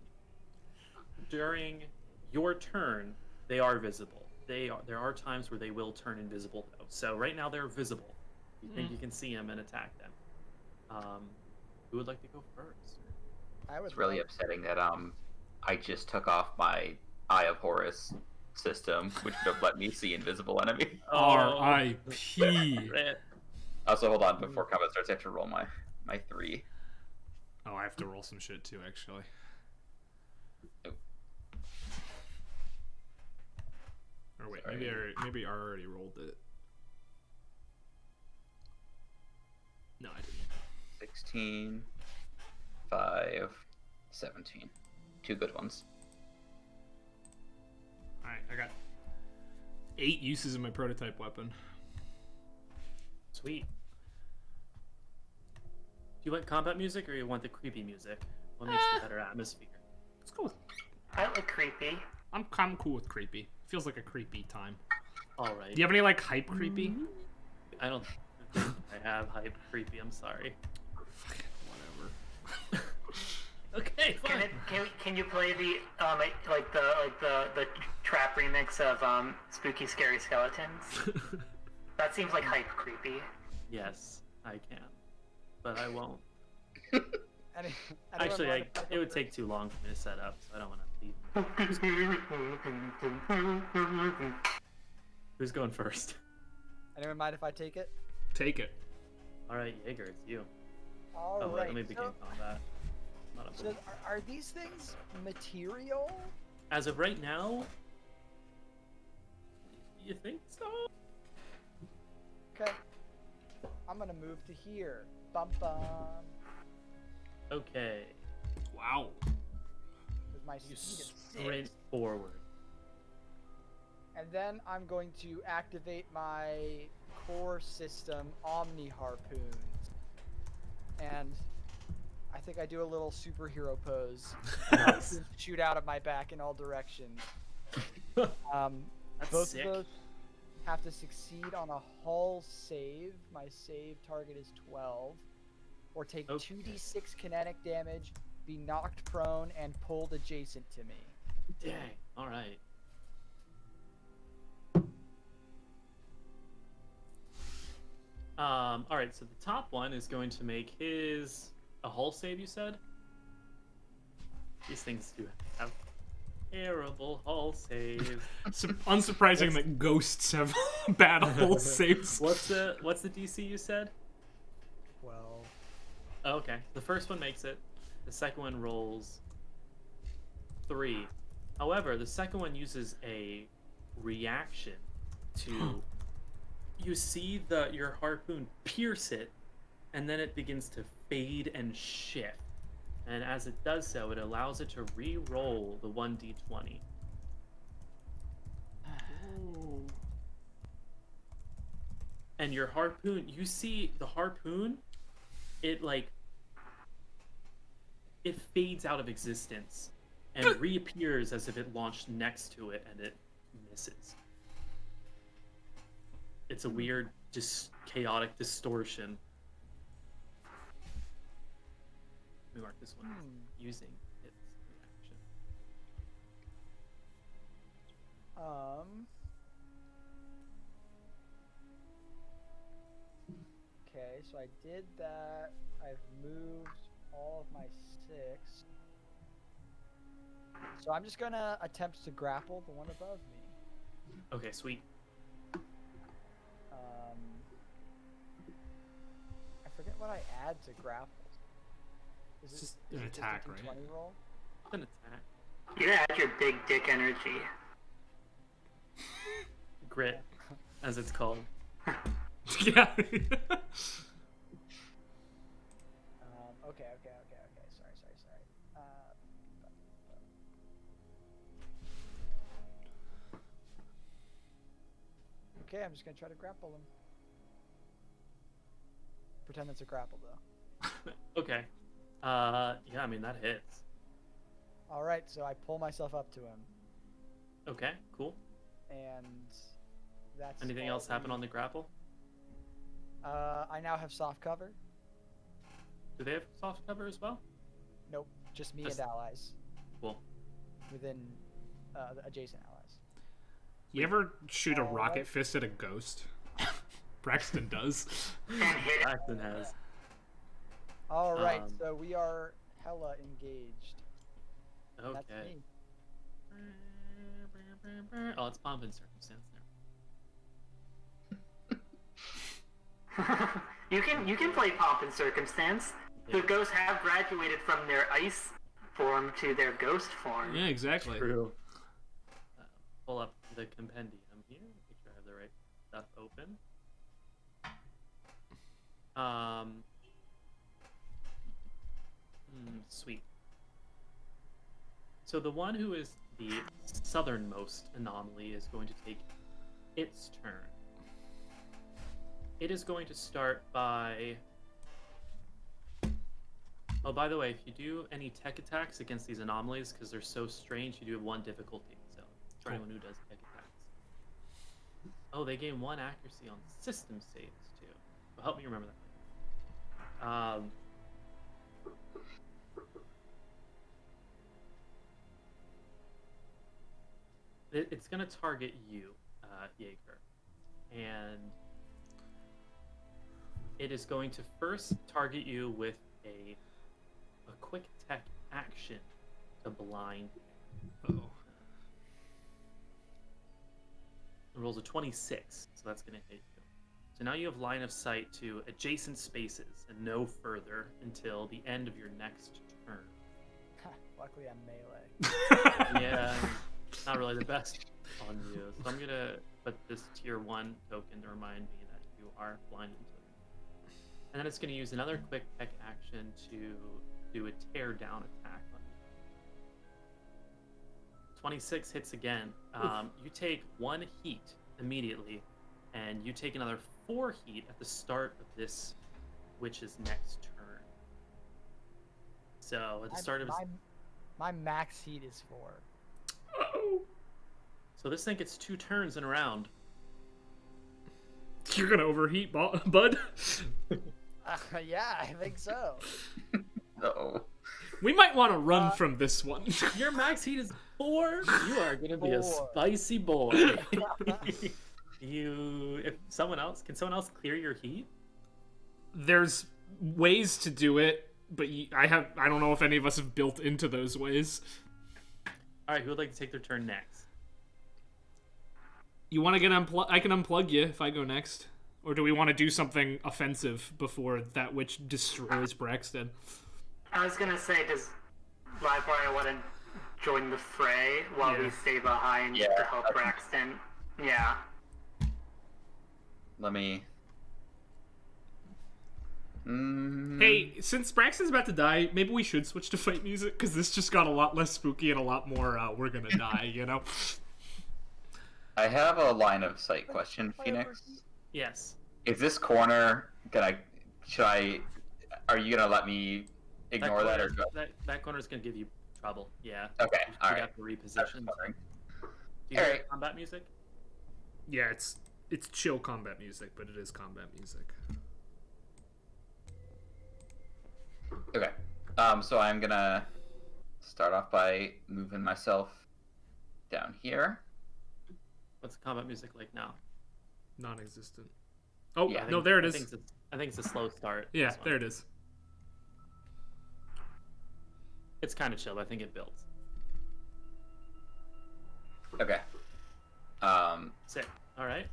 During your turn, they are visible. There are times where they will turn invisible, though. So right now they're visible. You think you can see them and attack them. Who would like to go first? It's really upsetting that I just took off my Eye of Horus system, which would have let me see invisible enemy. R.I.P. Also, hold on, before combat starts, I have to roll my 3. Oh, I have to roll some shit too, actually. Oh. Or wait, Sorry. maybe I already rolled it. No, I didn't. 16, 5, 17. 2 good ones. Alright, I got 8 uses of my prototype weapon. Sweet. Do you want combat music or you want the creepy music? What makes the better atmosphere? Let's go with... I like creepy. I'm cool with creepy. Feels like a creepy time. Alright. Do you have any, like, hype creepy? I don't think I have hype creepy, I'm sorry. Whatever. Okay, fine. Can you play the the trap remix of Spooky Scary Skeletons? That seems like hype creepy. Yes, I can. But I won't. Anyone Actually, wanna pick it up would the- take too long for me to set up, so I don't want to leave. Who's going first? Anyone mind if I take it? Take it. Alright, Jaeger, it's you. All Wait, right. let me begin combat. Not a So are these things material? As of right now, you think so? Okay. I'm gonna move to here. Bum bum. Okay. Wow. With my You speed of sprint 6. forward. And then I'm going to activate my core system Omni Harpoons. And I think I do a little superhero pose. Shoot out of my back in all directions. Both sick. of those have to succeed on a hull save. My save target is 12. Or take 2d6 kinetic damage, be knocked prone, and pulled adjacent to me. Dang. All right. All right. So the top one is going to make a hull save. You said. These things do have terrible hull saves. Unsurprising that ghosts have bad hull saves. What's the DC you said? 12. Oh, okay. The first one makes it. The second one rolls 3. However, the second one uses a reaction to. You see your harpoon pierce it, and then it begins to fade and shift. And as it does so, it allows it to re-roll the 1d20. And your harpoon, you see the harpoon, it fades out of existence and reappears as if it launched next to it, and it misses. It's a weird, just chaotic distortion. Let me mark this one using its reaction. Okay, so I did that. I've moved all of my 6. So I'm just gonna attempt to grapple the one above me. Okay, sweet. I forget what I add to grapple. Is Just it an attack, just a right? D20 roll? It's an attack. You gotta add your big dick energy. Grit, as it's called. Yeah. Okay. Sorry. Okay, I'm just gonna try to grapple him. Pretend it's a grapple, though. Okay. Yeah, I mean, that hits. Alright, so I pull myself up to him. Okay, cool. And that's Anything else happen on the grapple? I now have soft cover. Do they have soft cover as well? Nope, just me Just- and allies. Cool. Within the adjacent allies. You ever shoot a rocket fist at a ghost? Braxton does. Braxton has. Alright, so we are hella engaged. Okay. That's me. Oh, it's pomp and circumstance there. You can play pomp and circumstance. The ghosts have graduated from their ice form to their ghost form. Yeah, exactly. True. Pull up the compendium here. Make sure I have the right stuff open. Sweet. So the one who is the southernmost anomaly is going to take its turn. It is going to start by... Oh, by the way, if you do any tech attacks against these anomalies, because they're so strange, you do have 1 difficulty. So, for anyone who does tech attacks. Oh, they gain 1 accuracy on system saves, too. Well, help me remember that. It's going to target you, Jaeger. And it is going to first target you with a quick tech action to blind. Oh. It rolls a 26, so that's going to hit you. So now you have line of sight to adjacent spaces and no further until the end of your next turn. Luckily I'm melee. Yeah, not really the best on you. So I'm going to put this tier 1 token to remind me that you are blinded to it. And then it's going to use another quick tech action to do a tear down attack on you. 26 hits again. You take 1 heat immediately, and you take another 4 heat at the start of this witch's next turn. So at the start of his... My max heat is 4. Uh-oh. So this thing gets 2 turns in a round. You're gonna overheat, bud. Yeah, I think so. Uh-oh. We might want to run from this one. Your max heat is 4. You are gonna be a spicy boy. Can someone else clear your heat? There's ways to do it, but I don't know if any of us have built into those ways. All right, who would like to take their turn next? You want to get I can unplug you if I go next. Or do we want to do something offensive before that witch destroys Braxton? I was gonna say, does Livewire want to join the fray while we stay behind to help Braxton? Yeah. Let me... Hey, since Braxton's about to die, maybe we should switch to fight music, because this just got a lot less spooky and a lot more, we're gonna die, you know? I have a line of sight question, Phoenix. Yes. Is this corner are you gonna let me ignore that or go? That corner is gonna give you trouble. Yeah. Okay. All right. You have to reposition. Do you All hear right. combat music? Yeah, it's chill combat music, but it is combat music. Okay. So I'm gonna start off by moving myself down here. What's the combat music like now? Non-existent. Oh, Yeah, no, there it is. I think it's a slow start. Yeah, there it is. It's kind of chill. I think it builds. Okay. Sick. All right.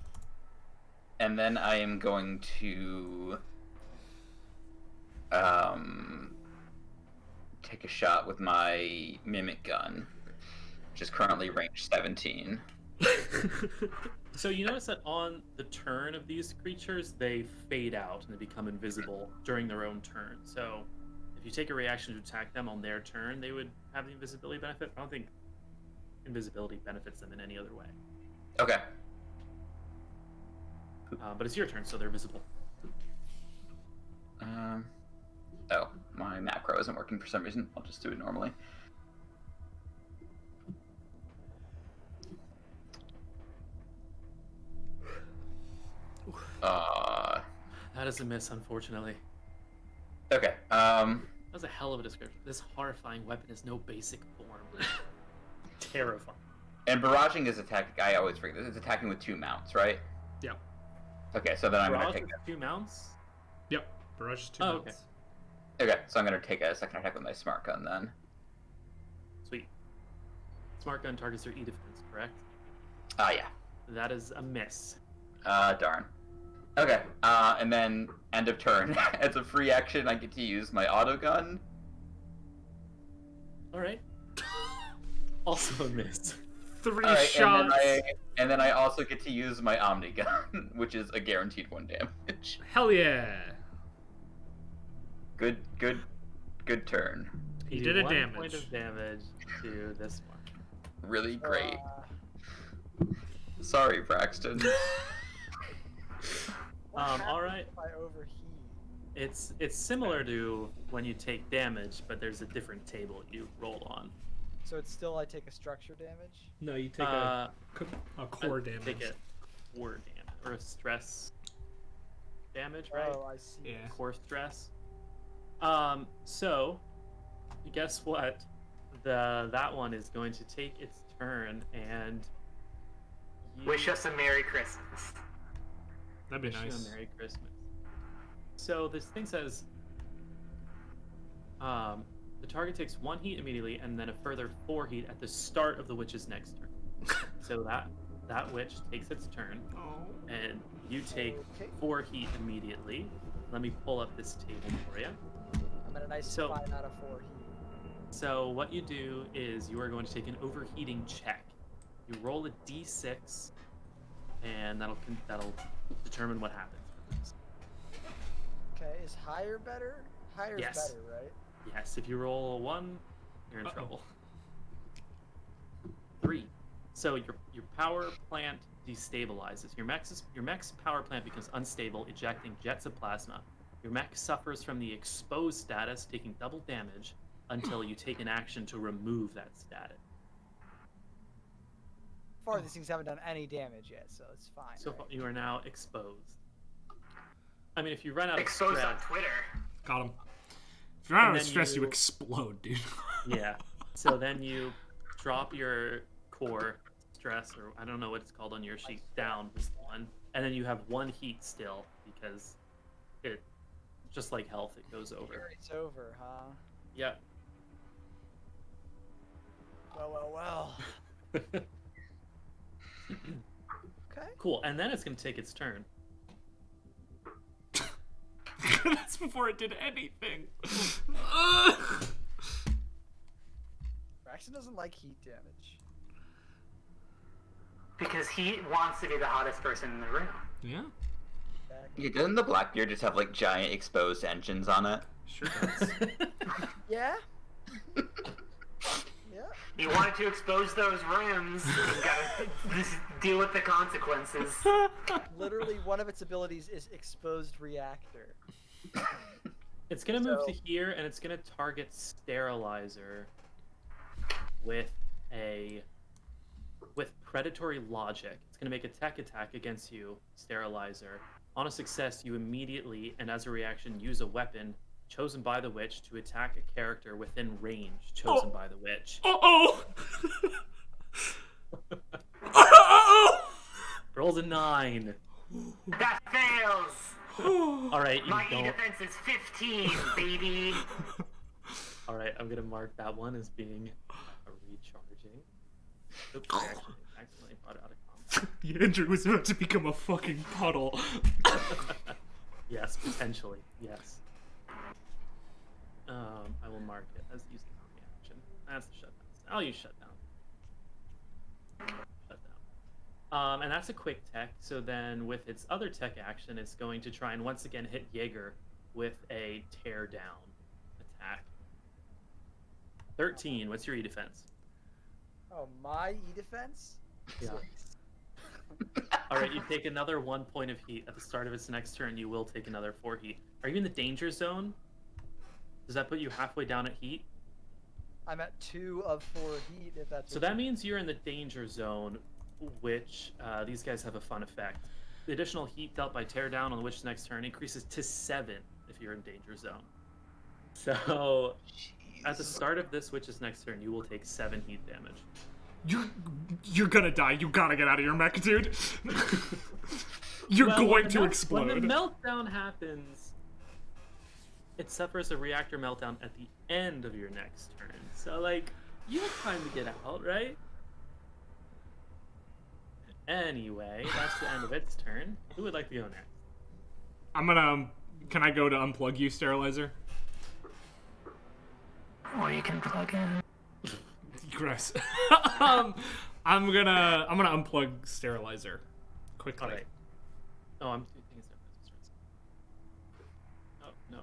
And then I am going to take a shot with my mimic gun, which is currently range 17. So you notice that on the turn of these creatures, they fade out and they become invisible during their own turn. So if you take a reaction to attack them on their turn, they would have the invisibility benefit. I don't think invisibility benefits them in any other way. Okay. But it's your turn, so they're visible. Oh, my macro isn't working for some reason. I'll just do it normally. That is a miss, unfortunately. Okay. That was a hell of a description. This horrifying weapon is no basic form. Terrifying. And barraging is attacking. I always forget this. It's attacking with 2 mounts, right? Yeah. Okay, so then I'm Barrage gonna take with that. 2 mounts? Yep. Barrage is 2 Oh, mounts. Okay, so I'm gonna take a second attack with my smart gun then. Sweet. Smart gun targets your E defense, correct? Yeah. That is a miss. Darn. Okay, and then end of turn. As a free action, I get to use my auto gun. Alright. Also a miss. 3 All right, shots. And then I also get to use my Omni gun, which is a guaranteed 1 damage. Hell yeah. Good turn. He did a 1 damage. point of damage to this one. Really great. Sorry, Braxton. All right. If I overheat. It's similar to when you take damage, but there's a different table you roll on. So it's still I take a structure damage? No, you take a core damage. Take a core damage or a stress damage, right? Oh, I see. Yeah. Core stress. So guess what? That one is going to take its turn and Wish us a Merry Christmas. That'd be wish you nice. a Merry Christmas. So this thing says, the target takes 1 heat immediately, and then a further 4 heat at the start of the witch's next turn. So that witch takes its turn, and you take 4 heat immediately. Let me pull up this table for you. I'm at a nice 5 out of 4 heat. So what you do is you are going to take an overheating check. You roll a d6, and that'll determine what happens. Okay, is higher better? Higher is Yes. better, right? Yes, if you roll a 1, you're in trouble. 3. So your power plant destabilizes. Your mech's power plant becomes unstable, ejecting jets of plasma. Your mech suffers from the exposed status, taking double damage. until you take an action to remove that static. So far, these things haven't done any damage yet, so it's fine. So right? far, you are now exposed. I mean, if you run out Exposed of on stress, Twitter. Got him. If you're out And of then stress, you you- explode, dude. yeah. So then you drop your core stress, or I don't know what it's called on your sheet, down this one, and then you have 1 heat still because it, just like health, it goes over. It's over, huh? Yeah. Well. Okay. Cool. And then it's gonna take its turn. That's before it did anything. Braxton doesn't like heat damage. Because he wants to be the hottest person in the room. Yeah, Yeah, doesn't the Blackbeard just have like giant exposed engines on it? sure does. Yeah. He wanted to expose those rims. He's gotta deal with the consequences. Literally, one of its abilities is exposed reactor. It's gonna move to So- here, and it's gonna target Sterilizer with predatory logic. It's gonna make a tech attack against you, Sterilizer. On a success, you immediately, and as a reaction, use a weapon chosen by the witch to attack a character within range chosen by the witch. Uh-oh! Uh-oh! Rolls a 9. That fails! All right, you My E don't. defense is 15, baby! All right, I'm gonna mark that one as being recharging. Oops, I actually accidentally brought it out of combat. Yandrew was about to become a fucking puddle. Yes, potentially. Yes. I will mark it as using reaction. That's the shutdown. I'll use shutdown. Shutdown. And that's a quick tech. So then, with its other tech action, it's going to try and once again hit Jaeger with a tear down attack. 13. What's your E defense? Oh, my E defense? Yeah. All right, you take another 1 point of heat at the start of its next turn. You will take another 4 heat. Are you in the danger zone? Does that put you halfway down at heat? I'm at 2 of 4 heat, if that's So what that you- means you're in the danger zone, which these guys have a fun effect. The additional heat dealt by teardown on the witch's next turn increases to 7 if you're in danger zone. So at the start of this witch's next turn, you will take 7 heat damage. You're gonna die. You gotta get out of your mech, dude. You're Well, going when the to melt- explode. When the meltdown happens, it suffers a reactor meltdown at the end of your next turn. So, like, you have time to get out, right? Anyway, that's the end of its turn. Who would like to go next? I'm gonna. Can I go to unplug you, Sterilizer? Or you can plug in. Gross. I'm gonna unplug Sterilizer quickly. All right. Oh, I'm thinking it's no.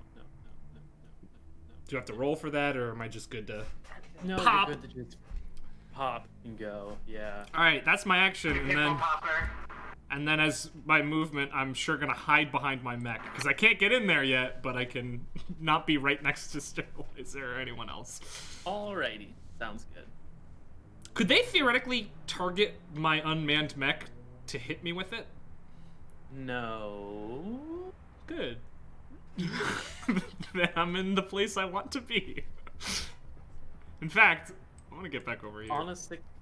Do you have to roll for that, or am I just good to? No, Pop. you're good to just pop and go. Yeah. All right, that's my action, and Nipple then popper. as my movement, I'm sure gonna hide behind my mech because I can't get in there yet, but I can not be right next to Sterilizer or anyone else. Alrighty. Sounds good. Could they theoretically target my unmanned mech to hit me with it? No. Good. Then I'm in the place I want to be. In fact, I want to get back over here.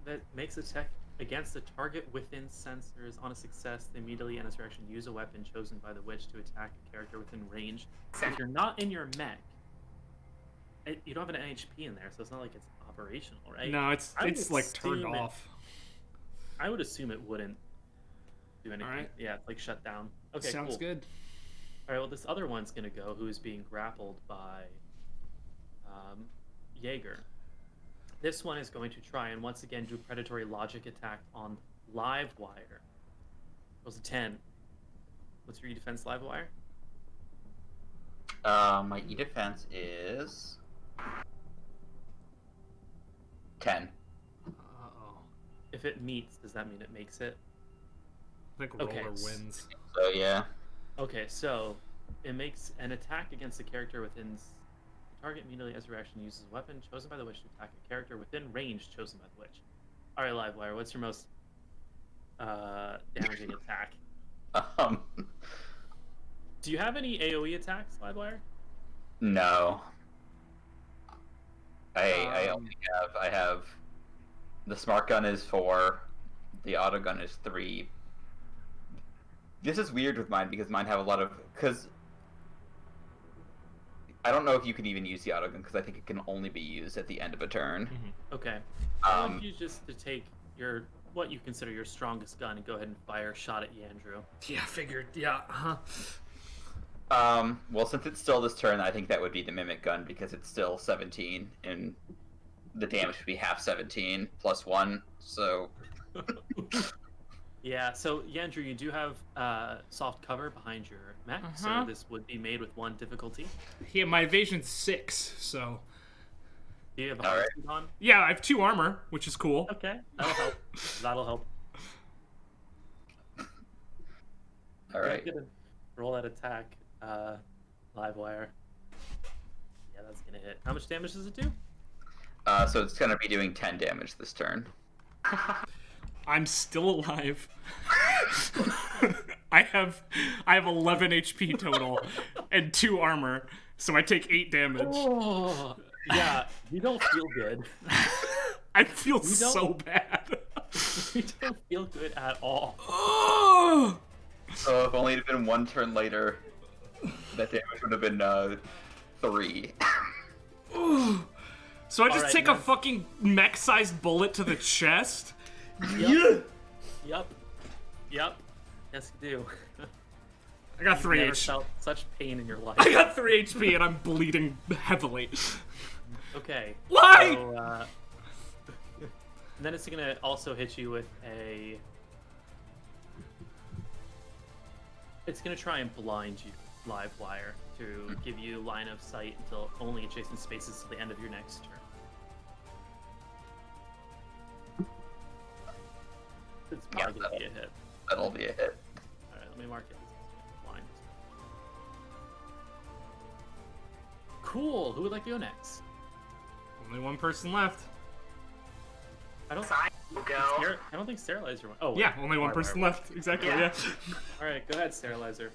That makes a tech against the target within sensors. On a success, they immediately end its reaction use a weapon chosen by the witch to attack a character within range. If you're not in your mech, you don't have an NHP in there, so it's not like it's operational, right? No, it's I would like turned assume off. I would assume it wouldn't do anything. Alright. Yeah, like shut down. Okay, Sounds cool. good. All right, well, this other one's gonna go, who is being grappled by Jaeger. This one is going to try and once again do predatory logic attack on Livewire. Was a 10. What's your E-defense, Livewire? My E defense is 10. Uh-oh. If it meets, does that mean it makes it? I think Okay. Roller wins. So yeah. Okay, so it makes an attack against the character within target immediately as a reaction uses a weapon chosen by the witch to attack a character within range chosen by the witch. All right, Livewire, what's your most damaging attack? Do you have any AoE attacks, Livewire? No. I only have the smart gun is 4, the auto gun is 3. This is weird with mine because mine have a lot of I don't know if you can even use the auto gun because I think it can only be used at the end of a turn. Mm-hmm. Okay. I want you just to take what you consider your strongest gun and go ahead and fire a shot at Yandrew. Yeah, figured. Yeah. Well, since it's still this turn, I think that would be the mimic gun because it's still 17 and the damage would be half 17 plus 1. So. Yeah, so Yandrew, you do have soft cover behind your mech, so this would be made with 1 difficulty. Yeah, my evasion's 6, so. Do you have a hard suit on? Yeah, I have 2 armor, which is cool. Okay, that'll help. That'll help. All right. Roll that attack, Livewire. Yeah, that's gonna hit. How much damage does it do? So it's gonna be doing 10 damage this turn. I'm still alive. I have 11 HP total and 2 armor, so I take 8 damage. Oh, yeah, you don't feel good. I feel so bad. You don't feel good at all. Oh! So if only it had been 1 turn later, that damage would have been 3. So I just take a fucking mech-sized bullet to the chest? Yep. Yes, you do. I got 3 You've never HP. felt such pain in your life. I got 3 HP and I'm bleeding heavily. Okay. Why? So, then it's gonna also hit you with a. It's gonna try and blind you, Livewire, to give you line of sight until only adjacent spaces to the end of your next turn. It's probably gonna be a hit. That'll be a hit. Alright, let me mark it as blind. Cool, who would like to go next? Only 1 person left. I don't think Sterilizer went. Oh, wait. Yeah, only 1 person left. Exactly, yeah. Alright, go ahead, Sterilizer.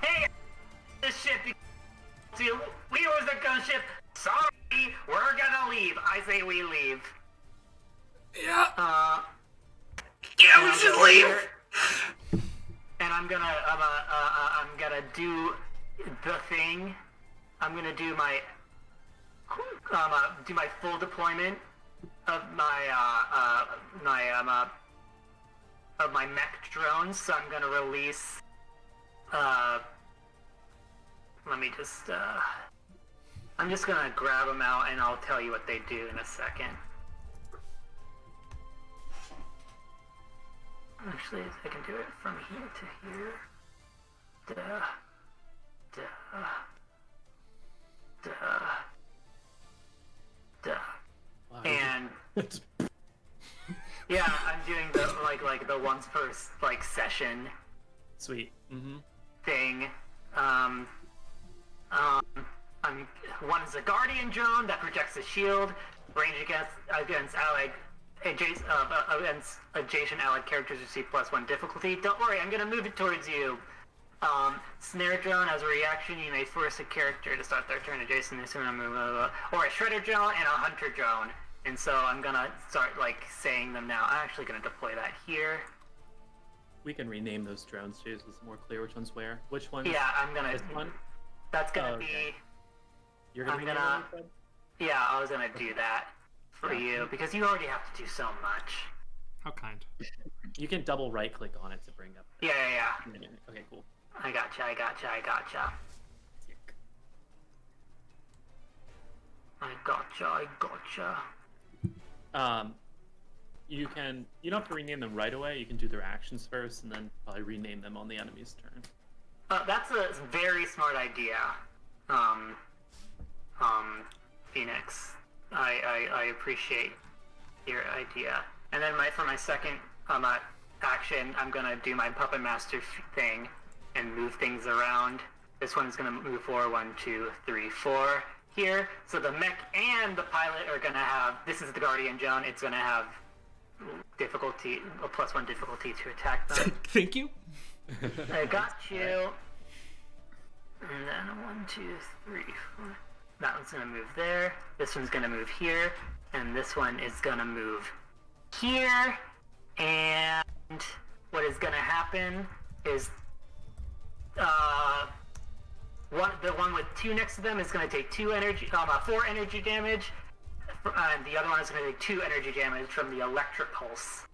Hey, this ship, we was the gunship. Sorry, we're gonna leave. I say we leave. Yeah. Yeah, we should leave. And I'm gonna do the thing. I'm gonna do my full deployment of my mech drones. So I'm gonna release. Let me just. I'm just gonna grab them out, and I'll tell you what they do in a second. Actually, I can do it from here to here. Wow. And yeah, I'm doing the like the once per session. Sweet. Mm-hmm. Thing. One is a guardian drone that projects a shield, range against allied against adjacent allied characters receive +1 difficulty. Don't worry, I'm gonna move it towards you. Snare drone, as a reaction, you may force a character to start their turn adjacent to or a shredder drone and a hunter drone. And so I'm gonna start saying them now. I'm actually gonna deploy that here. We can rename those drones too, so it's more clear which one's where. Which one? Yeah, I'm gonna. This one? That's gonna be. You're gonna. Yeah, I was gonna do that for you because you already have to do so much. How kind. You can double right click on it to bring up. Yeah. Okay, cool. I gotcha. I gotcha. You don't have to rename them right away. You can do their actions first, and then probably rename them on the enemy's turn. That's a very smart idea, Phoenix. I appreciate your idea. And then for my second action, I'm gonna do my Puppet Master thing and move things around. This one's gonna move forward 1, 2, 3, 4 here. So the mech and the pilot are gonna have. This is the Guardian Zone. It's gonna have difficulty, a +1 difficulty to attack them. Thank you. I got you. And then 1, 2, 3, 4. That one's gonna move there. This one's gonna move here, and this one is gonna move here. And what is gonna happen is, the one with 2 next to them is gonna take 4 energy damage, and the other one is gonna take 2 energy damage from the electric pulse.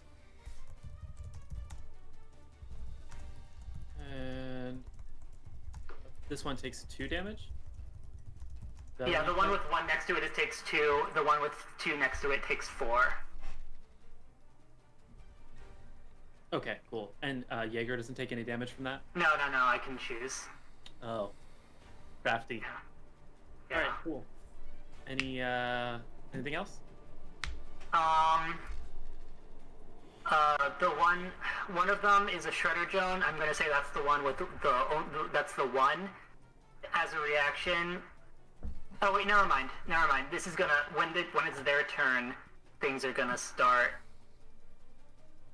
And this one takes 2 damage? Yeah, the one with 1 next to it takes 2. The one with 2 next to it takes 4. Okay, cool. And Jaeger doesn't take any damage from that? No, I can choose. Oh. Crafty. Yeah. Alright, cool. Anything else? The one of them is a Shredder Drone. I'm gonna say that's the one with that's the one. As a reaction. Oh wait, never mind. This is gonna when it's their turn, things are gonna start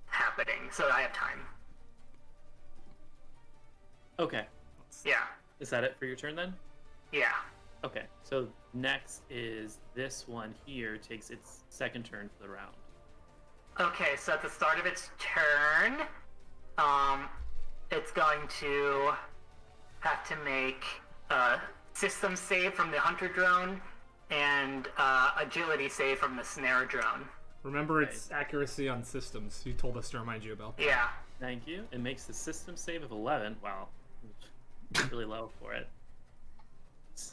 happening. So I have time. Okay. Yeah. Is that it for your turn then? Yeah. Okay, so next is this one here takes its second turn for the round. Okay, so at the start of its turn, it's going to have to make a system save from the hunter drone and agility save from the snare drone. Remember its accuracy on systems. You told us to remind you about that. Yeah. Thank you. It makes the system save of 11. Wow. Really low for it.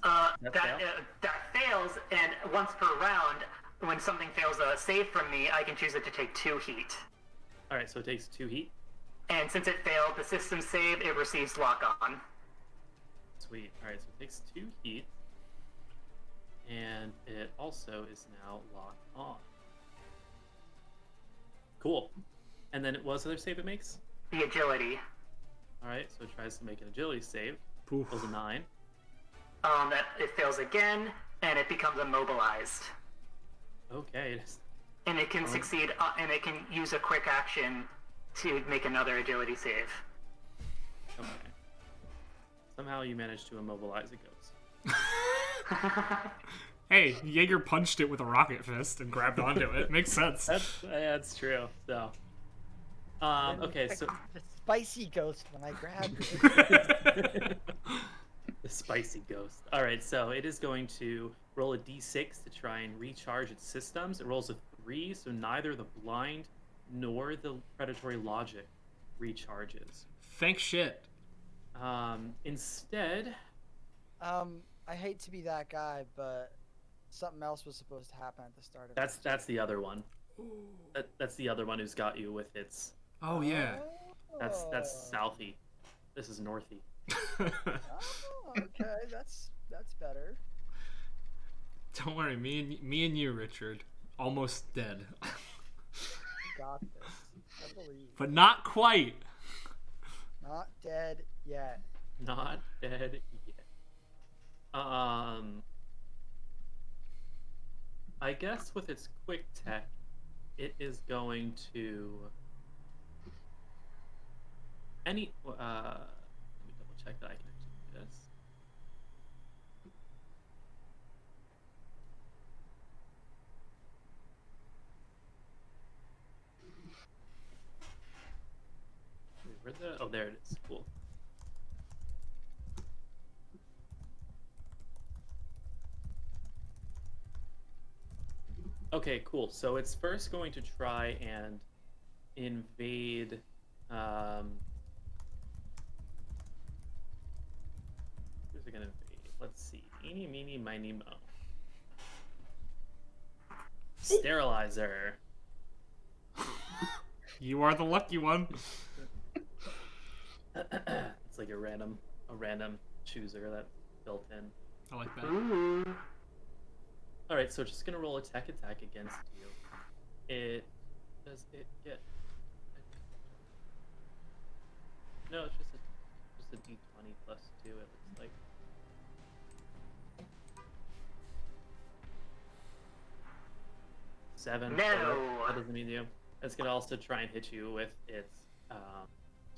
That fails, and once per round, when something fails a save from me, I can choose it to take 2 heat. Alright, so it takes 2 heat. And since it failed the system save, it receives lock on. Sweet. Alright, so it takes 2 heat. And it also is now locked on. Cool. And then what was the other save it makes? The agility. Alright, so it tries to make an agility save. Oof. Rolls a 9. That it fails again, and it becomes immobilized. Okay. And it can succeed, and it can use a quick action to make another agility save. Okay. Somehow you managed to immobilize a ghost. Hey, Jaeger punched it with a rocket fist and grabbed onto it. Makes sense. That's true. So, okay, so the spicy ghost when I grabbed it. the spicy ghost. All right, so it is going to roll a d6 to try and recharge its systems. It rolls a 3, so neither the blind nor the predatory logic recharges. Thanks shit. Instead, I hate to be that guy, but something else was supposed to happen at the start of it. that's the other one. That's the other one who's got you with its. Oh yeah. That's Southie. This is Northie. Okay, that's better. Don't worry, me and you, Richard, almost dead. You got this. I believe. But not quite. Not dead yet. Not dead yet. I guess with its quick tech, it is going to let me double check that I can actually do this. Where'd the... Oh, there it is. Cool. Okay, cool. So it's first going to try and invade. Who's it gonna invade? Let's see. Eeny, meeny, miny, mo. Sterilizer. You are the lucky one. It's like a random chooser that's built in. I like that. Ooh. All right, so it's just gonna roll attack against you. Does it get? No, it's just a a d20 plus 2, it looks like. Seven. No. That doesn't mean you. It's gonna also try and hit you with its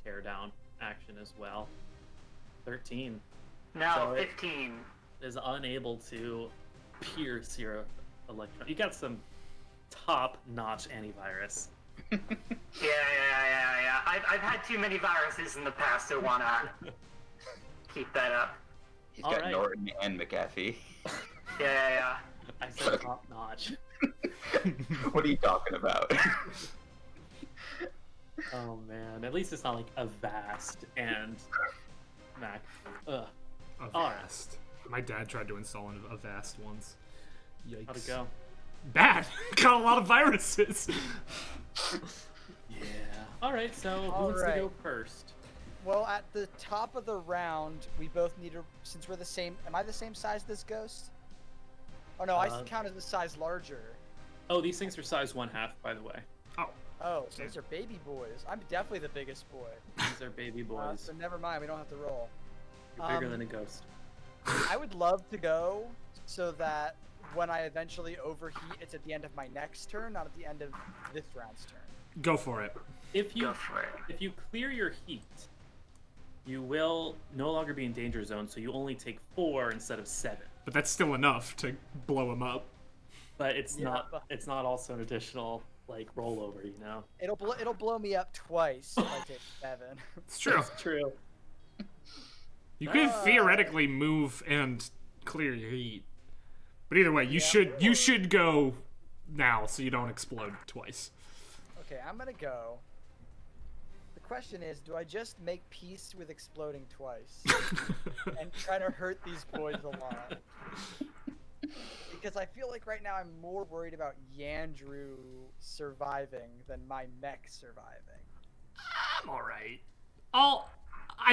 tear down action as well. 13. No, So 15. It is unable to pierce your electron. You got some top-notch antivirus. Yeah. I've had too many viruses in the past to wanna keep that up. He's got Norton and McAfee. Yeah. I said top-notch. What are you talking about? Oh man, at least it's not like a vast and Mac. Ugh. Avast. My dad tried to install an Avast once. Yikes. How'd it go? Bad. Got a lot of viruses. Yeah. Alright, so who wants to go first? Well, at the top of the round, we both need to, since we're the same, am I the same size as this ghost? Oh no, I count as the size larger. Oh, these things are size 1/2, by the way. Oh, so these are baby boys. I'm definitely the biggest boy. These are baby boys. So never mind, we don't have to roll. You're bigger than a ghost. I would love to go so that when I eventually overheat, it's at the end of my next turn, not at the end of this round's turn. Go for it. If you clear your heat, you will no longer be in danger zone, so you only take 4 instead of 7. But that's still enough to blow him up. But it's not. It's not also an additional like rollover, you know. It'll blow me up twice if I take 7. It's true. It's true. You could theoretically move and clear your heat, but either way, you should go now so you don't explode twice. Okay, I'm gonna go. The question is, do I just make peace with exploding twice and try to hurt these boys a lot? Because I feel like right now I'm more worried about Yandrew surviving than my mech surviving. I'm alright.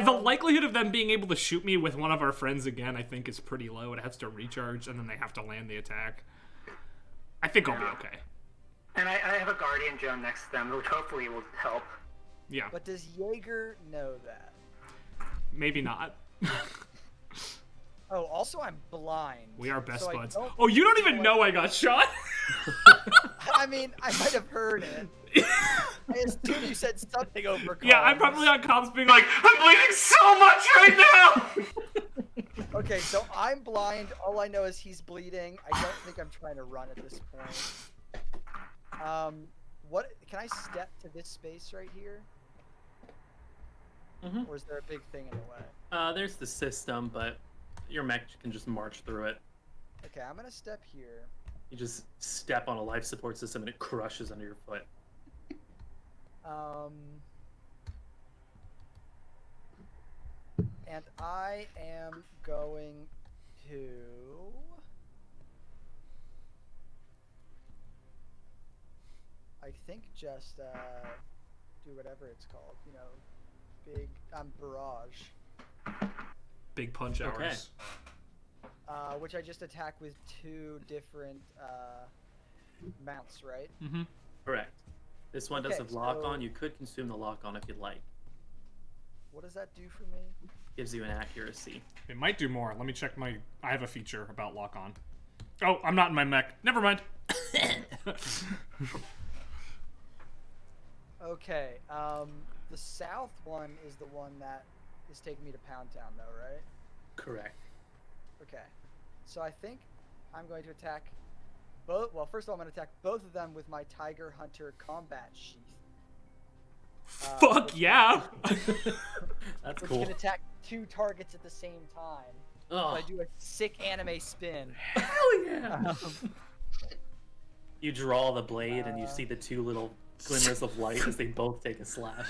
The likelihood of them being able to shoot me with one of our friends again, I think, is pretty low. It has to recharge, and then they have to land the attack. I think I'll be okay. And I have a guardian drone next to them, which hopefully will help. Yeah. But does Jaeger know that? Maybe not. Oh, also I'm blind. We are best so buds. Oh, you don't even know I got shot? I mean, I might have heard it. I assume you said something over comms. Yeah, I'm probably on comms being Like, I'm bleeding so much right now! Okay, so I'm blind. All I know is he's bleeding. I don't think I'm trying to run at this point. What? Can I step to this space right here? Mm-hmm. Or is there a big thing in the way? There's the system, but your mech can just march through it. Okay, I'm gonna step here. You just step on a life support system and it crushes under your foot. And I am going to... I think just do whatever it's called, you know, big barrage. Big punch hours. Which I just attack with 2 different mounts, right? Mm-hmm. Correct. This one does have lock on. You could consume the lock on if you'd like. What does that do for me? Gives you an accuracy. It might do more. Let me check my... I have a feature about lock on. Oh, I'm not in my mech. Never mind. Okay, the south one is the one that is taking me to Pound Town, though, right? Correct. Okay, so I think I'm going to attack both. Well, first of all, I'm going to attack both of them with my Tiger Hunter combat sheath. Fuck yeah! That's which cool. can attack 2 targets at the same time. Oh. So I do a sick anime spin. Hell yeah! You draw the blade and you see the 2 little glimmers of light as they both take a slash.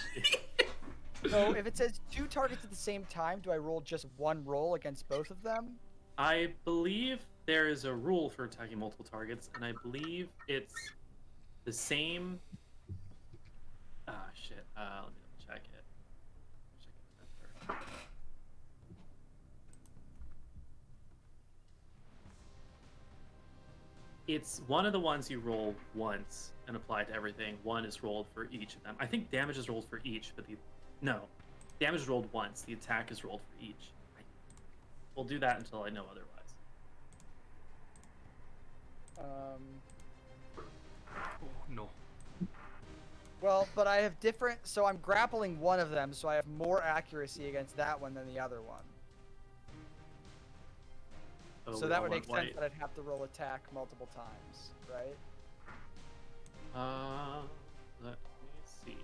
So if it says 2 targets at the same time, do I roll just 1 roll against both of them? I believe there is a rule for attacking multiple targets, and I believe it's the same. Ah, shit. Let me check it. It's one of the ones you roll once and apply to everything. One is rolled for each of them. I think damage is rolled for each, but no. damage is rolled once. The attack is rolled for each. We'll do that until I know otherwise. Oh, no. Well, but I have different, so I'm grappling one of them, so I have more accuracy against that one than the other one. Oh, So that would make sense that I'd have to roll attack multiple times, right? Let me see.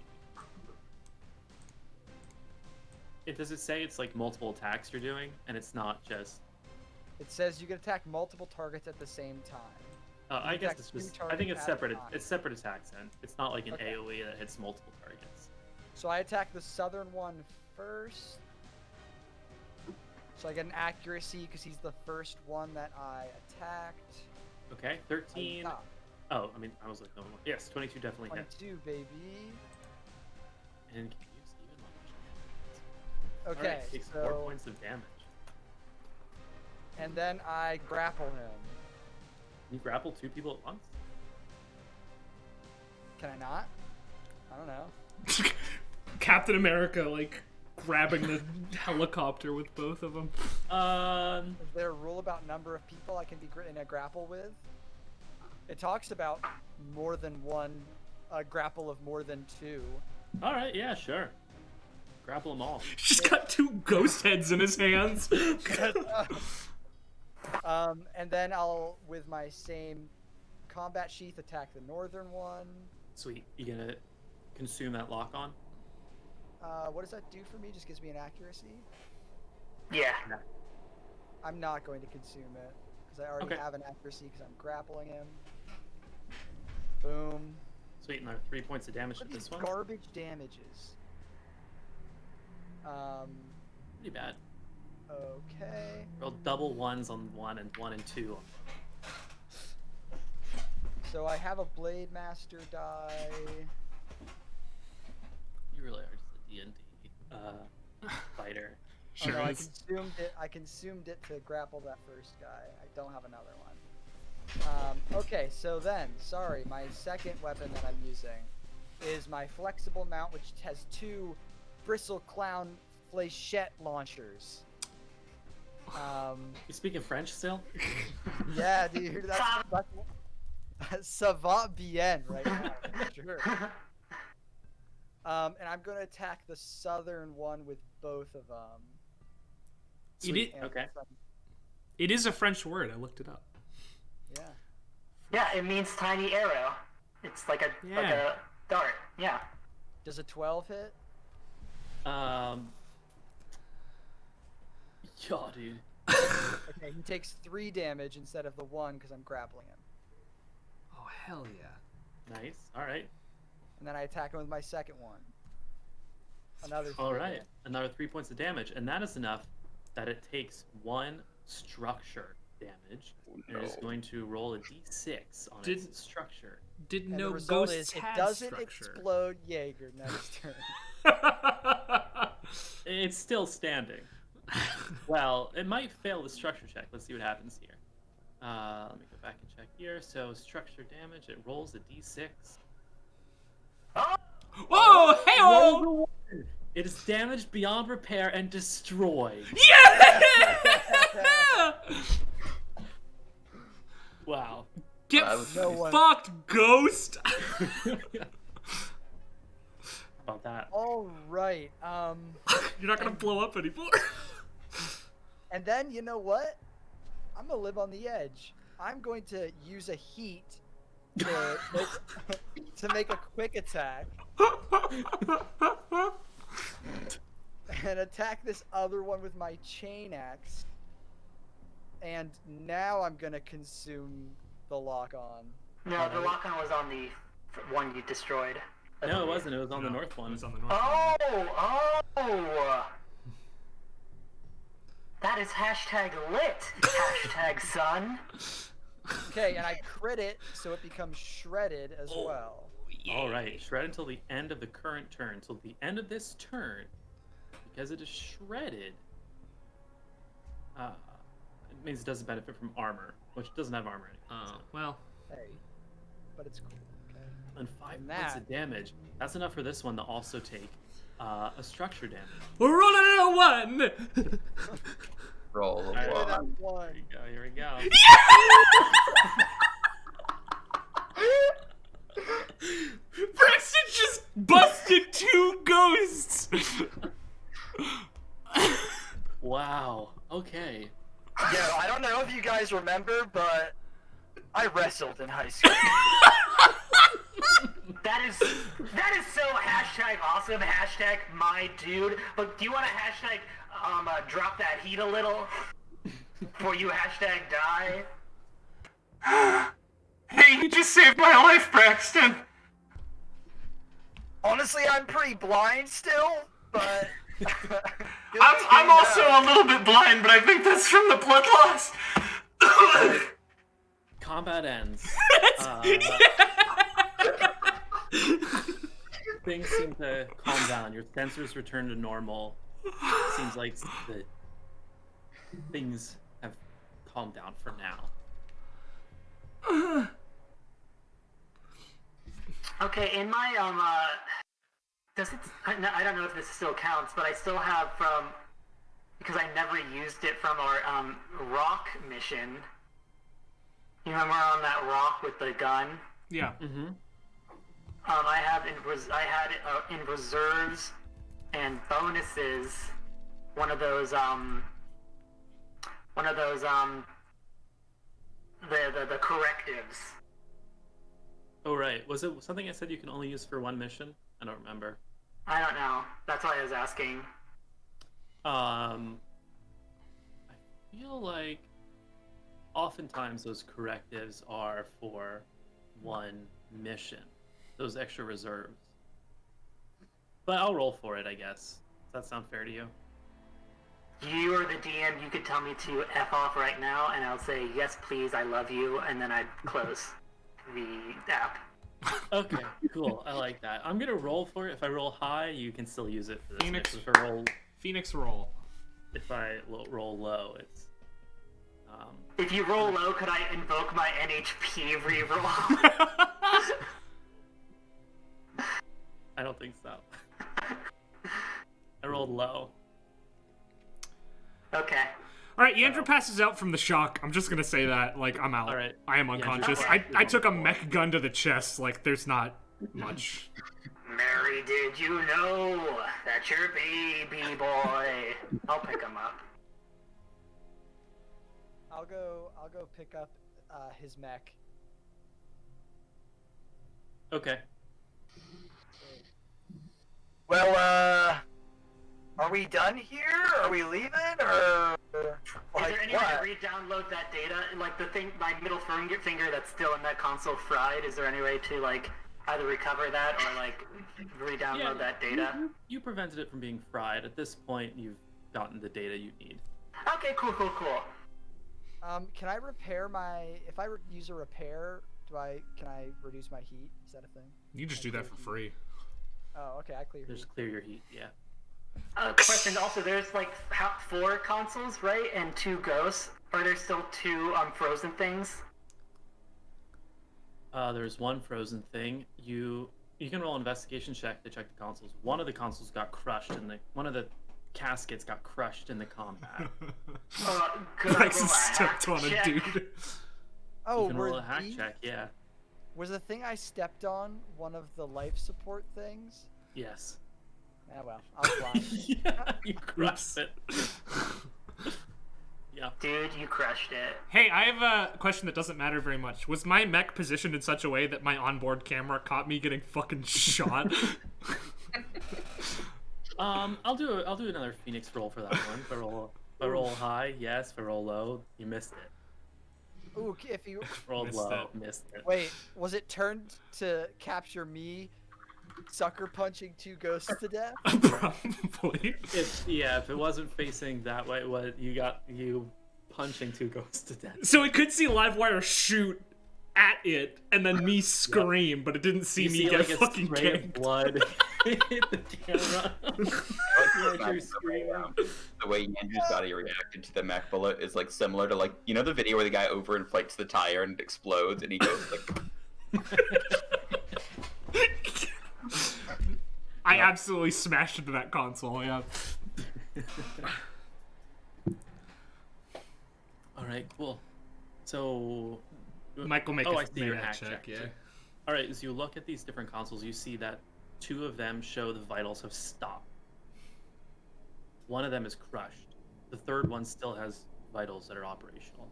Does it say it's like multiple attacks you're doing, and it's not just? It says you can attack multiple targets at the same time. I guess it's just. I think it's separate. Time. It's separate attacks, then. It's not like an Okay. AOE that hits multiple targets. So I attack the southern one first. So I get an accuracy because he's the first one that I attacked. Okay, 13. Oh, I mean, I was like, no more. Yes, 22 definitely hits. 22, baby. And can you use even Okay, Alright, takes 4 points of damage. And then I grapple him. Can you grapple 2 people at once? Can I not? I don't know. Captain America, like, grabbing the helicopter with both of them. Is there a rule about number of people I can be in a grapple with? It talks about more than one, a grapple of more than 2. All right, yeah, sure. Grapple them all. He's got 2 ghost heads in his hands. And then I'll, with my same combat sheath, attack the northern one. Sweet. You gonna consume that lock on? What does that do for me? Just gives me an accuracy? Yeah. I'm not going to consume it, because I already have an accuracy because I'm grappling him. Boom. Sweet, another 3 points of damage to this one. Garbage damages. Pretty bad. Okay. Roll double 1s on 1 and 1 and 2 on 1. So I have a Blade Master die. You really are just a D&D fighter. Oh, no, I consumed it to grapple that first guy. I don't have another one. Okay, so then, sorry, my second weapon that I'm using is my flexible mount, which has 2 bristle clown fléchette launchers. You speaking French still? Yeah, dude, that's ça va bien right now, for sure. And I'm gonna attack the southern one with both of them. Okay. It is a French word. I looked it up. Yeah. Yeah, it means tiny arrow. It's like a dart. Yeah. Does a 12 hit? Yeah, dude. Okay, he takes 3 damage instead of the 1 because I'm grappling him. Oh, hell yeah. Nice. All right. And then I attack him with my second one. Another 3 All right. hit. Another 3 points of damage, and that is enough that it takes 1 structure damage, and it is going to roll a d6 on its structure. Didn't And know the result ghosts is it had doesn't structure. explode Jaeger next turn. It's still standing. Well, it might fail the structure check. Let's see what happens here. Let me go back and check here. So structure damage, it rolls a d6. Whoa! Hey-oh! It is damaged beyond repair and destroyed. Yeah! Wow. Get No one. fucked, ghost! About that. All right. You're not gonna blow up anymore. And then you know what? I'm gonna live on the edge. I'm going to use a heat to make a quick attack and attack this other one with my chain axe. And now I'm gonna consume the lock-on. No, the lock-on was on the one you destroyed. No, it wasn't. It was on the north one. It was on the north Oh! That is hashtag lit. Hashtag son. Okay, and I crit it, so it becomes shredded as well. All right, shred until the end of the current turn. Until the end of this turn, because it is shredded, it means it doesn't benefit from armor, which doesn't have armor anymore. Oh, well. Hey, but it's cool. Okay. And 5 points of damage. That's enough for this one to also take a structure damage. We're rolling a 1! Roll a Alright, one. Here we go. Braxton just busted 2 ghosts! Wow. Okay. Yo, I don't know if you guys remember, but I wrestled in high school. That is so #awesome, #my dude. But do you want to drop that heat a little? Before you #die? Hey, you just saved my life, Braxton. Honestly, I'm pretty blind still, but... I'm also a little bit blind, but I think that's from the blood loss. Combat ends. Things seem to calm down. Your sensors return to normal. Seems like the things have calmed down for now. Okay, in my I don't know if this still counts, but I still have because I never used it from our rock mission. You remember on that rock with the gun? Yeah. Mm-hmm. I had in reserves and bonuses one of those the correctives. Oh right, was it something I said you can only use for one mission? I don't remember. I don't know. That's why I was asking. I feel like oftentimes those correctives are for one mission. Those extra reserves. But I'll roll for it, I guess. Does that sound fair to you? You are the DM, you could tell me to F off right now, and I'll say, yes, please, I love you, and then I'd close the app. Okay, cool. I like that. I'm gonna roll for it. If I roll high, you can still use it for this. Phoenix. If I roll, Phoenix roll. if I roll low, it's. If you roll low, could I invoke my NHP reroll? I don't think so. I rolled low. Okay. Alright, Yandrew passes out from the shock. I'm just gonna say that. Like, I'm out. All right. I am unconscious. Okay. I took a mech gun to the chest. Like, there's not much. Mary, did you know that your baby boy? I'll pick him up. I'll go pick up his mech. Okay. Well, are we done here? Are we leaving? Or Is like there any way what? to re-download that data? Like the thing, my middle finger that's still in that console fried. Is there any way to like either recover that or like re-download that data? You prevented it from being fried. At this point, you've gotten the data you need. Okay, cool. Can I repair my? If I use a repair, can I reduce my heat? Is that a thing? You just do that for free. Oh, okay. I clear. Just clear your heat. Yeah. Question also, there's like 4 consoles, right? And 2 ghosts. Are there still 2 frozen things? There's one frozen thing. You can roll an investigation check to check the consoles. One of the consoles got crushed one of the caskets got crushed in the combat. Could I Braxton roll a stepped hack on a check? dude. Oh, You can roll were a hack these- check. Yeah. Was the thing I stepped on one of the life support things? Yes. Ah, well, I was blind. Yeah, you crushed it. Yeah. Dude, you crushed it. Hey, I have a question that doesn't matter very much. Was my mech positioned in such a way that my onboard camera caught me getting fucking shot? I'll do another Phoenix roll for that one. If I roll high, yes. If I roll low, you missed it. Ooh, if you Rolled Missed low, it. missed it. wait, was it turned to capture me sucker punching 2 ghosts to death? Probably. If it wasn't facing that way, you got punching 2 ghosts to death. So it could see Livewire shoot at it and then me scream, but it didn't see You me see get like a fucking spray of ganked. blood hit the camera. You're screaming. The way Yandrew's body reacted to the mech bullet is like similar to like the video where the guy overinflates the tire and it explodes and he goes like I absolutely smashed into that console. Yeah. All right, cool. So, Michael, make I a see your hack hack check. Yeah. All right, as you look at these different consoles, you see that 2 of them show the vitals have stopped. 1 of them is crushed. The 3rd one still has vitals that are operational.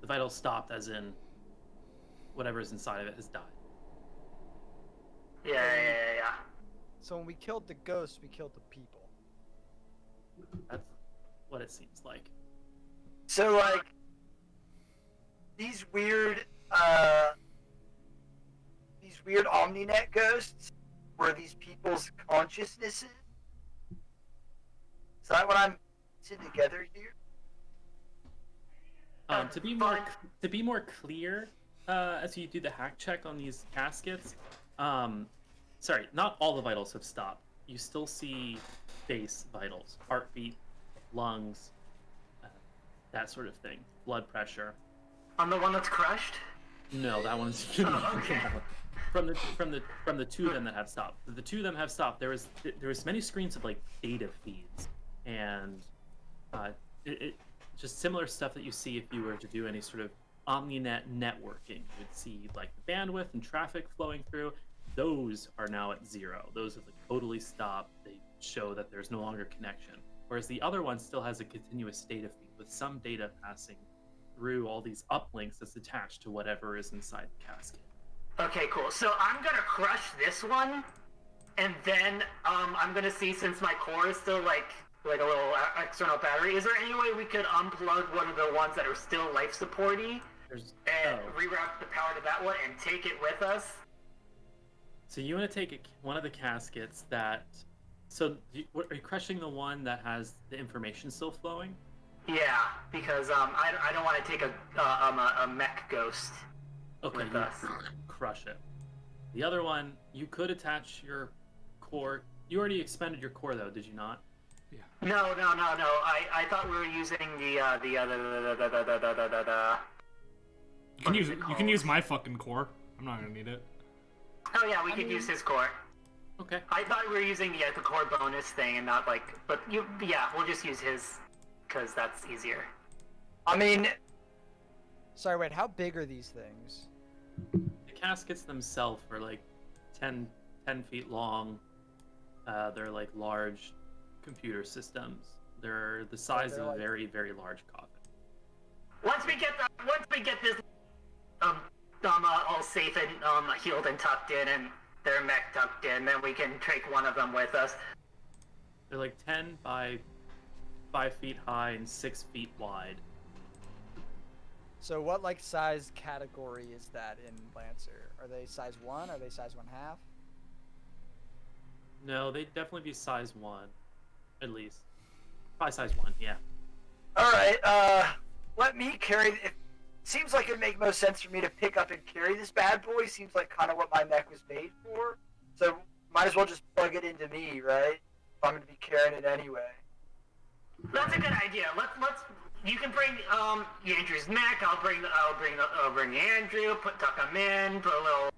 The vitals stopped, as in whatever's inside of it has died. Yeah. So when we killed the ghosts, we killed the people. That's what it seems like. So like these weird Omninet ghosts were these people's consciousnesses? Is that what I'm putting together here? To be more clear, as you do the hack check on these caskets, sorry, not all the vitals have stopped. You still see base vitals, heartbeat, lungs, that sort of thing, blood pressure. On the one that's crushed? No, that one's okay. From the 2 of them that have stopped. The 2 of them have stopped. There was many screens of like data feeds and it just similar stuff that you see if you were to do any sort of OmniNet networking. You would see like the bandwidth and traffic flowing through. Those are now at 0. Those have like totally stopped. They show that there's no longer connection. Whereas the other one still has a continuous data feed with some data passing through all these uplinks that's attached to whatever is inside the casket. Okay, cool. So I'm gonna crush this one, and then I'm gonna see, since my core is still like a little external battery, is there any way we could unplug one of the ones that are still life supporty and reroute the power to that one and take it with us? So you want to take one of the caskets that... So are you crushing the one that has the information still flowing? Yeah, because I don't want to take a mech ghost with us. Crush it. The other one, you could attach your core. You already expended your core though, did you not? Yeah. No. I thought we were using the You can use my fucking core. I'm not gonna need it. Oh yeah, we could use his core. Okay. I thought we were using the core bonus thing and not like, but we'll just use his, because that's easier. I mean, sorry, wait, how big are these things? The caskets themselves are like 10 feet long. They're like large computer systems. They're the size of a very, very large coffin. Once we get this all safe and healed and tucked in, and their mech tucked in, then we can take one of them with us. They're like 10 by 5 feet high and 6 feet wide. So what like size category is that in Lancer? Are they size 1? Are they size 1/2? No, they'd definitely be size 1, at least. Probably size 1, yeah. Alright, let me carry it. Seems like it'd make most sense for me to pick up and carry this bad boy. Seems like kind of what my mech was made for. So might as well just plug it into me, right? If I'm gonna be carrying it anyway. That's a good idea. Let's. You can bring Yandrew's mech. I'll bring Yandrew. Tuck him in. Put a little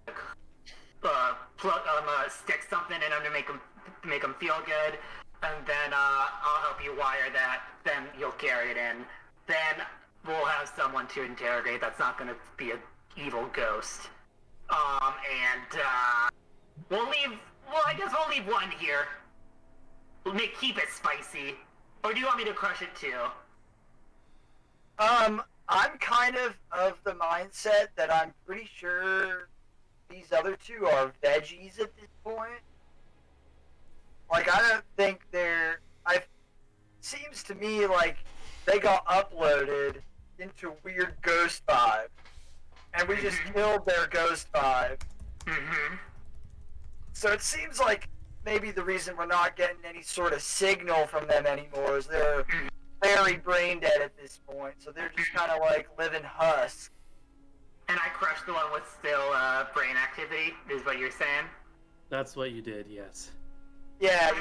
stick something in him to make him feel good, and then I'll help you wire that. Then you'll carry it in. Then we'll have someone to interrogate. That's not going to be an evil ghost. And we'll leave. Well, I guess we'll leave one here. Keep it spicy. Or do you want me to crush it too? I'm kind of the mindset that I'm pretty sure these other two are veggies at this point. Like, I don't think they're... Seems to me like they got uploaded into weird ghost vibe. And we just killed their ghost vibe. Mm-hmm. So it seems like maybe the reason we're not getting any sort of signal from them anymore is they're very brain dead at this point. So they're just kind of like living husks. And I crushed the one with still brain activity, is what you're saying? That's what you did, yes. Yeah.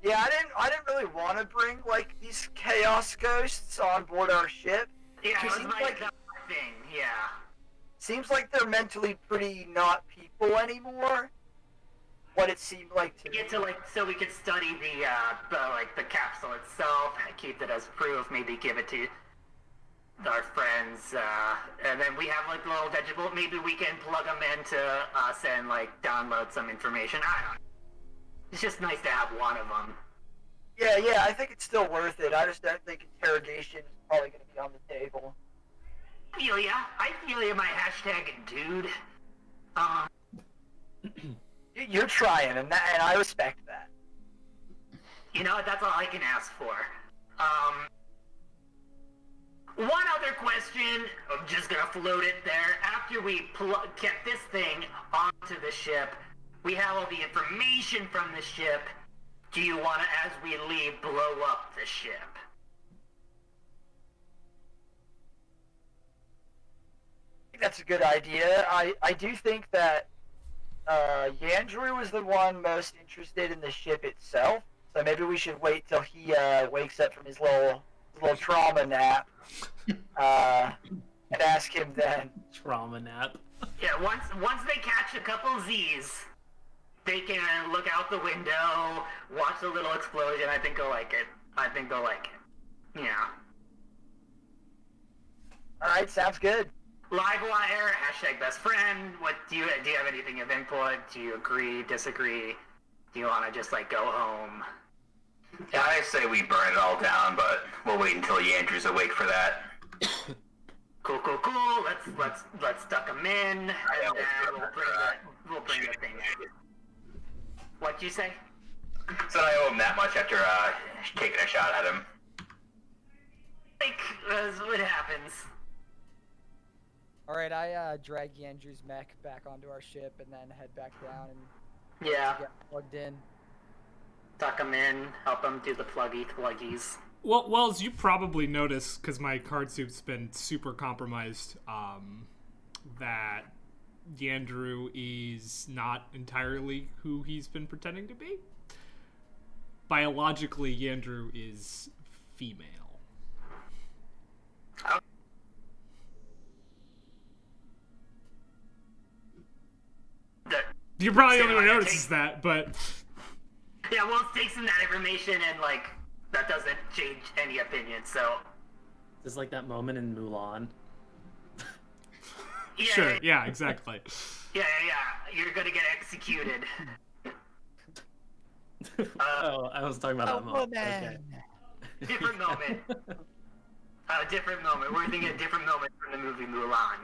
Yeah, I didn't really want to bring like these chaos ghosts on board our ship. Yeah, it was like that thing. Yeah. Seems like they're mentally pretty not people anymore. what it seemed like to Get to so we could study the capsule itself, keep it as proof, maybe give it to our friends, and then we have like little vegetable. Maybe we can plug them into us and like download some information. I don't know. It's just nice to have one of them. Yeah, I think it's still worth it. I just don't think interrogation is probably going to be on the table. I feel ya, my hashtag dude. You're trying, and I respect that. You know, that's all I can ask for. One other question, I'm just gonna float it there. After we get this thing onto the ship, we have all the information from the ship. Do you want to, as we leave, blow up the ship? I think that's a good idea. I do think that Yandrew was the one most interested in the ship itself, so maybe we should wait till he wakes up from his little trauma nap and ask him then. Trauma nap. Yeah, once they catch a couple Z's, they can look out the window, watch the little explosion. I think they'll like it. Yeah. Alright, sounds good. Livewire, hashtag best friend. What do you have anything of input? Do you agree, disagree? Do you want to just like go home? Yeah, I say we burn it all down, but we'll wait until Yandrew's awake for that. Cool. Let's duck them in, and then we'll bring the thing in. What'd you say? So I owe him that much after taking a shot at him. Like, that's what happens. Alright, I drag Yandrew's mech back onto our ship and then head back down and get plugged in. Tuck them in, help them do the pluggies. Well, as you probably noticed, because my card suit's been super compromised, that Yandrew is not entirely who he's been pretending to be. Biologically, Yandrew is female. You're probably the only one who notices that, but... Yeah, well, it takes in that information, and, like, that doesn't change any opinion, so... It's like that moment in Mulan. Sure, yeah, exactly. Yeah, you're gonna get executed. Oh, I was talking about that moment. Okay. Different moment. Different moment. We're thinking a different moment from the movie Mulan.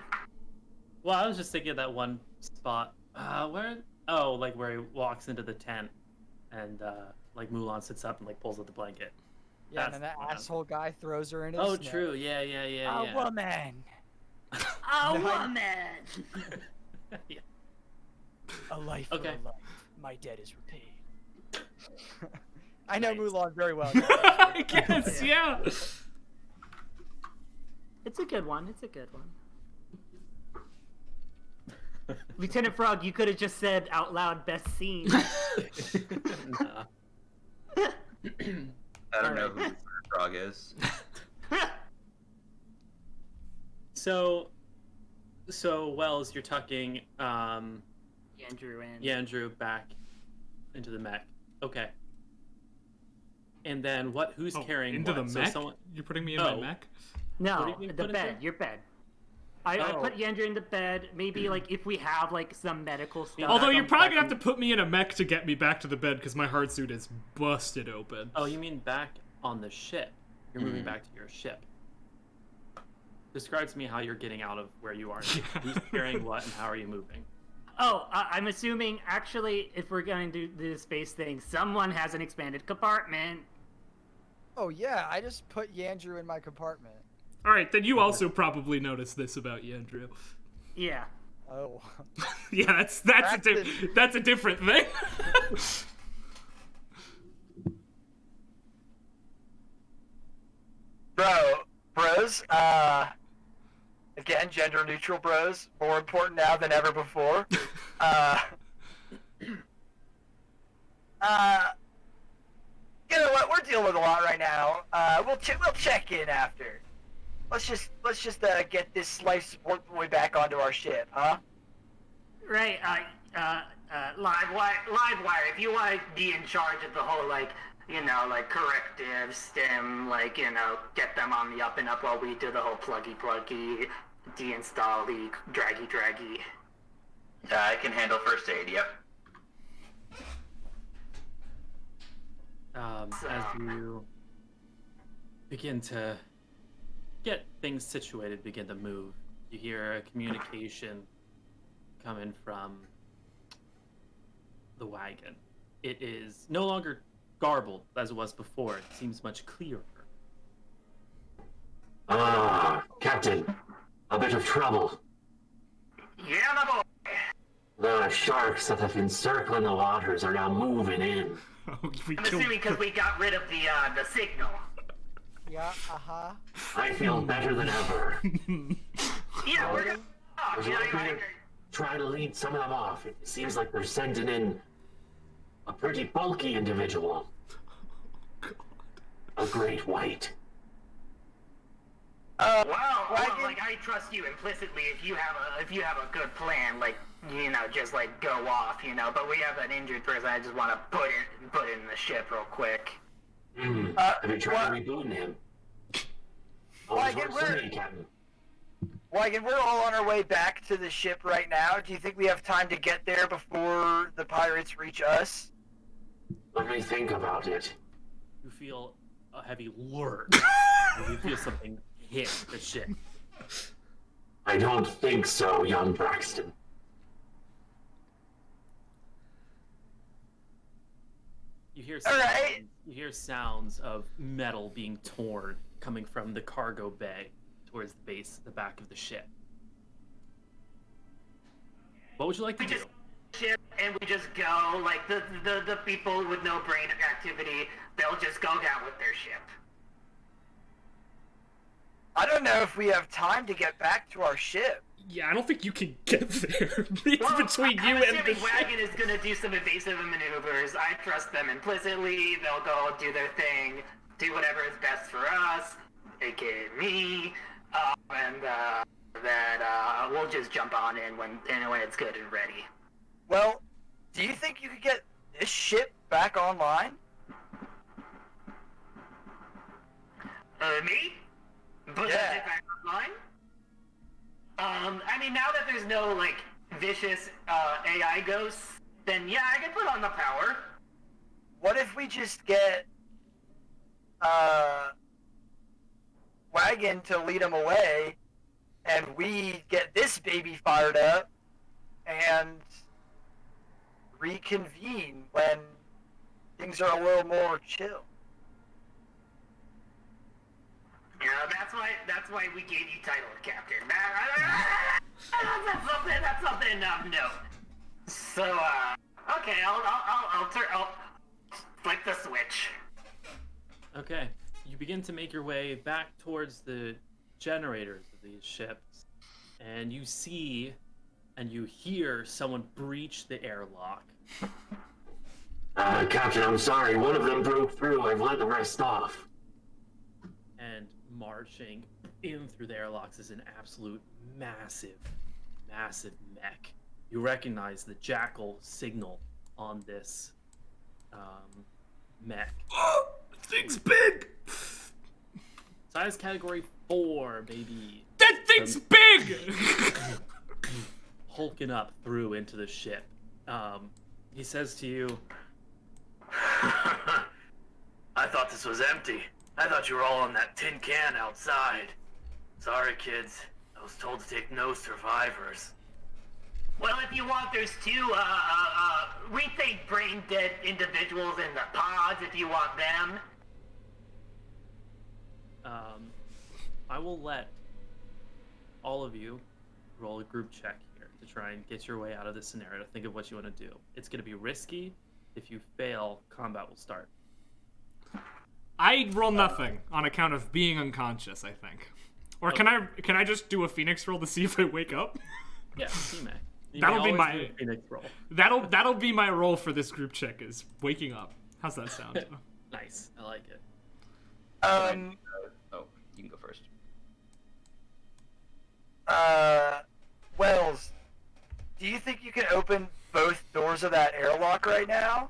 Well, I was just thinking of that one spot. Where? Oh, like where he walks into the tent, and like Mulan sits up and like pulls out the blanket. Yeah, and then that asshole guy throws her in his Oh, net. true. Yeah. A woman. A woman. Yeah. A life for Okay. a life. My debt is repaid. I know Mulan very well. I guess, yeah. It's a good one. Lieutenant Frog, you could have just said out loud best scene. Nah. I don't know who the frog is. So Wells, you're tucking Yandrew back into the mech. Okay. And then what? Who's carrying into what? the So mech? someone... You're putting me in my mech? What do No, you mean the put it bed. there? Your bed. I put Yandrew in the bed. Maybe like if we have like some medical stuff. Although you're probably gonna have to put me in a mech to get me back to the bed because my hard suit is busted open. Oh, you mean back on the ship? You're moving back to your ship. Describe to me how you're getting out of where you are. Who's carrying what, and how are you moving? Oh, I'm assuming actually, if we're going to do the space thing, someone has an expanded compartment. Oh yeah, I just put Yandrew in my compartment. All right, then you also probably noticed this about Yandrew. Yeah. Oh. Yeah, that's a different thing. Bros, again, gender neutral bros, more important now than ever before. You know what? We're dealing with a lot right now. We'll check in after. Let's just get this life support boy back onto our ship, huh? Right. Livewire, if you want to be in charge of the whole, like, you know, like, corrective, stim, like, you know, get them on the up and up while we do the whole pluggy, deinstall-y, draggy. I can handle first aid, yep. As you begin to get things situated, begin to move, you hear a communication coming from the wagon. It is no longer garbled as it was before. It seems much clearer. Captain, a bit of trouble. Yeah, my boy. The sharks that have been circling the waters are now moving in. I'm assuming because we got rid of the signal. Yeah, I feel better than ever. Yeah, we're gonna Would you like me to try to lead some of them off? It seems like they're sending in a pretty bulky individual. A great white. Well, like, I trust you implicitly if you have a good plan, like, you know, just like go off, you know. But we have an injured person. I just want to put it in the ship real quick. Have you tried rebooting him? Wagon, we're all on our way back to the ship right now. Do you think we have time to get there before the pirates reach us? Let me think about it. You feel a heavy lurch. You feel something hit the ship. I don't think so, young Braxton. You hear sounds of metal being torn coming from the cargo bay towards the back of the ship. What would you like to do? Ship and we just go, like, the people with no brain activity, they'll just go down with their ship. I don't know if we have time to get back to our ship. Yeah, I don't think you can get there. It's between you I'm and the assuming Wagon is gonna do some evasive maneuvers. I trust them implicitly. They'll go do their thing, do whatever is best for us, aka me, and then we'll just jump on in when it's good and ready. Well, do you think you could get this ship back online? Me? Put that ship back online? I mean, now that there's no, like, vicious AI ghosts, then yeah, I can put on the power. What if we just get Wagon to lead them away, and we get this baby fired up, and reconvene when things are a little more chill? Yeah, that's why we gave you title of captain. That's something of note. So, okay, I'll flick the switch. Okay, you begin to make your way back towards the generators of these ships, and you see and you hear someone breach the airlock. Captain, I'm sorry. One of them broke through. I've let the rest off. And marching in through the airlocks is an absolute massive mech. You recognize the jackal signal on this mech. Oh, thing's big! Size category 4, baby. That thing's big! Hulking up through into the ship. He says to you, I thought this was empty. I thought you were all on that tin can outside. Sorry, kids. I was told to take no survivors. Well, if you want, there's two, we think brain-dead individuals in the pods, if you want them. I will let all of you roll a group check here to try and get your way out of this scenario, to think of what you want to do. It's going to be risky. If you fail, combat will start. I roll nothing on account of being unconscious, I think. Or can I just do a Phoenix roll to see if I wake up? Yeah, you may. That'll be my Phoenix roll. That'll be my roll for this group check, is waking up. How's that sound? Nice. I like it. You can go first. Wells, do you think you can open both doors doors of that airlock right now.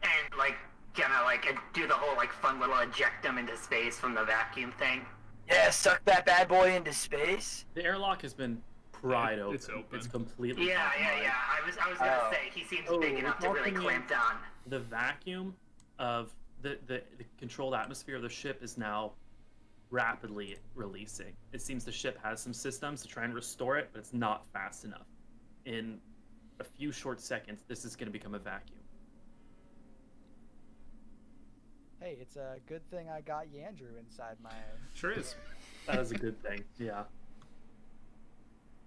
And like gonna like do the whole like fun little eject them into space from the vacuum thing. Yeah, suck that bad boy into space. The airlock has been pried open. It's open. It's completely Yeah. compromised. I was gonna say he seems big enough to really clamp down. The vacuum of the controlled atmosphere of the ship is now rapidly releasing. It seems the ship has some systems to try and restore it, but it's not fast enough. In a few short seconds, this is going to become a vacuum. Hey, it's a good thing I got Yandrew inside my. Sure is. That is a good thing. Yeah.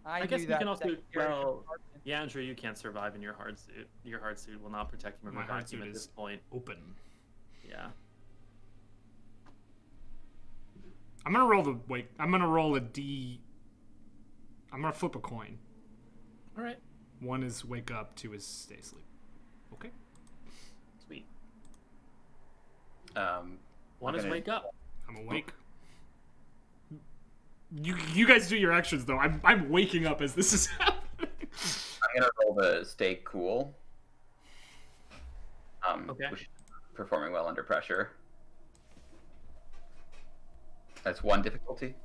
I guess knew we can also. Well, compartment. yeah, Andrew, you can't survive in your hard suit. Your hard suit will not protect you from My a hard vacuum suit at is this point. open. Yeah. I'm gonna roll the wait. I'm gonna roll a D. I'm gonna flip a coin. All right. 1 is wake up, 2 is stay asleep. Okay. Sweet. One is wake up. I'm awake. You guys do your actions though. I'm waking up as this is happening. I'm gonna roll the stay cool. Okay. Which is performing well under pressure. That's 1 difficulty.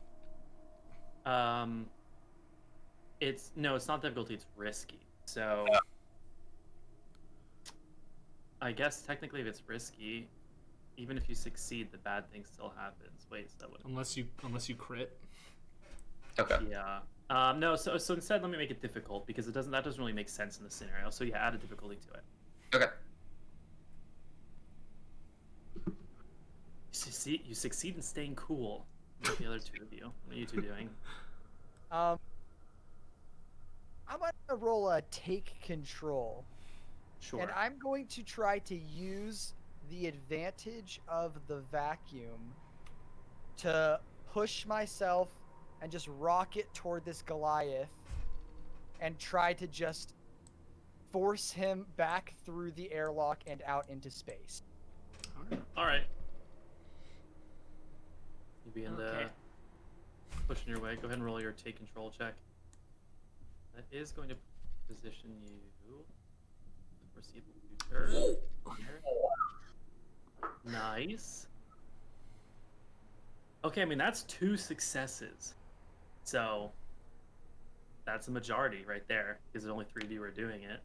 It's not difficulty. It's risky. So, I guess technically, if it's risky, even if you succeed, the bad thing still happens. Wait, so that would. Unless you crit. Okay. Yeah. No. So instead, let me make it difficult because that doesn't really make sense in the scenario. So yeah, add a difficulty to it. Okay. You succeed in staying cool. Like the other two of you. What are you two doing? I'm gonna roll a take control. Sure. And I'm going to try to use the advantage of the vacuum to push myself and just rocket toward this Goliath and try to just force him back through the airlock and out into space. All right. You begin to pushing your way. Go ahead and roll your take control check. That is going to position you in the foreseeable future. Nice. Okay, I mean that's 2 successes, so that's a majority right there because only 3 of you are doing it.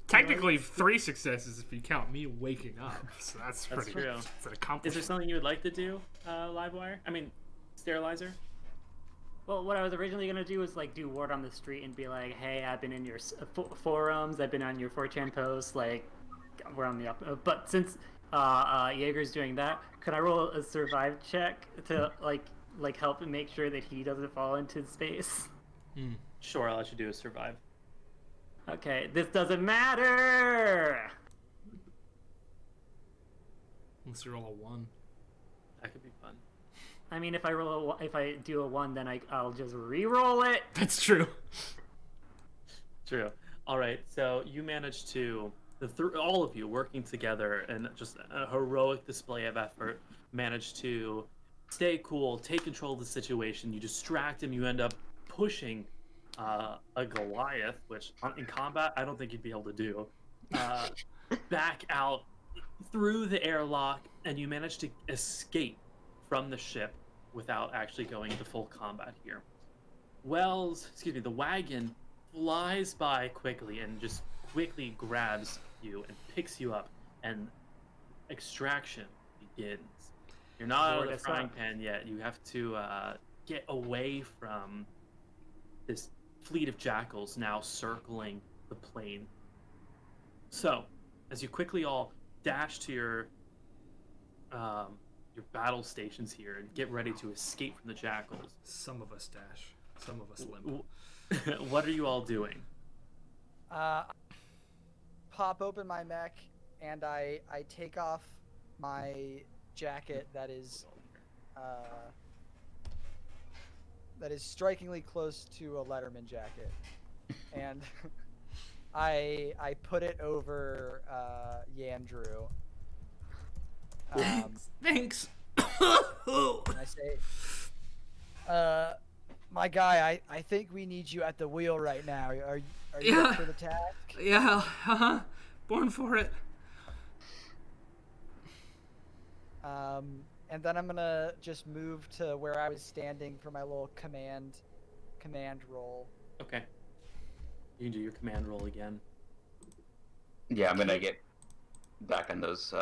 Technically, 3 successes if you count me waking up. So that's That's pretty. true. It's an Is accomplishment. there something you would like to do, Livewire? I mean, Sterilizer? Well, what I was originally gonna do was like do word on the street and be like, "Hey, I've been in your forums. I've been on your 4chan posts. Like, we're on the up." But since Jaeger's doing that, could I roll a survive check to like help and make sure that he doesn't fall into space? Sure, I'll let you do a survive. Okay, this doesn't matter. Unless you roll a 1. That could be fun. I mean, if I do a 1, then I'll just re-roll it. That's true. True. All right, so you managed to, all of you working together and just a heroic display of effort, managed to stay cool, take control of the situation. You distract him. You end up pushing a Goliath, which in combat I don't think you'd be able to do, back out through the airlock, and you manage to escape from the ship without actually going into full combat here. The wagon flies by quickly and just quickly grabs you and picks you up, and extraction begins. You're not out of the frying pan yet. You have to get away from this fleet of jackals now circling the plane. So, as you quickly all dash to your battle stations here and get ready to escape from the jackals. Some of us dash. Some of us limp. What are you all doing? Pop open my mech and I take off my jacket that is strikingly close to a Letterman jacket, and I put it over Yandrew. Thanks. And I say, My guy, I think we need you at the wheel right now. Are you Yeah. up for the task? Yeah, born for it. And then I'm gonna just move to where I was standing for my little command roll. Okay. You can do your command roll again. Yeah, I'm gonna get back on those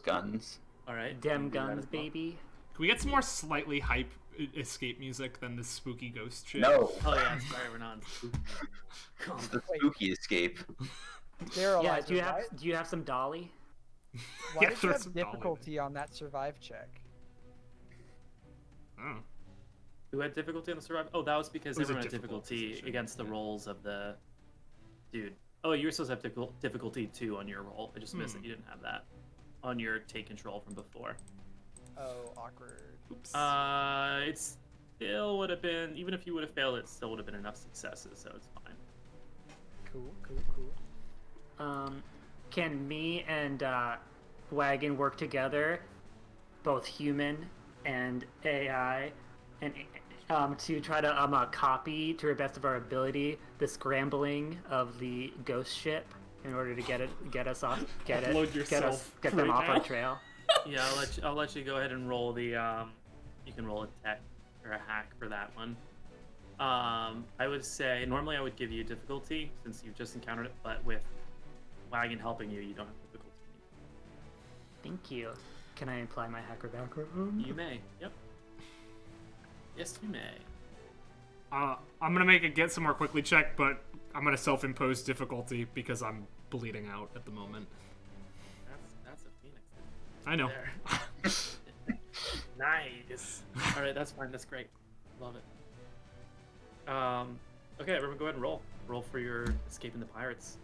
guns. All right. Dem guns, baby. Can we get some more slightly hype escape music than this spooky ghost shit? No, Oh yeah, sorry, we're not. it's the spooky escape. Sterilized, Yeah, do right? you have some dolly? Why Yeah, did you throw have some dolly difficulty on that survive check? Oh. Who had difficulty on the survival? Oh, that was because It was a everyone had difficult difficulty position, against the yeah. rolls of the dude. Oh, you were supposed to have difficulty 2 on your roll. I just missed it. You didn't have that on your take control from before. Oh, awkward. Oops. It still would have been, even if you would have failed, it still would have been enough successes, so it's fine. Cool. Can me and Wagon work together, both human and AI, and to try to copy to the best of our ability the scrambling of the ghost ship in order to get them off our trail? Yeah, I'll let you go ahead and roll the you can roll a tech or a hack for that one. I would say normally I would give you difficulty since you've just encountered it, but with Wagon helping you, you don't have difficulty. Thank you. Can I apply my hacker background? You may. Yep. Yes, you may. I'm gonna make a get some more quickly check, but I'm gonna self-impose difficulty because I'm bleeding out at the moment. That's a phoenix. I know. There. Nice. All right, that's fine. That's great. Love it. Okay, everyone, go ahead and roll. Roll for your escaping the pirates.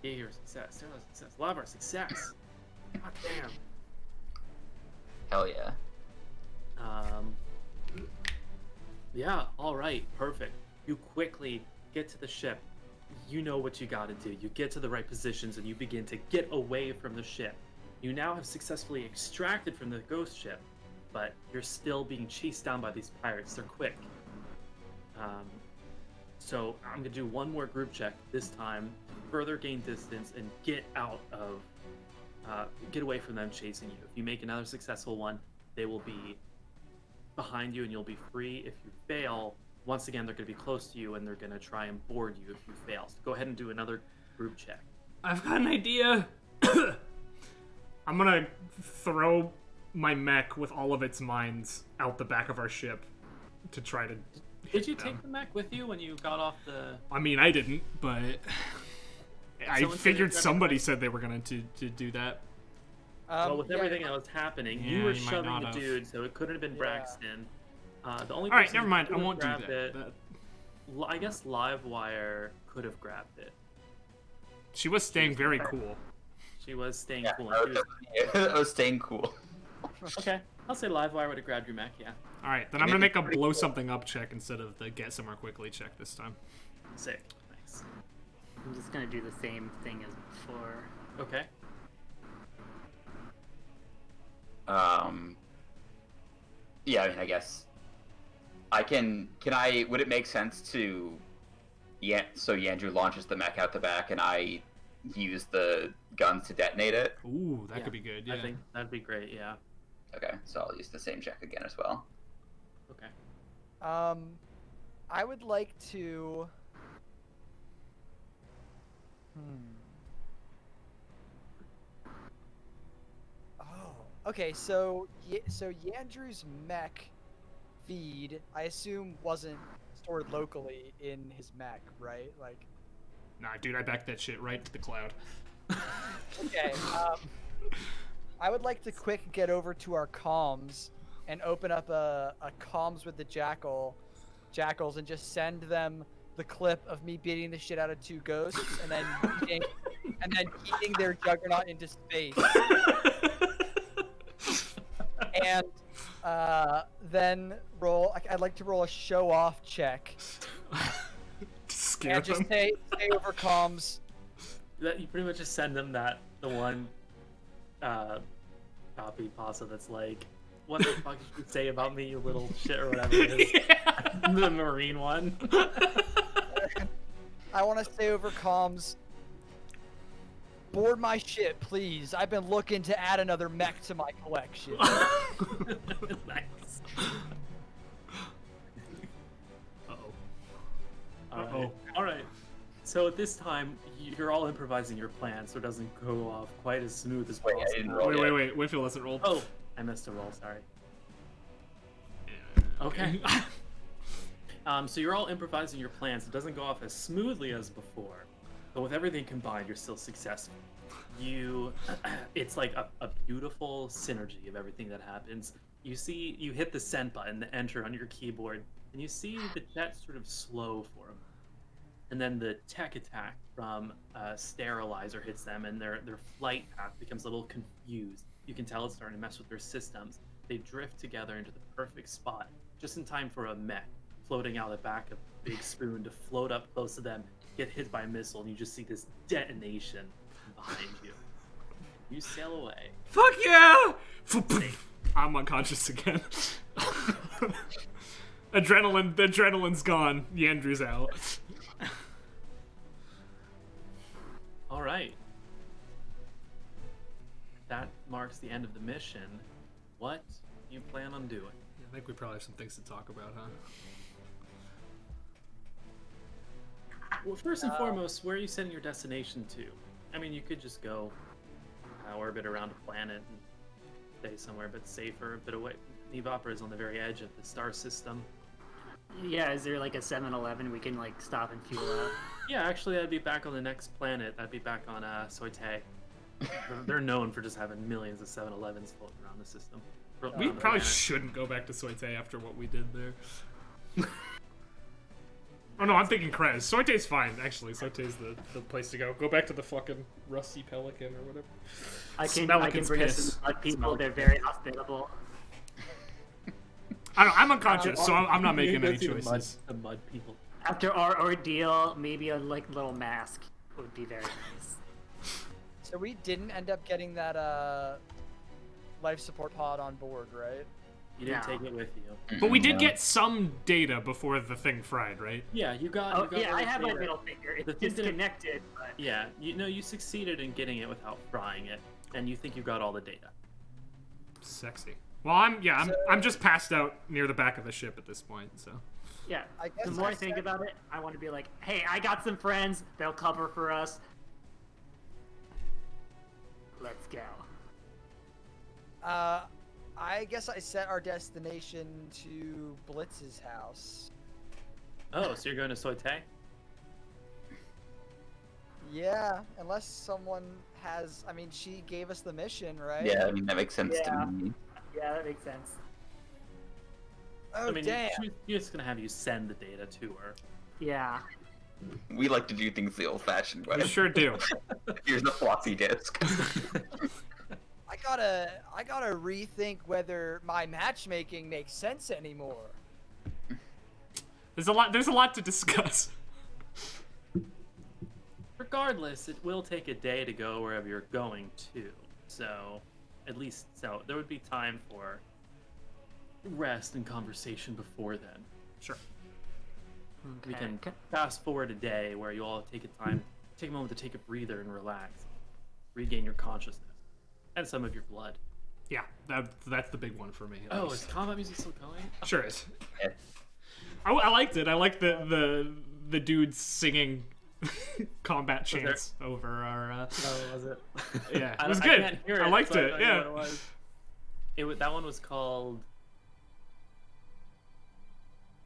Yeah, your success. Sterling success. Love our success. God damn. Hell yeah. Yeah, alright, perfect. You quickly get to the ship. You know what you gotta do. You get to the right positions and you begin to get away from the ship. You now have successfully extracted from the ghost ship, but you're still being chased down by these pirates. They're quick. So I'm gonna do one more group check this time, further gain distance and get out of, get away from them chasing you. If you make another successful one, they will be behind you and you'll be free. If you fail, once again, they're gonna be close to you and they're gonna try and board you if you fail. So go ahead and do another group check. I've got an idea. I'm gonna throw my mech with all of its mines out the back of our ship to try to Did you take the mech with you when you got off the... I mean, I didn't, but I Someone said figured it- somebody said they were going to do that. Well, with everything that was happening, you Yeah, were you might shoving not the have. dude, so it couldn't have been Braxton. The only All right, person never who mind. I could have won't do grabbed that. I guess Livewire could have grabbed it. She was staying very cool. She was staying Yeah, cool. I and she was... was staying cool. Okay, I'll say Livewire would have grabbed your mech, yeah. All right, then I'm going to make a blow something up check instead of the get somewhere quickly check this time. Sick. Nice. I'm just gonna do the same thing as before. Okay. Yeah, I mean, I guess I can I would it make sense to so Yandrew launches the mech out the back and I use the guns to detonate it? Ooh, that Yeah, could be good. Yeah. I think that'd be great, yeah. Okay, so I'll use the same check again as well. Okay. I would like to. Oh, okay. So Yandrew's mech feed, I assume, wasn't stored locally in his mech, right? Like. Nah, dude, I backed that shit right to the cloud. Okay. I would like to quick get over to our comms and open up a comms with the jackals and just send them the clip of me beating the shit out of 2 ghosts and then eating their juggernaut into space. And then I'd like to roll a show off check. Scare and just them. stay over comms. That you pretty much just send them the one copy pasta that's like what the fuck did you say about me, you little shit, or whatever it is? Yeah. The Marine one. I want to say over comms, board my ship, please. I've been looking to add another mech to my collection. Nice. Uh-oh. All right. So at this time, you're all improvising your plan, so it doesn't go off quite as smooth as possible. I didn't roll yet. Wait. Winfield hasn't rolled. Oh, I missed a roll. Sorry. Okay. So you're all improvising your plans. It doesn't go off as smoothly as before, but with everything combined, you're still successful. It's like a beautiful synergy of everything that happens. You hit the send button, the enter on your keyboard, and you see the jet sort of slow for a moment. And then the tech attack from Sterilizer hits them, and their flight path becomes a little confused. You can tell it's starting to mess with their systems. They drift together into the perfect spot, just in time for a mech floating out the back of Big Spoon to float up close to them, get hit by a missile, and you just see this detonation behind you. You sail away. Fuck yeah! I'm unconscious again. The adrenaline's gone. Yandrew's out. All right. That marks the end of the mission. What do you plan on doing? I think we probably have some things to talk about, huh? Well, first and foremost, where are you sending your destination to? I mean, you could just go orbit around a planet and stay somewhere a bit safer, a bit away. Nevopra is on the very edge of the star system. Yeah, is there like a 7-Eleven we can like stop and fuel up? Yeah, actually, I'd be back on the next planet. I'd be back on Soite. They're known for just having millions of 7-Elevens floating around the system. We probably shouldn't go back to Soite after what we did there. Oh no, I'm thinking Krez. Soite's fine, actually. Soite's the place to go. Go back to the fucking Rusty Pelican or whatever. I can bring us some mud people. They're very hospitable. I'm unconscious, so I'm not making any choices. The mud people. After our ordeal, maybe a little mask would be very nice. So we didn't end up getting that life support pod on board, right? You didn't take it with you. But we did get some data before the thing fried, right? Yeah, you got. Yeah, I have my middle finger. It's disconnected, but yeah, you succeeded in getting it without frying it, and you think you got all the data. Sexy. Well, I'm just passed out near the back of the ship at this point, so. Yeah, the more I think about it, I want to be like, hey, I got some friends. They'll cover for us. Let's go. I guess I set our destination to Blitz's house. Oh, so you're going to Soite? Yeah, unless someone has... I mean, she gave us the mission, right? Yeah, I mean, that makes sense to me. Yeah, that makes sense. Oh, I mean, damn. she's just going to have you send the data to her. Yeah. We like to do things the old-fashioned way. We sure do. Here's the floppy disk. I gotta rethink whether my matchmaking makes sense anymore. There's a lot to discuss. Regardless, it will take a day to go wherever you're going to. So, there would be time for rest and conversation before then. Sure. We can fast forward a day where you all take a moment to take a breather and relax, regain your consciousness, and some of your blood. Yeah, that's the big one for me. Oh, is combat music still going? Sure is. I liked it. I liked the dudes singing combat chants over our. Oh, was it? Yeah, it was good. I can't hear it, I liked so it. I Yeah. know what it was. That one was called.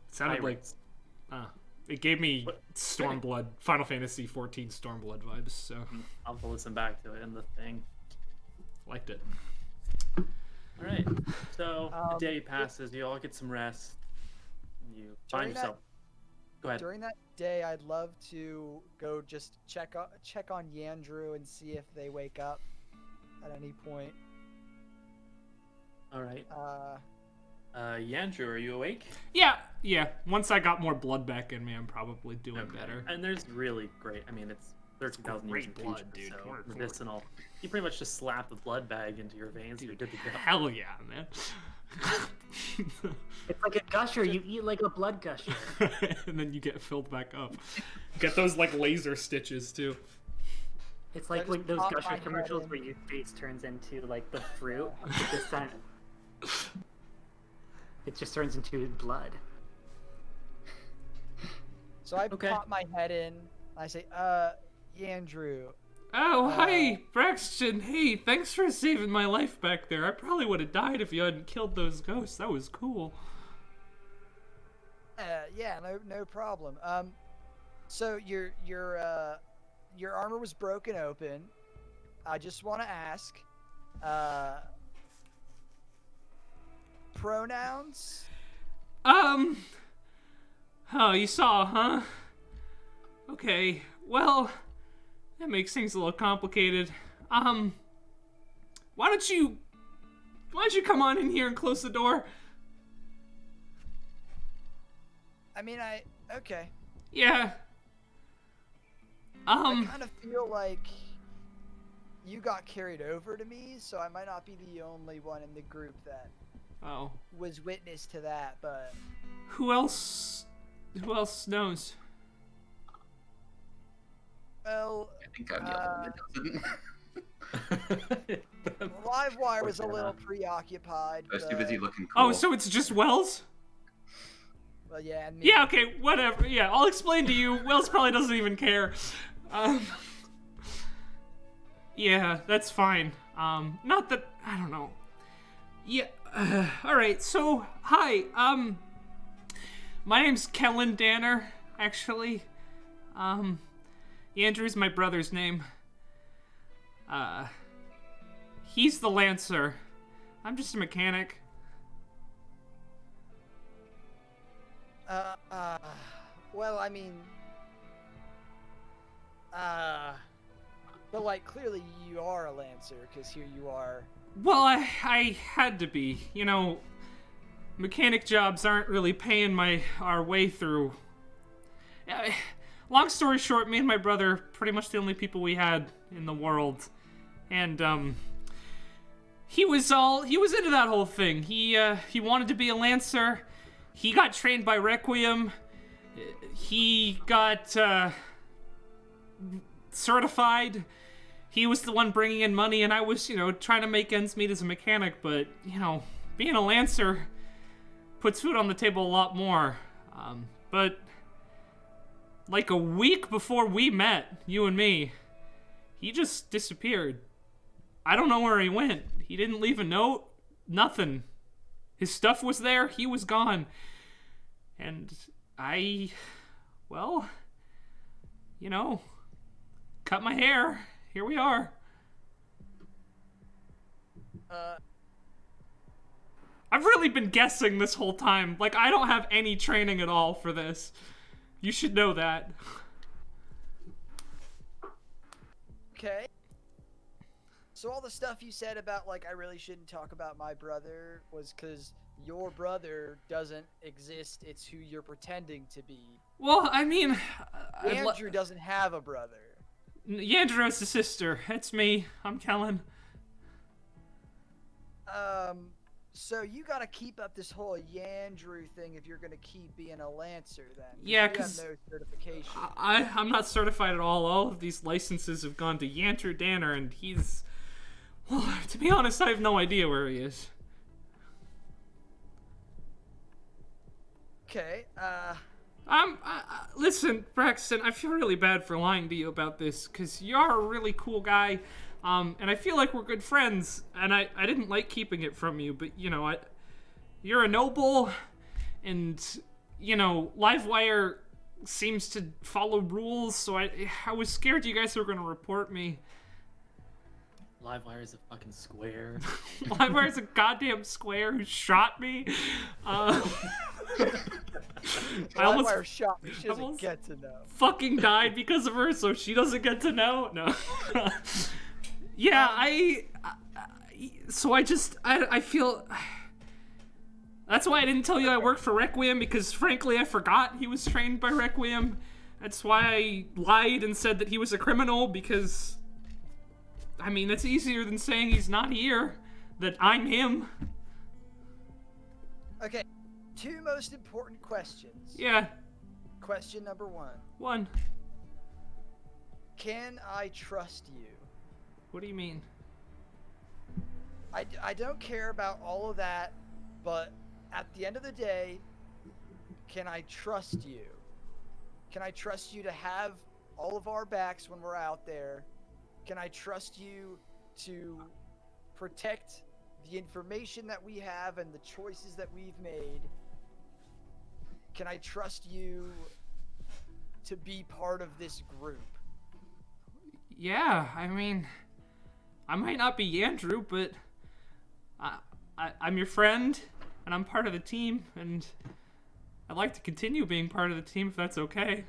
It sounded Pirates. like. It gave me Stormblood, Final Fantasy 14 Stormblood vibes. So I'll have to listen back to it in the thing. Liked it. All right. So the day passes. You all get some rest. You find yourself. Go ahead. During that day, I'd love to go just check on Yandrew and see if they wake up at any point. All right. Yandrew, are you awake? Yeah. Once I got more blood back in me, I'm probably doing better. And there's really great. I mean, it's 13,000 years of blood, dude. So medicinal. You pretty much just slap the blood bag into your veins. Dude, you're good to go. Hell yeah, man. It's like a gusher. You eat like a blood gusher. And then you get filled back up. Get those like laser stitches too. It's like when those pop my gusher head commercials in. where your face turns into like the fruit. This time, it just turns into blood. So I Okay. pop my head in. I say, Yandrew. Oh, hi, Braxton. Hey, thanks for saving my life back there. I probably would have died if you hadn't killed those ghosts. That was cool. Yeah, no problem. So your armor was broken open. I just want to ask, pronouns? Oh, you saw, huh? Okay, well, that makes things a little complicated. Why don't you come on in here and close the door? I mean, okay. Yeah. I kind of feel like you got carried over to me, so I might not be the only one in the group that was witness to that, but Who else knows? well, I think I'm the only one that doesn't. Livewire was a little preoccupied. I was too but- busy looking cool. Oh, so it's just Wells? Well, yeah, and me. Yeah, okay, whatever. Yeah, I'll explain to you. Wells probably doesn't even care. Yeah, that's fine. Not that, I don't know. Yeah, alright, so, hi, my name's Kellen Danner, actually. Yandrew's my brother's name. He's the Lancer. I'm just a mechanic. Well, I mean, but like clearly you are a Lancer, because here you are. Well, I had to be. You know, mechanic jobs aren't really paying our way through. Long story short, me and my brother, pretty much the only people we had in the world. And, he was into that whole thing. He wanted to be a Lancer. He got trained by Requiem. He got, certified. He was the one bringing in money, and I was, trying to make ends meet as a mechanic, but, being a Lancer puts food on the table a lot more. But like a week before we met, you and me, he just disappeared. I don't know where he went. He didn't leave a note. Nothing. His stuff was there. He was gone. And cut my hair. Here we are. I've really been guessing this whole time. Like, I don't have any training at all for this. You should know that. Okay. So all the stuff you said about, like, I really shouldn't talk about my brother was because your brother doesn't exist. It's who you're pretending to be. Well, I mean... Yandrew doesn't have a brother. Yandrew has a sister. It's me. I'm Kellen. So you gotta keep up this whole Yandrew thing if you're gonna keep being a Lancer, then. Yeah, you have 'cause no certification. I'm not certified at all. All of these licenses have gone to Yandrew Danner, and he's... Well, to be honest, I have no idea where he is. Okay, listen, Braxton, I feel really bad for lying to you about this, because you're a really cool guy, and I feel like we're good friends, and I didn't like keeping it from you, but, you're a noble, and, Livewire seems to follow rules, so I was scared you guys were going to report me. Livewire is a fucking square. Livewire's a goddamn square who shot me. Livewire shot me. She doesn't get to know. Fucking died because of her, so she doesn't get to know. No. Yeah, I feel. That's why I didn't tell you I worked for Requiem, because frankly I forgot he was trained by Requiem. That's why I lied and said that he was a criminal, because I mean, that's easier than saying he's not here, that I'm him. Okay, 2 most important questions. Yeah. Question number 1. 1. Can I trust you? What do you mean? I don't care about all of that, but at the end of the day, can I trust you? Can I trust you to have all of our backs when we're out there? Can I trust you to protect the information that we have and the choices that we've made? Can I trust you to be part of this group? Yeah, I mean, I might not be Yandrew, but I'm your friend, and I'm part of the team, and I'd like to continue being part of the team if that's okay.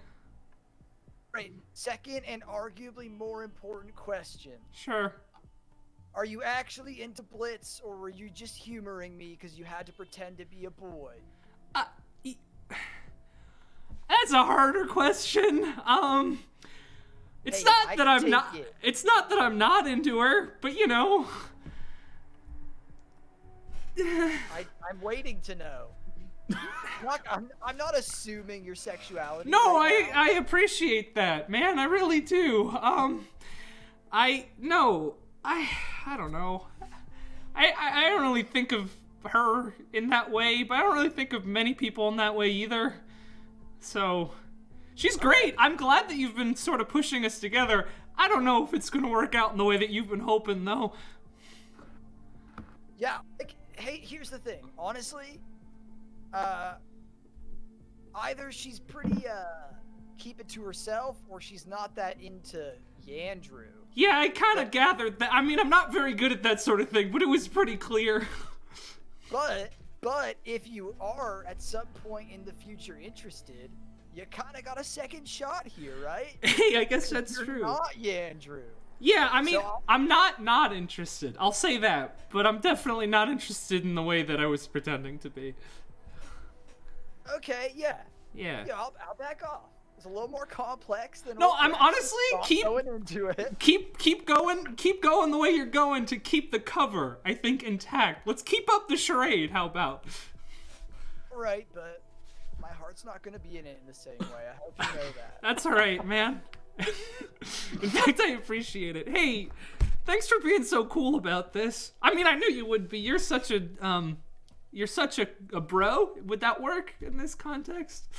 Right. Second and arguably more important question. Sure. Are you actually into Blitz, or were you just humoring me because you had to pretend to be a boy? That's a harder question. It's Hey, not I that can I'm take not. it. It's not that I'm not into her, but you know. I'm waiting to know. I'm not assuming your sexuality. No, right now. I appreciate that, man. I really do. I don't know. I don't really think of her in that way, but I don't really think of many people in that way either. So, she's great. I'm glad that you've been sort of pushing us together. I don't know if it's gonna work out in the way that you've been hoping, though. Yeah. Like, hey, here's the thing. Honestly, either she's pretty keep it to herself, or she's not that into Yandrew. Yeah, I kind of gathered that. I mean, I'm not very good at that sort of thing, but it was pretty clear. But if you are at some point in the future interested, you kind of got a second shot here, right? Hey, I guess that's You're true. not Yandrew. Yeah, I mean, So- I'm not interested. I'll say that, but I'm definitely not interested in the way that I was pretending to be. Okay, yeah. Yeah. Yeah, I'll back off. It's a little more complex than. No, what I'm we're actually honestly going into it. keep going the way you're going to keep the cover, I think, intact. Let's keep up the charade. How about? Right, but my heart's not gonna be in it in the same way. I hope you know that. That's all right, man. In fact, I appreciate it. Hey, thanks for being so cool about this. I mean, I knew you would be. You're such a bro. Would that work in this context?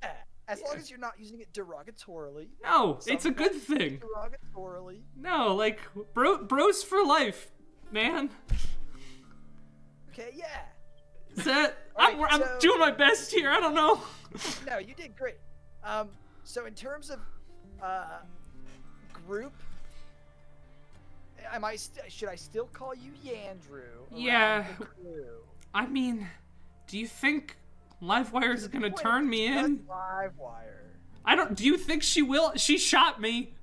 Yeah, as long as you're not using it derogatorily. No, it's a good thing. Derogatorily. No, like bros for life, man. Okay, yeah. Is that? Right, I'm so- doing my best here. I don't know. No, you did great. So in terms of group, should I still call you Yandrew? Yeah. around the crew? I mean, do you think Livewire is gonna turn me in? Livewire. Do you think she will? She shot me.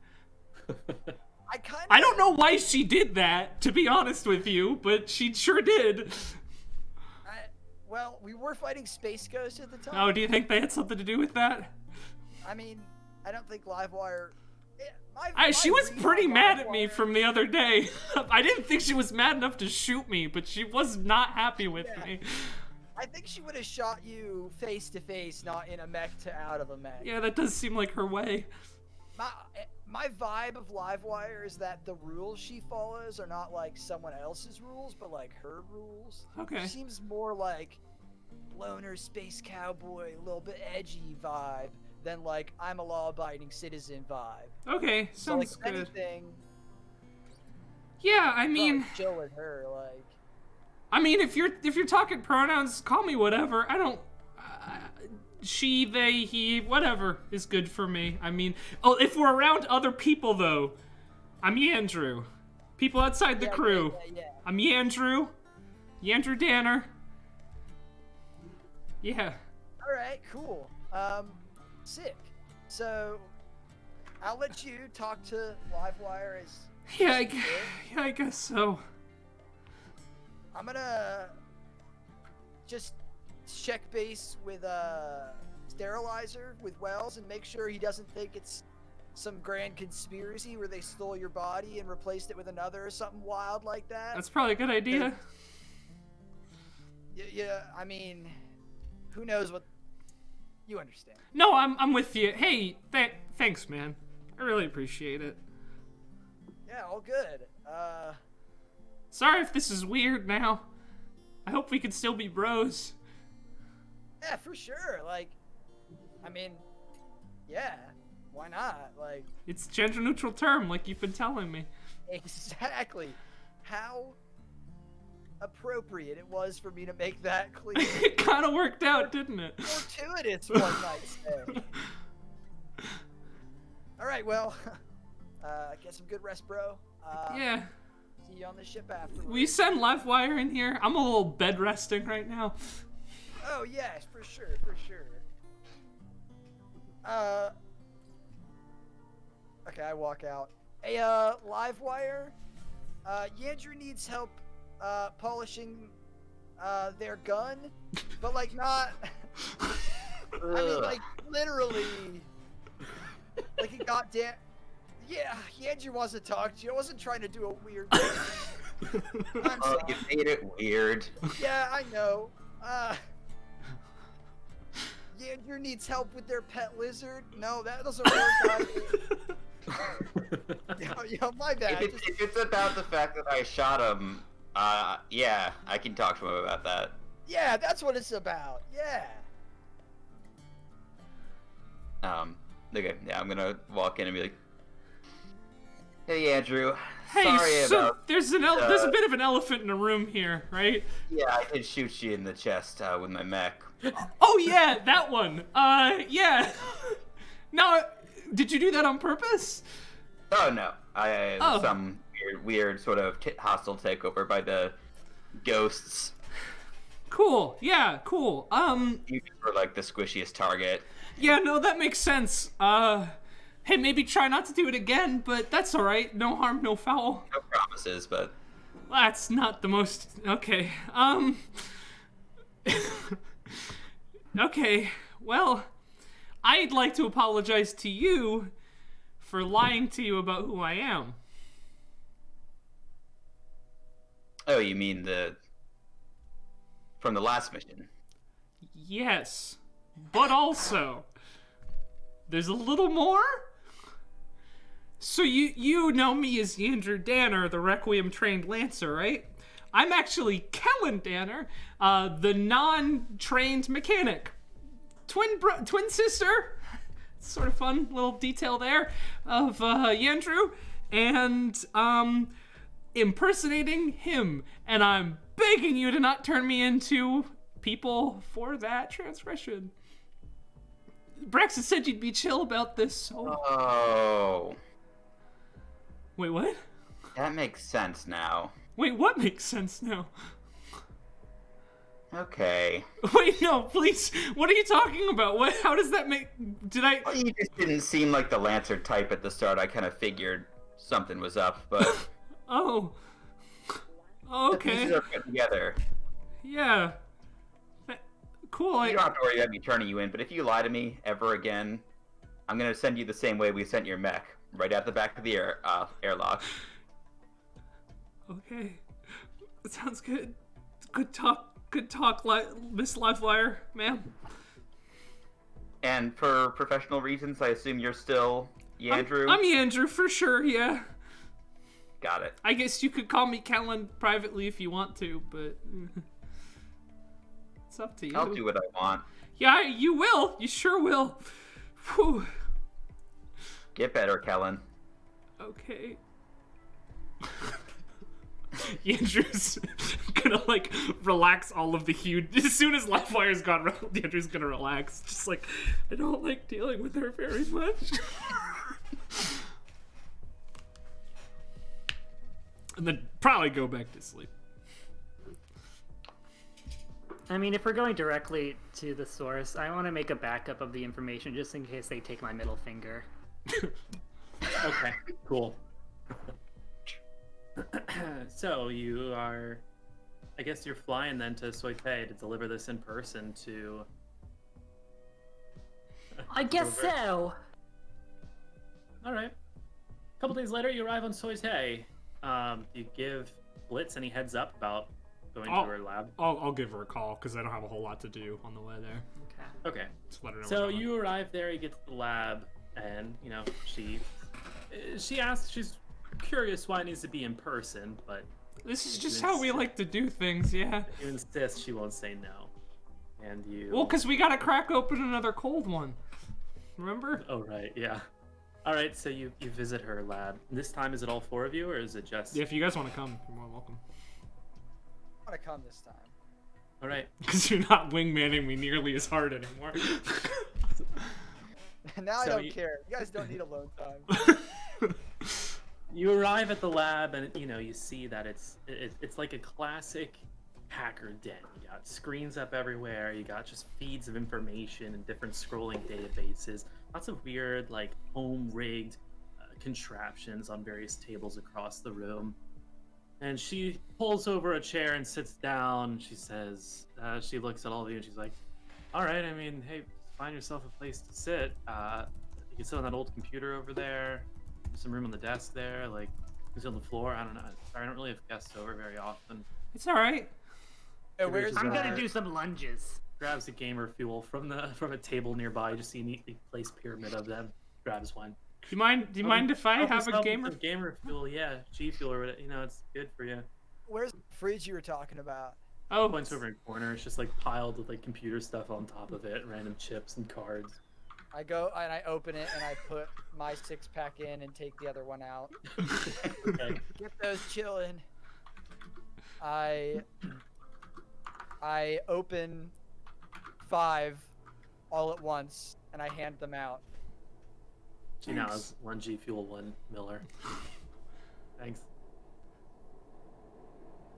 I I don't know why she did that, to be honest with you, but she sure did. Well, we were fighting Space Ghost at the time. Oh, do you think they had something to do with that? I mean, I don't think Livewire. She was pretty mad at me from the other day. I didn't think she was mad enough to shoot me, but she was not happy with me. I think she would have shot you face to face, not in a mech to out of a mech. Yeah, that does seem like her way. My vibe of Livewire is that the rules she follows are not like someone else's rules, but like her rules. Okay. She seems more like loner space cowboy, a little bit edgy vibe than like I'm a law-abiding citizen vibe. Okay, So sounds like good. anything. Yeah, I mean, probably chill with her, like. I mean, if you're talking pronouns, call me whatever. I don't. She, they, he, whatever is good for me. I mean, if we're around other people though, I'm Yandrew. People outside the crew. Yeah. I'm Yandrew. Yandrew Danner. Yeah. All right, cool. Sick. So, I'll let you talk to Livewire as. Yeah, I guess so. I'm gonna just check base with Sterilizer with Wells and make sure he doesn't think it's some grand conspiracy where they stole your body and replaced it with another or something wild like that. That's probably a good idea. Yeah, I mean, who knows what... You understand. No, I'm with you. Hey, thanks, man. I really appreciate it. Yeah, all good. Sorry if this is weird now. I hope we can still be bros. Yeah, for sure. Like, I mean, yeah, why not? Like, it's a gender-neutral term, like you've been telling me. Exactly. How appropriate it was for me to make that clear. It kind of worked out, didn't it? Fortuitous, one might say. All right, well, get some good rest, bro. Yeah. See you on the ship afterwards. Will you send Livewire in here? I'm a little bed resting right now. Oh yes, for sure, for sure. Okay, I walk out. Hey, Livewire. Yandrew needs help polishing their gun, but like not. I mean, like literally. Like he got damn. Yeah, Yandrew wants to talk to you. I wasn't trying to do a weird thing. I'm sorry. You made it weird. Yeah, I know. Yandrew needs help with their pet lizard. No, that doesn't work either. yo, my bad. If it's about the fact that I shot him, yeah, I can talk to him about that. Yeah, that's what it's about. Yeah. Okay, yeah, I'm gonna walk in and be like, "Hey, Andrew. Hey, sorry so about, there's a bit of an elephant in the room here, right?" Yeah, I did shoot you in the chest with my mech. Oh yeah, that one. Yeah. No, did you do that on purpose? Oh no, some weird sort of hostile takeover by the ghosts. Cool. Yeah. Cool. You were like the squishiest target. Yeah. No, that makes sense. Hey, maybe try not to do it again, but that's all right. No harm, no foul. No promises, but that's not the most. Okay. Okay. Well, I'd like to apologize to you for lying to you about who I am. Oh, you mean from the last mission? Yes, but also there's a little more. So you know me as Yandrew Danner, the Requiem trained Lancer, right? I'm actually Kellen Danner, the non-trained mechanic. Twin sister. Sort of fun little detail there of Yandrew, and impersonating him. And I'm begging you to not turn me into people for that transgression. Braxton said you'd be chill about this, so... Oh. Wait, what? That makes sense now. Wait, what makes sense now? Okay. Wait, no, please. What are you talking about? What? How does that make... Well, you just didn't seem like the Lancer type at the start. I kind of figured something was up, but... Oh. Okay. The pieces are put together. Yeah. Cool. You don't have to worry about me turning you in, but if you lie to me ever again, I'm going to send you the same way we sent your mech. Right out the back of the airlock. Okay. That sounds good. Good talk, Miss Livewire, ma'am. And for professional reasons, I assume you're still Yandrew? I'm Yandrew, for sure, yeah. Got it. I guess you could call me Kellen privately if you want to, but... It's up to you. I'll do what I want. Yeah, you will. You sure will. Whew. Get better, Kellen. Okay. Yandrew's gonna like relax all of the huge. As soon as Livewire's gone, Yandrew's gonna relax. Just like, I don't like dealing with her very much. And then probably go back to sleep. I mean, if we're going directly to the source, I want to make a backup of the information just in case they take my middle finger. Okay, cool. So you are, I guess you're flying then to Soipei to deliver this in person to... I guess so. Alright. A couple days later, you arrive on Soipei. You give Blitz any heads up about going to her lab? I'll give her a call because I don't have a whole lot to do on the way there. Okay. Just let her know. So you arrive there, you get to the lab, and she asks. She's curious why it needs to be in person, but this is just how we like to do things. Yeah. You insist, she won't say no, and you. Well, because we gotta crack open another cold one. Remember? Oh right, yeah. All right, so you visit her lab. This time, is it all 4 of you, or is it just? Yeah, if you guys want to come, you're more than welcome. I want to come this time. All right. Because you're not wingmanning me nearly as hard anymore. Now I So don't care. You guys don't need alone time. You arrive at the lab, and you see that it's like a classic hacker den. You got screens up everywhere. You got just feeds of information and different scrolling databases. Lots of weird, like home-rigged contraptions on various tables across the room. And she pulls over a chair and sits down. She says, she looks at all of you and she's like, all right, I mean, hey, find yourself a place to sit. You can sit on that old computer over there. There's some room on the desk there. Like, you can sit on the floor. I don't know. Sorry, I don't really have guests over very often. It's all right. I'm gonna do some lunges. Grabs a gamer fuel from a table nearby. You just see a neatly placed pyramid of them. Grabs one. Do you mind if I have a gamer? Gamer fuel, yeah, G fuel or whatever. It's good for you. Where's the fridge you were talking about? Oh, points over in the corner. It's just like piled with like computer stuff on top of it, random chips and cards. I go and I open it and I put my 6-pack in and take the other one out. Okay. Get those chillin'. I open 5 all at once and I hand them out. She now has 1 G fuel, 1 Miller. Thanks.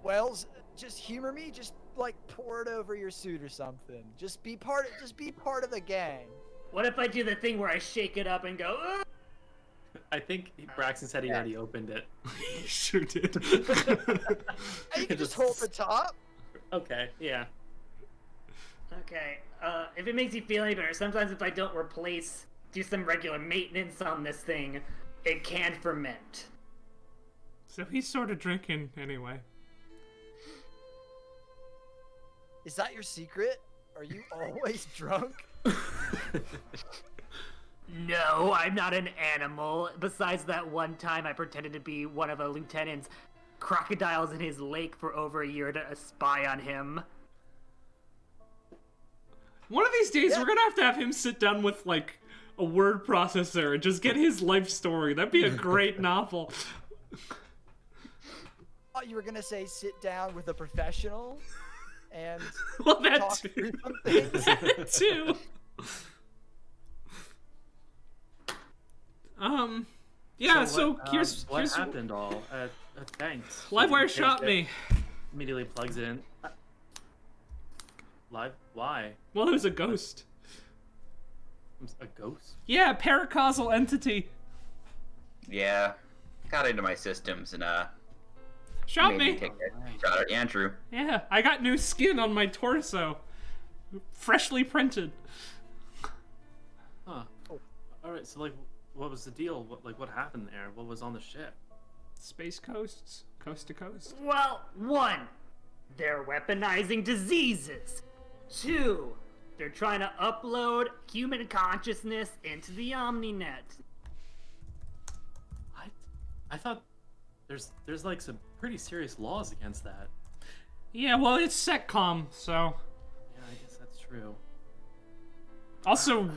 Wells, just humor me. Just like pour it over your suit or something. Just be part of the gang. What if I do the thing where I shake it up and go? "Ugh"? I think Braxton said he already opened it. He sure did. You can just hold the top. Okay, yeah. Okay. If it makes you feel any better, sometimes if I don't do some regular maintenance on this thing, it can ferment. So he's sort of drinking anyway. Is that your secret? Are you always drunk? No, I'm not an animal. Besides that one time I pretended to be one of a lieutenant's crocodiles in his lake for over a year to spy on him. One of these days, we're gonna have him sit down with like a word processor and just get his life story. That'd be a great novel. Oh, you were gonna say sit down with a professional and well, that talk too. through some things. That too. Yeah. So here's what happened. All. Thanks. Livewire shot me. Immediately plugs it in. Live? Why? Well, it was a ghost. A ghost? Yeah, paracausal entity. Yeah, got into my systems and Shot made me. Take a shot at Yandrew. Yeah, I got new skin on my torso. Freshly printed. Huh. All right. So like, what was the deal? What happened there? What was on the ship? Space coasts, coast to coast. Well, 1, they're weaponizing diseases. 2, they're trying to upload human consciousness into the OmniNet. What? I thought there's like some pretty serious laws against that. Yeah, well, it's SecCom, so. Yeah, I guess that's true. Also,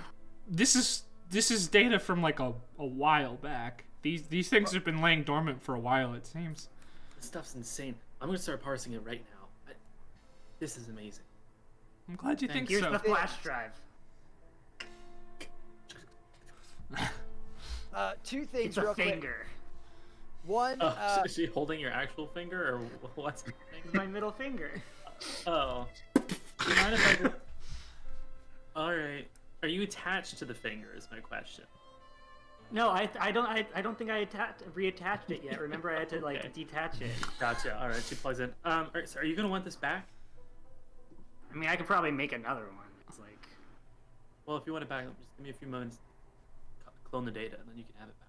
this is data from like a while back. These things have been laying dormant for a while, it seems. This stuff's insane. I'm gonna start parsing it right now. This is amazing. I'm glad you think Here's so. the flash drive. 2 things It's a real finger. quick. One, Oh, is she holding your actual finger, or what's My middle finger. Oh. You mind if I... Alright. Are you attached to the finger is my question. No, I don't think I reattached it yet. Remember, I had to like Okay. detach it. Gotcha. Alright, she plugs in. Alright, so are you gonna want this back? I mean, I could probably make another one. It's like, Well, if you want it back, just give me a few moments. Clone the data, and then you can have it back.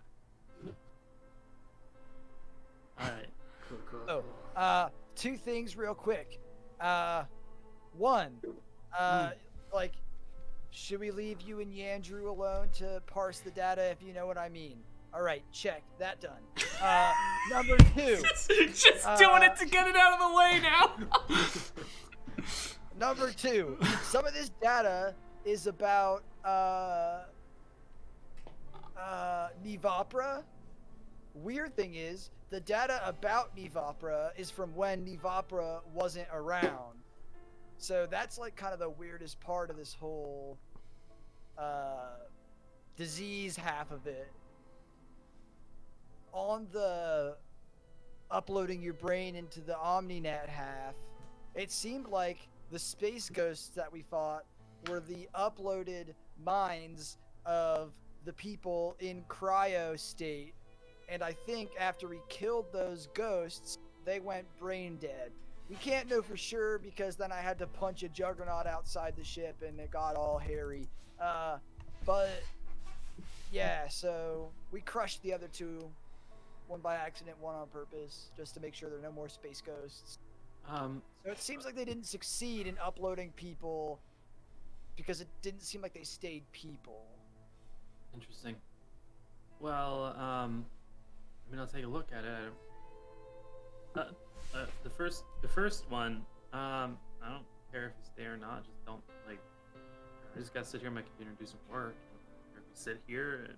Alright. cool. oh, 2 things real quick. One, like, should we leave you and Yandrew alone to parse the data, if you know what I mean? All right, check that done. Number 2. Just doing it to get it out of the way now. Number 2. Some of this data is about Nivapra. Weird thing is, the data about Nivapra is from when Nivapra wasn't around. So that's like kind of the weirdest part of this whole disease half of it. On the uploading your brain into the OmniNet half, it seemed like the space ghosts that we fought were the uploaded minds of the people in cryo state. And I think after we killed those ghosts, they went brain dead. We can't know for sure because then I had to punch a juggernaut outside the ship and it got all hairy. But yeah, so we crushed the other 2. One by accident, one on purpose, just to make sure there are no more space ghosts. So it seems like they didn't succeed in uploading people because it didn't seem like they stayed people. Interesting. Well, I mean, I'll take a look at it. The first one, I don't care if you stay or not. Just don't, like, I just gotta sit here on my computer and do some work. Or if you sit here, and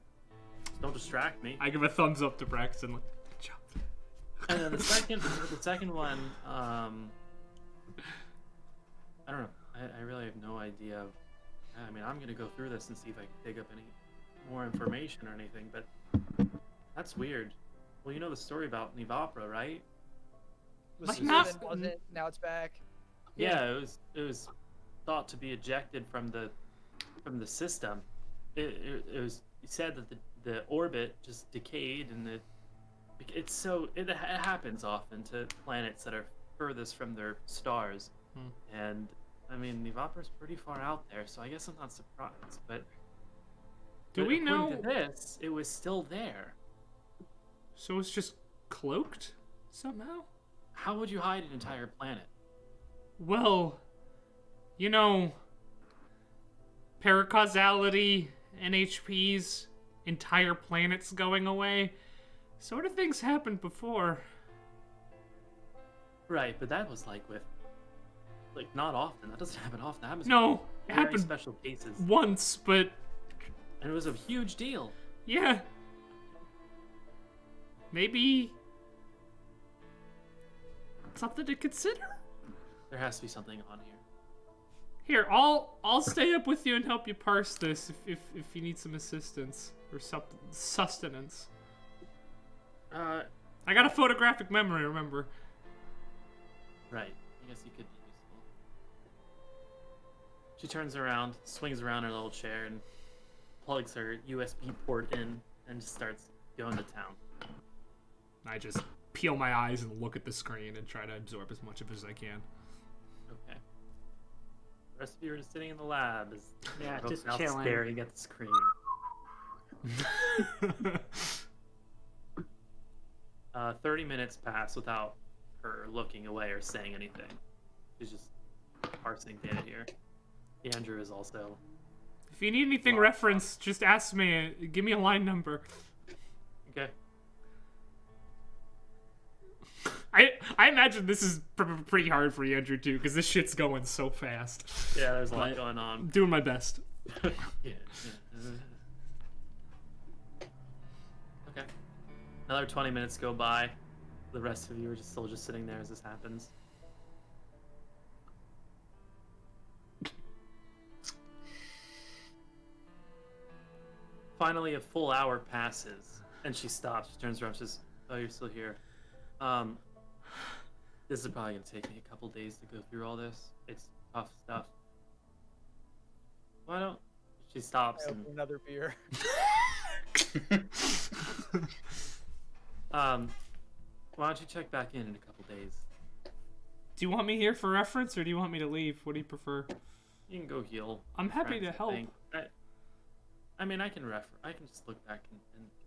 just don't distract me. I give a thumbs up to Braxton. Good job. And then the second one, I don't know. I really have no idea. I mean, I'm gonna go through this and see if I can dig up any more information or anything, but that's weird. Well, you know the story about Nivapra, right? Was it? Now it's back. Yeah, it was thought to be ejected from the system. It was said that the orbit just decayed, and it happens often to planets that are furthest from their stars. And I mean, Nivapra's pretty far out there, so I guess I'm not surprised. But do we know to this? It was still there. So it's just cloaked somehow? How would you hide an entire planet? Well, you know, paracausality, NHPs, entire planets going away, sort of things happened before. Right, but that was like not often. That doesn't happen often. That happens. No, it happened very special cases. Once, but and it was a huge deal. Yeah. Maybe something to consider. There has to be something on here. Here, I'll stay up with you and help you parse this if you need some assistance or sustenance. I got a photographic memory, remember? Right. I guess you could be useful. She turns around, swings around in her little chair, and plugs her USB port in, and just starts going to town. I just peel my eyes and look at the screen and try to absorb as much of it as I can. Okay. The rest of you are just sitting in the lab. Just now chilling. Staring at the screen. 30 minutes pass without her looking away or saying anything. She's just parsing data here. Yandrew is also. If you need anything referenced, just ask me. Give me a line number. Okay. I imagine this is pretty hard for Yandrew too, because this shit's going so fast. Yeah, there's a lot going on. I'm doing my best. Yeah. Okay. Another 20 minutes go by. The rest of you are still just sitting there as this happens. Finally, a full hour passes, and she stops. She turns around and says, "Oh, you're still here. This is probably gonna take me a couple days to go through all this. It's tough stuff. Why don't..." She stops and... another beer. Why don't you check back in a couple days? Do you want me here for reference, or do you want me to leave? What do you prefer? You can go heal. I'm happy to help. I mean, I can just look back in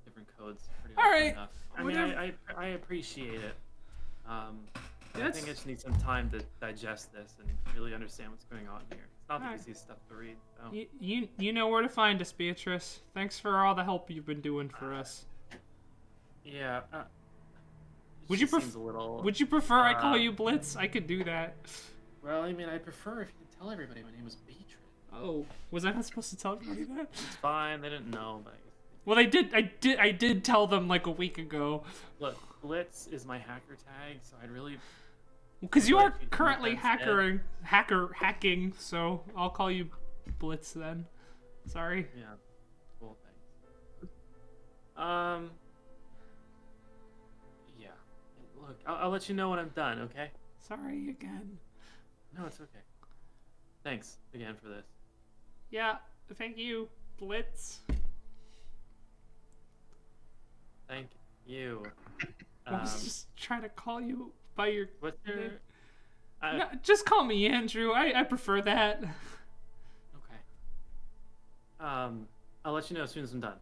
different codes pretty all right. enough. I mean, I appreciate it. I think I just need some time to digest this and really understand what's going on here. It's not the easiest stuff to read. So. You know where to find us, Beatrice. Thanks for all the help you've been doing for us. Yeah. Would you prefer I call you Blitz? I could do that. Well, I mean, I'd prefer if you could tell everybody my name was Beatrice. Oh, was I not supposed to tell everybody that? It's fine. They didn't know, but. Well, they did. I did tell them like a week ago. Look, Blitz is my hacker tag, so I'd really. Because you are currently hacking, so I'll call you Blitz then. Sorry. Yeah. Cool. Thanks. Yeah. Look, I'll let you know when I'm done. Okay. Sorry again. No, it's okay. Thanks again for this. Yeah. Thank you, Blitz. Thank you. I was just trying to call you by your. What's your? No, just call me Yandrew. I prefer that. Okay. I'll let you know as soon as I'm done.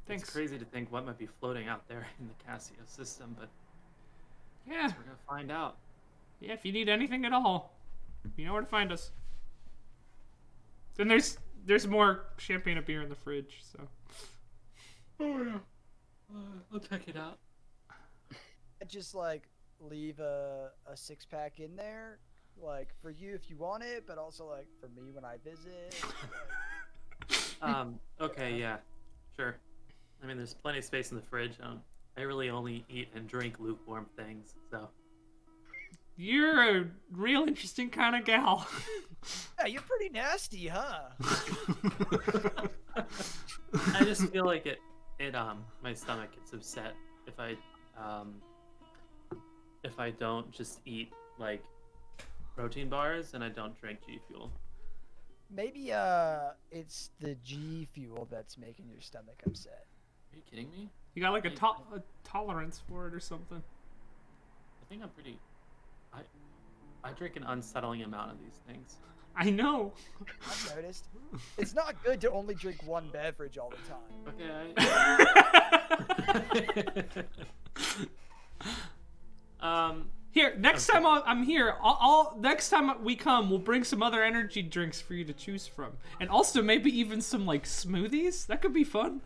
Thanks. It's crazy to think what might be floating out there in the Casio system, but yeah, we're gonna find out. Yeah, if you need anything at all, you know where to find us. Then there's more champagne and beer in the fridge, so. Oh yeah. I'll check it out. I just like leave a 6-pack in there, like for you if you want it, but also like for me when I visit. Okay, yeah, sure. I mean, there's plenty of space in the fridge. I really only eat and drink lukewarm things, so. You're a real interesting kind of gal. Yeah, you're pretty nasty, huh? I just feel like my stomach gets upset if I don't just eat like protein bars and I don't drink G Fuel. Maybe it's the G Fuel that's making your stomach upset. Are you kidding me? You got like a tolerance for it or something. I think I'm pretty. I drink an unsettling amount of these things. I know. I've noticed. It's not good to only drink one beverage all the time. Okay. Here, next time I'm here, next time we come, we'll bring some other energy drinks for you to choose from, and also maybe even some like smoothies. That could be fun.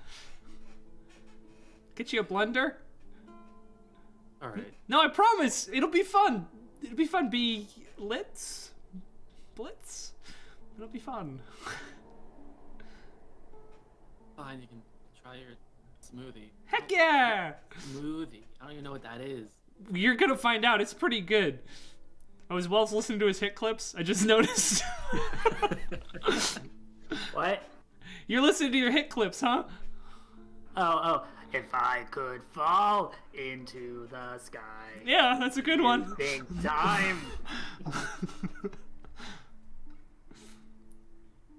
Get you a blender. All right. No, I promise, it'll be fun. It'll be fun. Be Blitz. It'll be fun. Fine, you can try your smoothie. Heck yeah! Smoothie. I don't even know what that is. You're gonna find out. It's pretty good. I was listening to his hit clips. I just noticed. What? You're listening to your hit clips, huh? Oh. If I could fall into the sky. Yeah, that's a good one. Big time.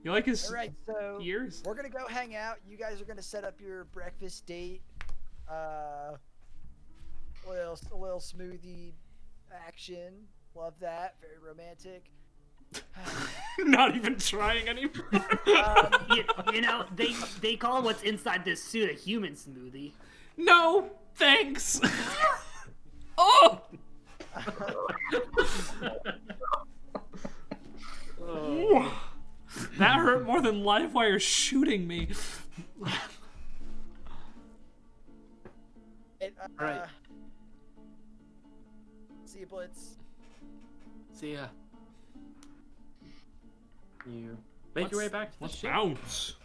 You like his All right, so ears? We're gonna go hang out. You guys are gonna set up your breakfast date. A little smoothie action. Love that. Very romantic. Not even trying anymore. You know, they call what's inside this suit a human smoothie. No, thanks. Oh. That hurt more than Livewire shooting me. Right. See you, Blitz. See ya. You make your way back to the ship. Bounce.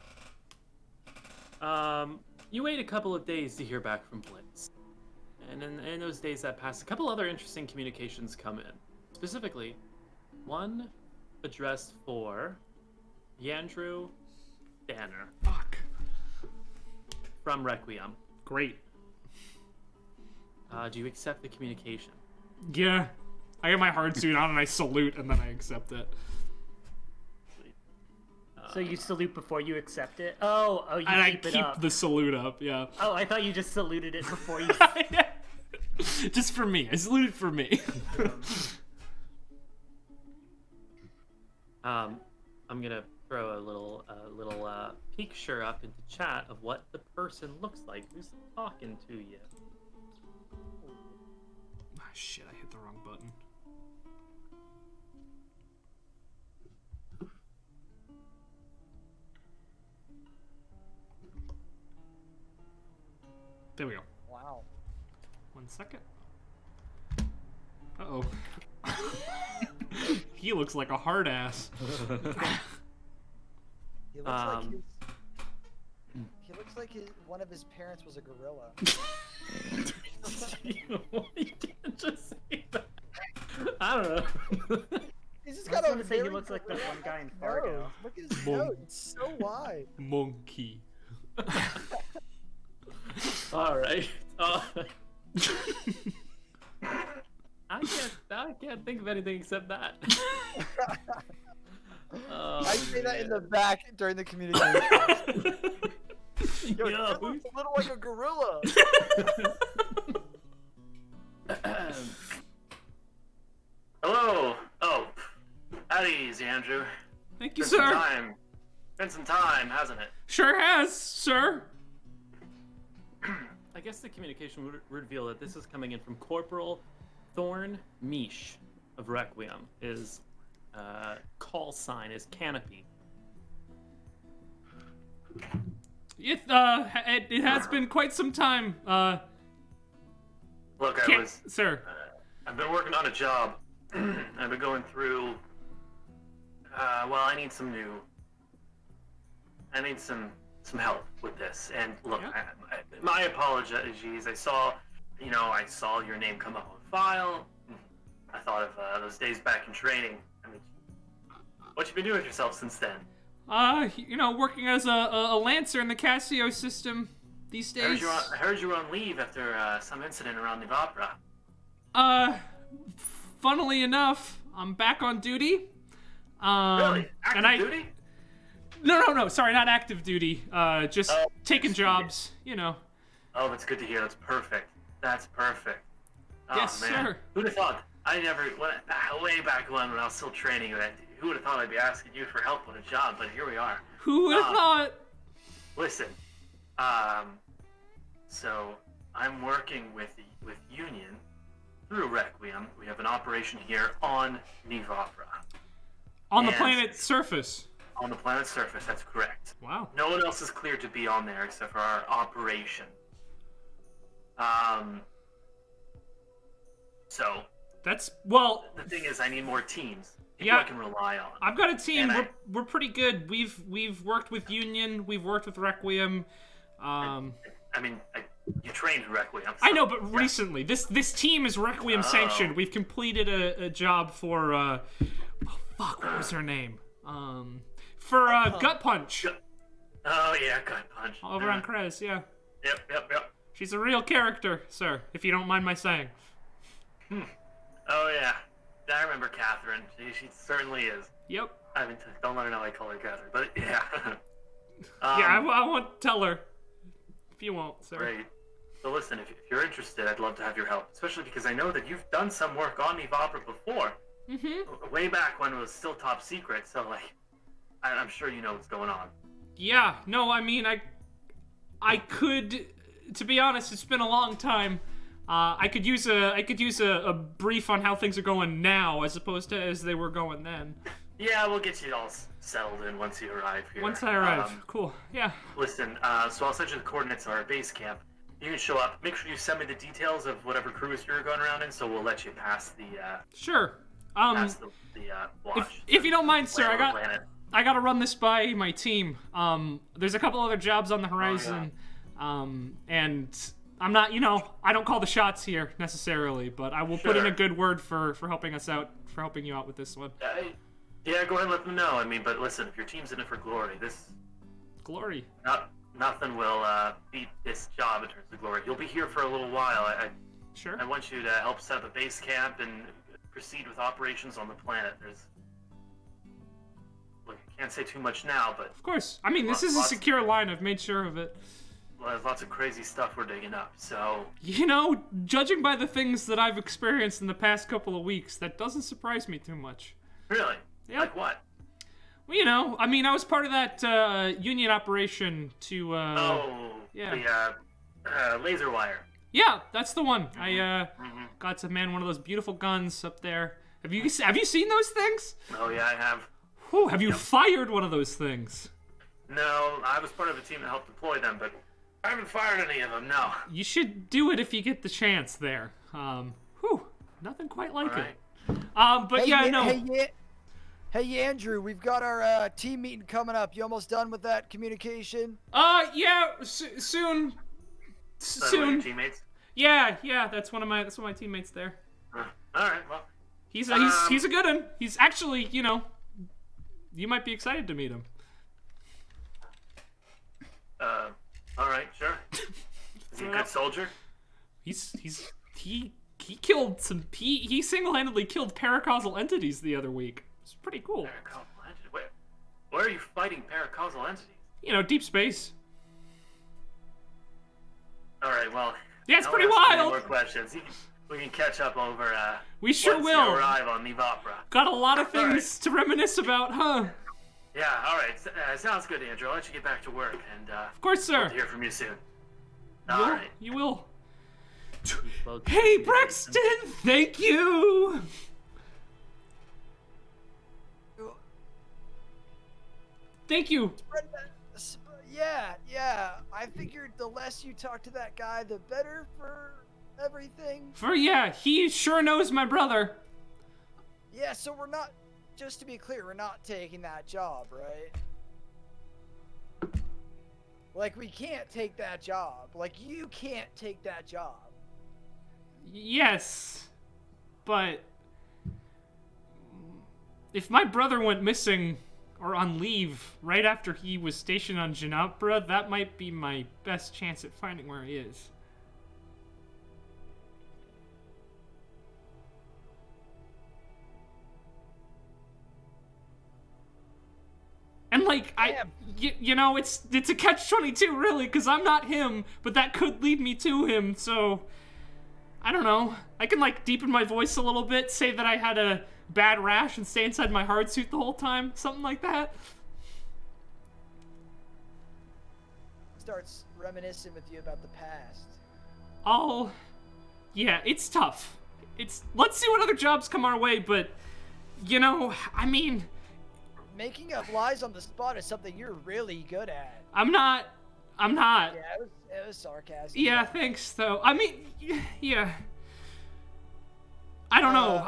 You wait a couple of days to hear back from Blitz. And in those days that pass, a couple other interesting communications come in. Specifically, one addressed for Yandrew Danner. Fuck. From Requiem. Great. Do you accept the communication? Yeah. I get my hard suit on and I salute and then I accept it. So you salute before you accept it? Oh, you and keep I it keep up. the salute up, yeah. Oh, I thought you just saluted it before you. Just for me. I saluted for me. I'm gonna throw a little picture up into chat of what the person looks like who's talking to you. Shit, I hit the wrong button. There we go. Wow. 1 second. Uh-oh. He looks like a hard ass. He looks like one of his parents was a gorilla. You can't just say that. I don't know. He's just I got was a gonna say he very looks like that gorilla one guy in nose. Fargo. Look at his nose. It's so wide. Monkey. All right. I can't think of anything except that. Oh, I say that in the back during the communication. Yo, Yo. you look a little like a gorilla. Hello. Oh, at ease, Yandrew. Thank you, Been some sir. time. Been some time, hasn't it? Sure has, sir. I guess the communication would reveal that this is coming in from Corporal Thorn Mech of Requiem. His call sign is Canopy. It has been quite some time. Look, Sir. I've been working on a job. I've been going through. Well, I need some help with this. And look, Yeah. my apologies. I saw your name come up on file. I thought of those days back in training. I mean, what you been doing with yourself since then? Working as a Lancer in the Casio system these days. I heard you were on leave after some incident around the opera. Funnily enough, I'm back on duty. Really? Active duty? No. Sorry, not active duty. Just taking jobs, Oh, that's good to hear. That's perfect. That's perfect. Oh, Yes, man. sir. Who'd have thought? Way back when I was still training, who would have thought I'd be asking you for help with a job? But here we are. Who would have thought? Listen, so I'm working with Union through Requiem. We have an operation here on Nivapra. On the planet's surface. On the planet's surface, that's correct. Wow. No one else is cleared to be on there except for our operation. So. The thing is, I need more teams. People Yeah. I can rely on. I've got a team. And We're pretty good. We've worked with Union. We've worked with Requiem. You trained Requiem. I know, but recently, this team is Requiem sanctioned. We've completed a job for what was her name? For Gut Punch. Oh yeah, Gut Punch. Over on Krez, yeah. Yep. She's a real character, sir, if you don't mind my saying. Oh yeah, I remember Catherine. She certainly is. Yep. Don't let her know I call her Catherine, but yeah. I won't tell her. If you won't, sir. Great. So listen, if you're interested, I'd love to have your help, especially because I know that you've done some work on Nivapra before. Mm-hmm. Way back when it was still top secret, so I'm sure you know what's going on. Yeah, no, I could, to be honest, it's been a long time. I could use a brief on how things are going now, as opposed to as they were going then. Yeah, we'll get you all settled in once you arrive here. Once I arrive, cool. Yeah. Listen, so I'll send you the coordinates of our base camp. You can show up. Make sure you send me the details of whatever cruise you're going around in, so we'll let you pass the. Sure. Pass the watch. If you don't mind, sir, Planet. I gotta run this by my team. There's a couple other jobs on the horizon, and I'm not, I don't call the shots here necessarily, but I will put in a good word for helping us out, for helping you out with this one. Yeah, go ahead and let them know. But listen, if your team's in it for glory, glory. Nothing will beat this job in terms of glory. You'll be here for a little while. I want you to help set up a base camp and proceed with operations on the planet. Look, I can't say too much now, but of course. This is a secure line. I've made sure of it. There's lots of crazy stuff we're digging up, so. Judging by the things that I've experienced in the past couple of weeks, that doesn't surprise me too much. Really? Yeah. Like what? Well, I was part of that Union operation to. The laser wire. Yeah, that's the one. I got to man one of those beautiful guns up there. Have you seen those things? Oh yeah, I have. Whew, have you fired one of those things? No, I was part of a team that helped deploy them, but I haven't fired any of them. No. You should do it if you get the chance there. Whew, nothing quite like it. But hey, yeah, no. Hey, Yandrew, we've got our team meeting coming up. You almost done with that communication? Yeah, soon. One of your teammates? Yeah, that's one of my teammates there. All right, well. He's a good one. He's actually, you might be excited to meet him. All right, sure. Is he a good soldier? He killed he single-handedly killed paracausal entities the other week. It's pretty cool. Paracausal entities? Where are you fighting paracausal entities? Deep space. All right, well. Yeah, it's pretty ask wild. Any more questions? We can catch up over. We sure once will. You arrive on Neve Opera. Got a lot of things to reminisce about, huh? Yeah. All right. Sounds good, Andrew. I'll let you get back to work, and of course, sir. Hope to hear from you soon. All right. You will. Hey, Braxton! Thank you. Thank you. Yeah. I figured the less you talk to that guy, the better for everything. He sure knows my brother. Yeah, so we're not, just to be clear, we're not taking that job, right? Like, we can't take that job. Like, you can't take that job. Yes, but if my brother went missing or on leave right after he was stationed on Janopra, that might be my best chance at finding where he is. And it's a catch-22 really, because I'm not him, but that could lead me to him, so I don't know. I can deepen my voice a little bit, say that I had a bad rash and stay inside my hard suit the whole time, something like that. Starts reminiscing with you about the past. Yeah, it's tough. Let's see what other jobs come our way, but making up lies on the spot is something you're really good at. I'm not. Yeah, it was sarcasm. Yeah, thanks, though. Yeah. I don't know.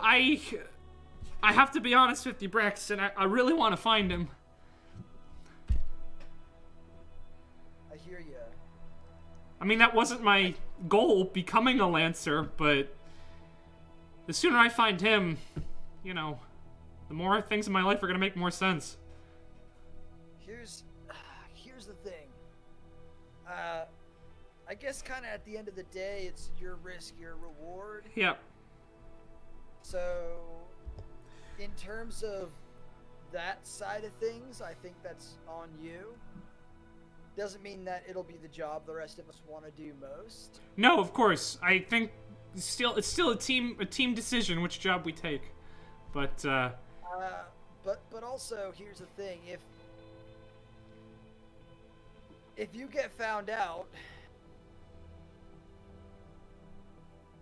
I have to be honest with you, Braxton. I really want to find him. I hear you. That wasn't my goal, becoming a Lancer, but the sooner I find him, the more things in my life are going to make more sense. Here's the thing. I guess kind of at the end of the day, it's your risk, your reward. Yep. So, in terms of that side of things, I think that's on you. Doesn't mean that it'll be the job the rest of us want to do most. No, of course. I think it's still a team decision which job we take. But But also, here's the thing: if you get found out,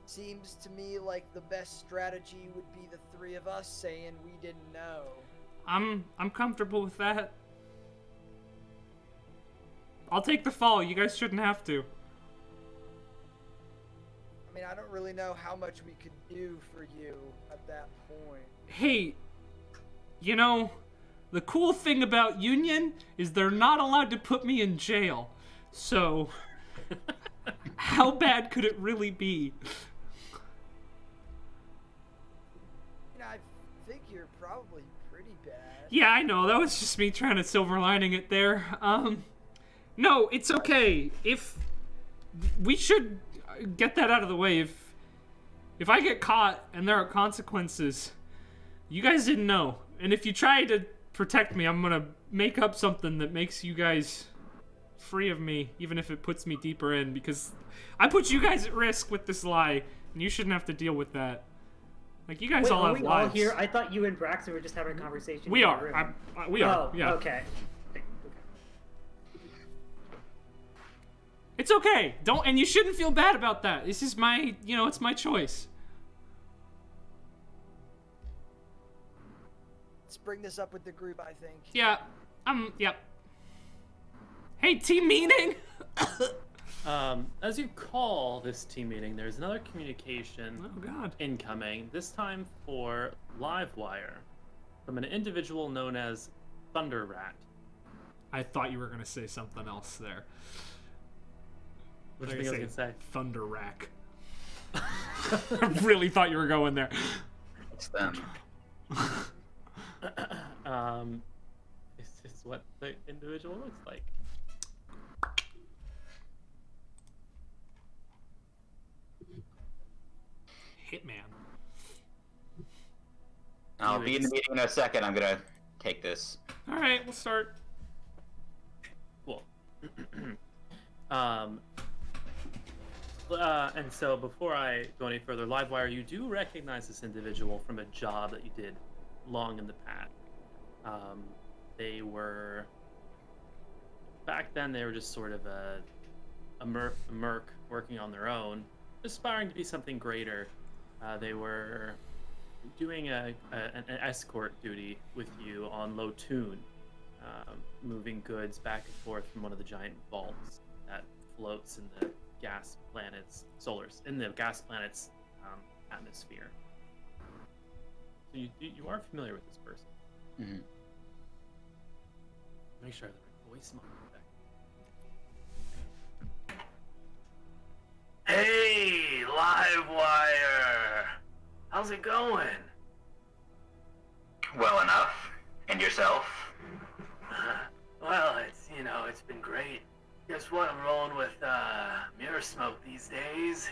seems to me like the best strategy would be the three of us saying we didn't know. I'm comfortable with that. I'll take the fall. You guys shouldn't have to. I don't really know how much we could do for you at that point. Hey, the cool thing about Union is they're not allowed to put me in jail. So, how bad could it really be? I think you're probably pretty bad. Yeah, I know. That was just me trying to silver lining it there. No, it's okay. If we should get that out of the way. If I get caught and there are consequences, you guys didn't know. And if you try to protect me, I'm gonna make up something that makes you guys free of me, even if it puts me deeper in, because I put you guys at risk with this lie, and you shouldn't have to deal with that. You guys all have lives. All here? I thought you and Braxton were just having a conversation. We are. We are. Oh, yeah. Okay. It's okay. And you shouldn't feel bad about that. This is my, it's my choice. Let's bring this up with the group, I think. Yeah. Yep. Hey, team meeting. As you call this team meeting, there's another communication incoming, this time for Livewire, from an individual known as Thunder Rat. I thought you were going to say something else there. What do you think I was going to say? Thunder Rack. I really thought you were going there. It's them. Is this what the individual looks like? Hitman. I'll be in the meeting in a second. I'm gonna take this. All right, we'll start. Cool. And so before I go any further, Livewire, you do recognize this individual from a job that you did long in the past. They were, back then they were just sort of a merc working on their own, aspiring to be something greater. They were doing an escort duty with you on Lotune, moving goods back and forth from one of the giant vaults that floats in the gas planet's atmosphere. So you are familiar with this person. Mm-hmm. Make sure I have the right voice model back. Hey, Livewire! How's it going? Well enough. And yourself? Well, it's been great. Guess what? I'm rolling with mirror smoke these days.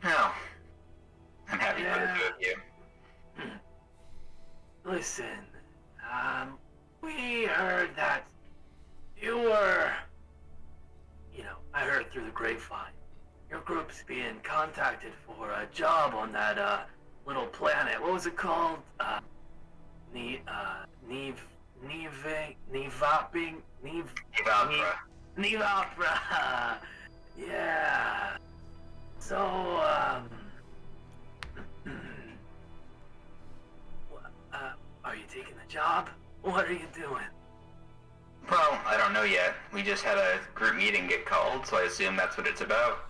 Oh. I'm happy for the two of you. Listen, we heard that you were, I heard through the grapevine, your group's being contacted for a job on that little planet. What was it called? Nevapra. Yeah. So, are you taking the job? What are you doing? Well, I don't know yet. We just had a group meeting get called, so I assume that's what it's about.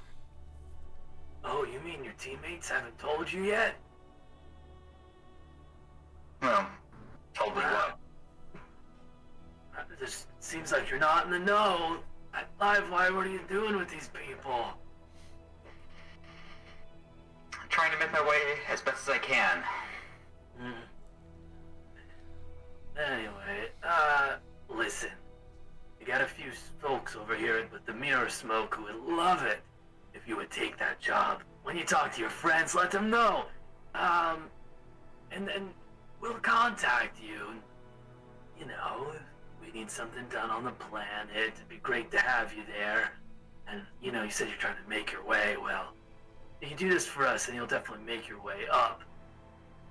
Oh, you mean your teammates haven't told you yet? Well, told me what? This seems like you're not in the know. Livewire, what are you doing with these people? I'm trying to make my way as best as I can. Anyway, listen. You got a few folks over here with the mirror smoke who would love it if you would take that job. When you talk to your friends, let them know. And then we'll contact you. We need something done on the planet. It'd be great to have you there. And, you said you're trying to make your way. Well, you do this for us and you'll definitely make your way up.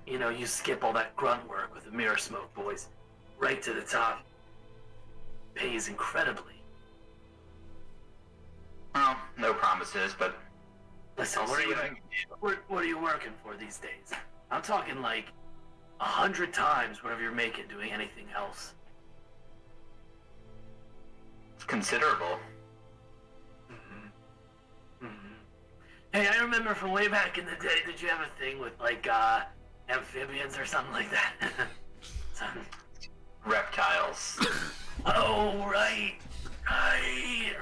You skip all that grunt work with the mirror smoke boys. Right to the top. Pays incredibly. Well, no promises, but... Listen, what are you working for these days? I'm talking like 100 times whatever you're making doing anything else. It's considerable. Hey, I remember from way back in the day, did you have a thing with like amphibians or something like that? Reptiles. Oh, right.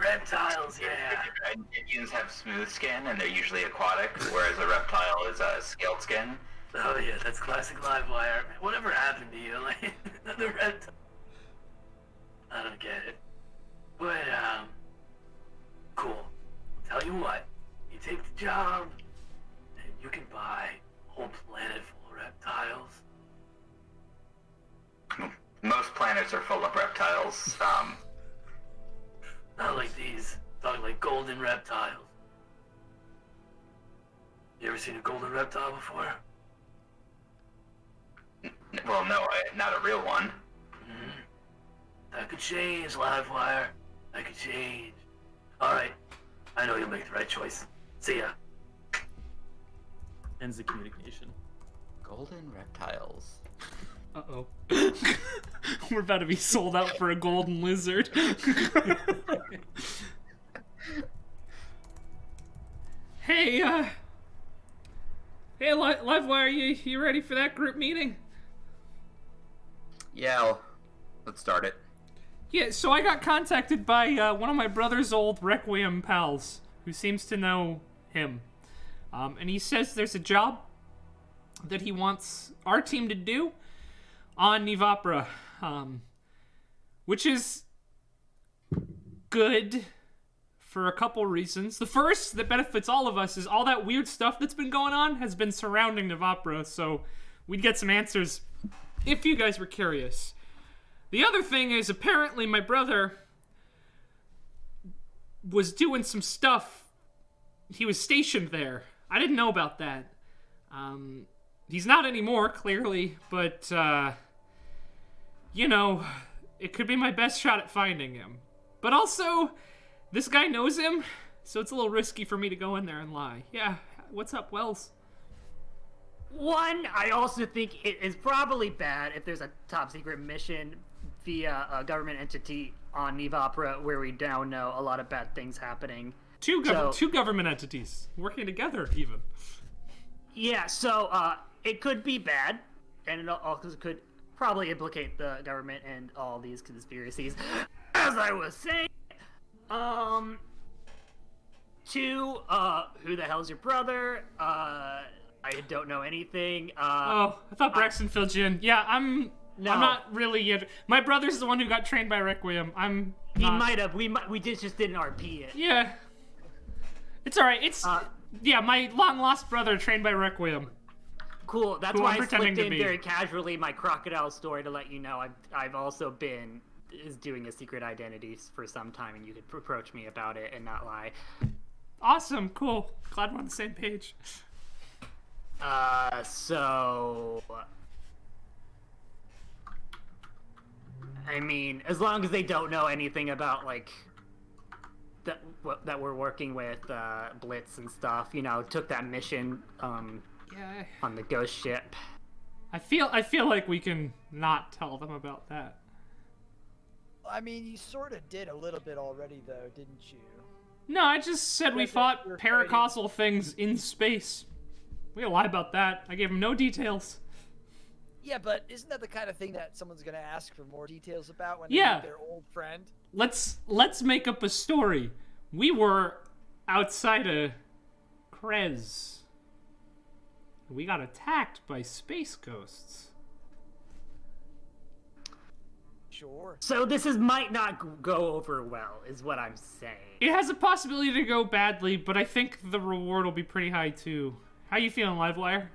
Reptiles, yeah. Amphibians have smooth skin, and they're usually aquatic, whereas a reptile is scaled skin. Oh, yeah, that's classic Livewire. Whatever happened to you? Like, the reptile. I don't get it. But, cool. Tell you what, you take the job, and you can buy a whole planet full of reptiles. Most planets are full of reptiles. Not like these. Talking like golden reptiles. You ever seen a golden reptile before? Well, no, not a real one. That could change, Livewire. That could change. Alright. I know you'll make the right choice. See ya. Ends the communication. Golden reptiles. Uh-oh. We're about to be sold out for a golden lizard. Hey, Livewire, you ready for that group meeting? Yeah, let's start it. Yeah, so I got contacted by one of my brother's old Requiem pals, who seems to know him. And he says there's a job that he wants our team to do on Nivapra, which is good for a couple reasons. The first that benefits all of us is all that weird stuff that's been going on has been surrounding Nivapra, so we'd get some answers if you guys were curious. The other thing is apparently my brother was doing some stuff. He was stationed there. I didn't know about that. He's not anymore, clearly, but, you know, it could be my best shot at finding him. But also, this guy knows him, so it's a little risky for me to go in there and lie. Yeah, what's up, Wells? One, I also think it is probably bad if there's a top secret mission via a government entity on Nivapra where we now know a lot of bad things happening. Two government entities working together, even. Yeah, so it could be bad, and it also could probably implicate the government and all these conspiracies. As I was saying, two, who the hell's your brother? I don't know anything. I thought Braxton filled you in. Yeah, I'm not really yet. My brother's the one who got trained by Requiem. He might have. We just didn't RP it. Yeah. It's alright. It's yeah, my long lost brother trained by Requiem. Cool. That's why I slipped in very casually my crocodile story to let you know I've also been doing a secret identity for some time, and you could approach me about it and not lie. Awesome. Cool. Glad we're on the same page. So I mean, as long as they don't know anything about like that we're working with Blitz and stuff, you know, took that mission on the ghost ship. I feel like we can not tell them about that. I mean, you sort of did a little bit already, though, didn't you? No, I just said we fought paracausal things in space. We gotta lie about that. I gave them no details. Yeah, but isn't that the kind of thing that someone's gonna ask for more details about when they meet their old friend? Let's make up a story. We were outside of Krez. We got attacked by space ghosts. Sure. So this might not go over well, is what I'm saying. It has a possibility to go badly, but I think the reward will be pretty high too. How you feeling, Livewire?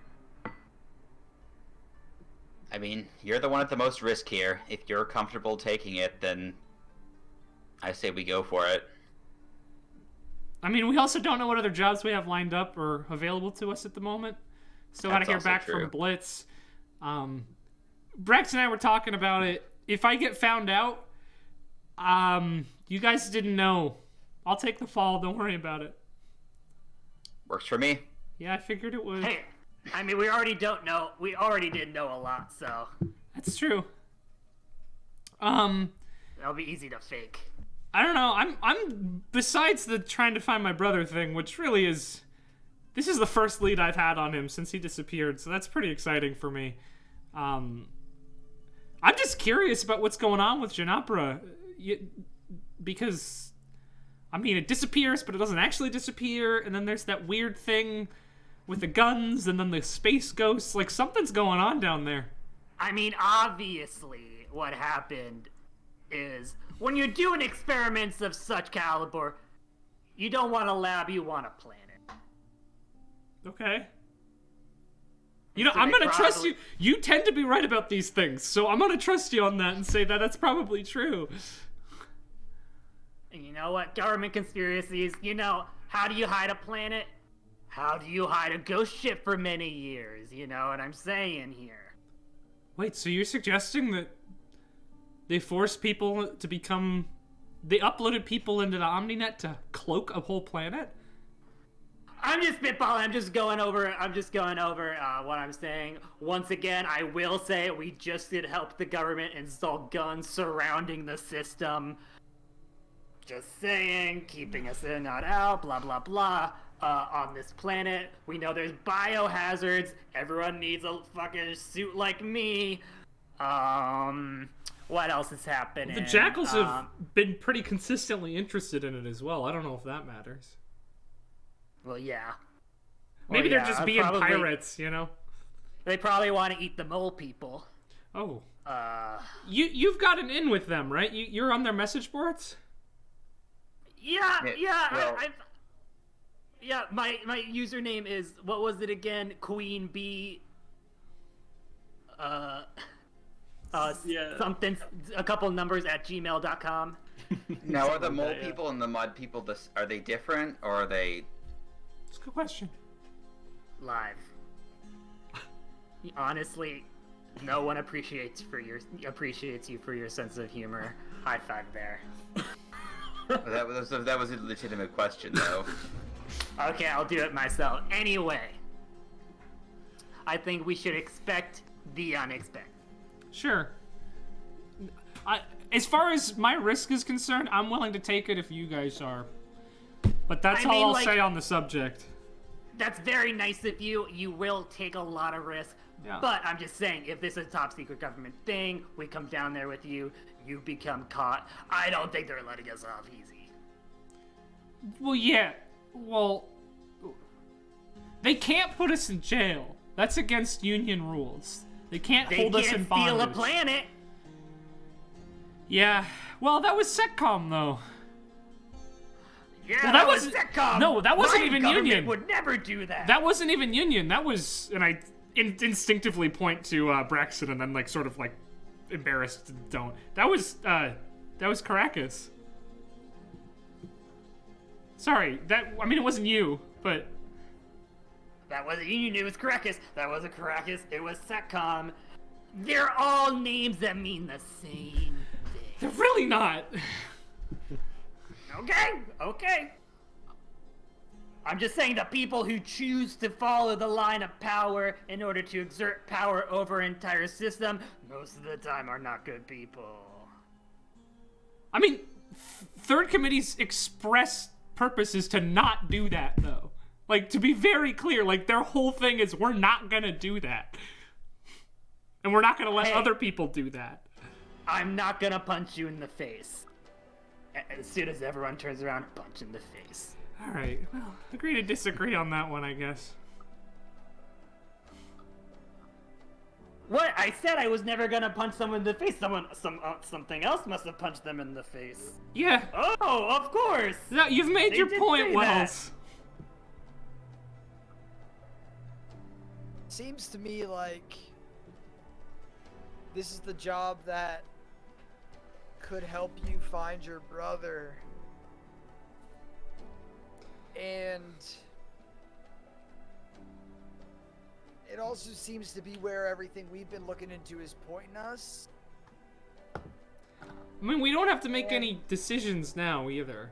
I mean, you're the one at the most risk here. If you're comfortable taking it, then I say we go for it. I mean, we also don't know what other jobs we have lined up or available to us at the moment. Still gotta hear back from Blitz. Braxton and I were talking about it. If I get found out, you guys didn't know. I'll take the fall. Don't worry about it. Works for me. Yeah, I figured it would. Hey, I mean, we already didn't know a lot, so. That's true. That'll be easy to fake. I don't know. I'm besides the trying to find my brother thing, which really is, this is the first lead I've had on him since he disappeared, so that's pretty exciting for me. I'm just curious about what's going on with Janapra, because, I mean, it disappears, but it doesn't actually disappear, and then there's that weird thing with the guns, and then the space ghosts. Like, something's going on down there. I mean, obviously, what happened is, when you're doing experiments of such caliber, you don't want a lab, you want a planet. Okay. You know, I'm gonna trust you. You tend to be right about these things, so I'm gonna trust you on that and say that that's probably true. And you know what? Government conspiracies, you know, how do you hide a planet? How do you hide a ghost ship for many years? You know what I'm saying here? Wait, so you're suggesting that they force people to become They uploaded people into the OmniNet to cloak a whole planet? I'm just spitballing. I'm just going over what I'm saying. Once again, I will say we just did help the government install guns surrounding the system. Just saying, keeping us in, not out, blah, blah, blah. On this planet, we know there's biohazards. Everyone needs a fucking suit like me. What else is happening? The Jackals have been pretty consistently interested in it as well. I don't know if that matters. Well, yeah. Maybe they're just being pirates, you know? They probably want to eat the mole people. Oh. You've got an in with them, right? You're on their message boards? Yeah. Well, Yeah, my username is, what was it again? Queen Bee. Something, a couple numbers at gmail.com. Now, are the mole people and the mud people, are they different, or are they... That's a good question. Live. Honestly, no one appreciates you for your sense of humor. High five there. That was a legitimate question, though. Okay, I'll do it myself. Anyway, I think we should expect the unexpected. Sure. As far as my risk is concerned, I'm willing to take it if you guys are. But that's all I'll say on the subject. That's very nice of you. You will take a lot of risk. Yeah. But I'm just saying, if this is a top secret government thing, we come down there with you, you become caught. I don't think they're letting us off easy. Well, yeah. Well, they can't put us in jail. That's against Union rules. They can't hold us in bondage. They can't steal a planet. Yeah. Well, that was SecCom, though. Yeah, well, that was SecCom. No, that wasn't My even government Union. Would never do that. That wasn't even Union. That was, and I instinctively point to Braxton, and then like sort of like embarrassed don't. That was Caracas. Sorry, it wasn't you, but that wasn't Union. It was Caracas. That wasn't Caracas. It was SecCom. They're all names that mean the same thing. They're really not. Okay. I'm just saying the people who choose to follow the line of power in order to exert power over an entire system, most of the time are not good people. I mean, Third Committee's express purpose is to not do that, though. Like, to be very clear, like, their whole thing is we're not gonna do that. And we're not gonna let other people do that. I'm not gonna punch you in the face. As soon as everyone turns around, punch in the face. Alright, well, agree to disagree on that one, I guess. What? I said I was never gonna punch someone in the face. Something else must have punched them in the face. Yeah. Oh, of course! No, you've made your point, Wells. Seems to me like this is the job that could help you find your brother. And it also seems to be where everything we've been looking into is pointing us. I mean, we don't have to make any decisions now, either.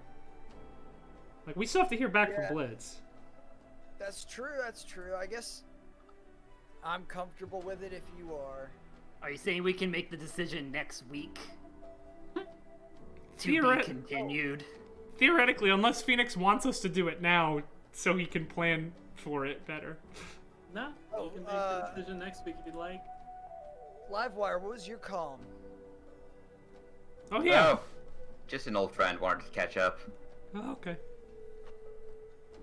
Like, we still have to hear back from Blitz. That's true, I guess I'm comfortable with it if you are. Are you saying we can make the decision next week? To be continued. Theoretically, unless Phoenix wants us to do it now so he can plan for it better. No, you can make the decision next week if you'd like. Livewire, what was your calm? Oh, yeah. Oh, just an old friend wanted to catch up. Oh, okay.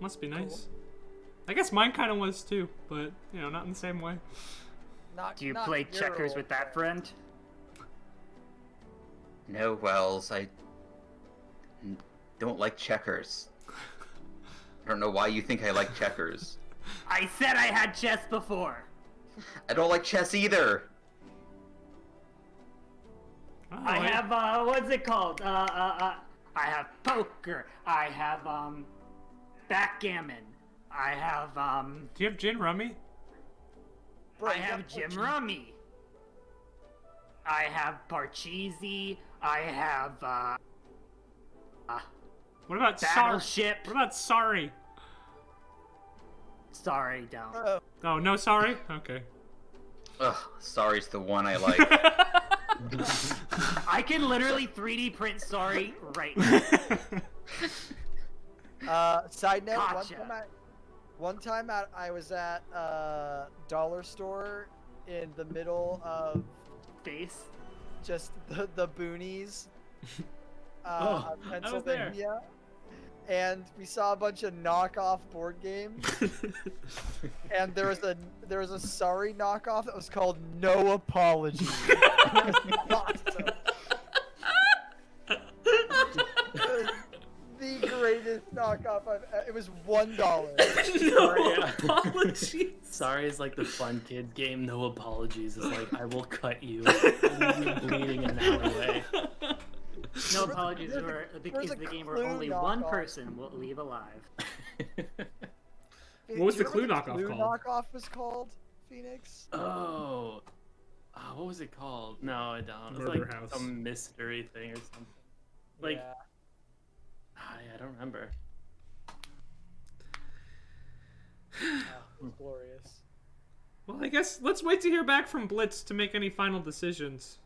Must be nice. Cool. I guess mine kind of was too, but, you know, not in the same way. Do you play checkers with that friend? No, Wells, I don't like checkers. I don't know why you think I like checkers. I said I had chess before. I don't like chess either. Oh, I have, what's it called? I have poker. I have, backgammon. I have, Do you have gin rummy? I have gin rummy. I have parcheesi. I have, What about Battleship. What about sorry? Sorry, don't. Oh, no sorry? Okay. Ugh, sorry's the one I like. I can literally 3D print sorry right now. Side note, Gotcha. one time I was at a dollar store in the middle of Space. just the boonies Oh, of I was there. Pennsylvania, and we saw a bunch of knockoff board games. And there was a sorry knockoff that was called No Apology. It was awesome. The greatest knockoff it was $1. No apologies. Sorry is like the fun kids game. No apologies is like I will cut you. Leave you bleeding in an alleyway. No apologies there's for a the game where Clue only one knockoff. person will leave alive. What was Do the you Clue remember knockoff Clue called? knockoff was called, Phoenix? Oh. What was it called? No, I don't. It was Murder like House. some mystery thing or something. Like, Yeah. I don't remember. Glorious. Well, I guess let's wait to hear back from Blitz to make any final decisions.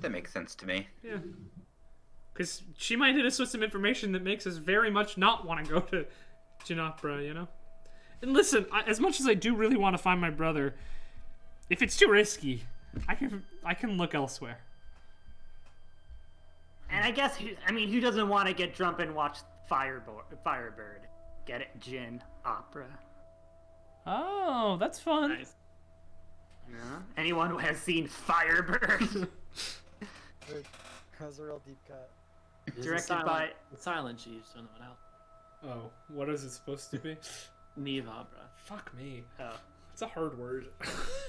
That makes sense to me. Yeah. Because she might hit us with some information that makes us very much not want to go to Ginopra, you know? And listen, as much as I do really want to find my brother, if it's too risky, I can look elsewhere. And I guess, who doesn't want to get drunk and watch Firebird? Get it? Gin Opera. Oh, that's fun. Nice. Yeah. Anyone who has seen Firebird? That was a real deep cut. Directed by the Silent Chiefs. Don't know what else. Oh, what is it supposed to be? Neve Opera. Fuck me. Oh. It's a hard word.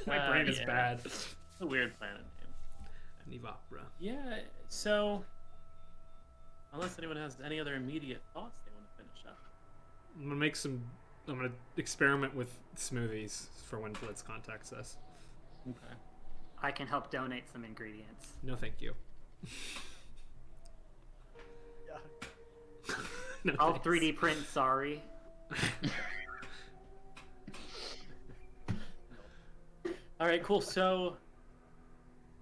My brain is yeah. bad. It's a weird planet name. Nivapra. Yeah, so unless anyone has any other immediate thoughts they want to finish up. I'm gonna experiment with smoothies for when Blitz contacts us. Okay. I can help donate some ingredients. No, thank you. Yeah. No, I'll thanks. 3D print sorry. All right, cool. So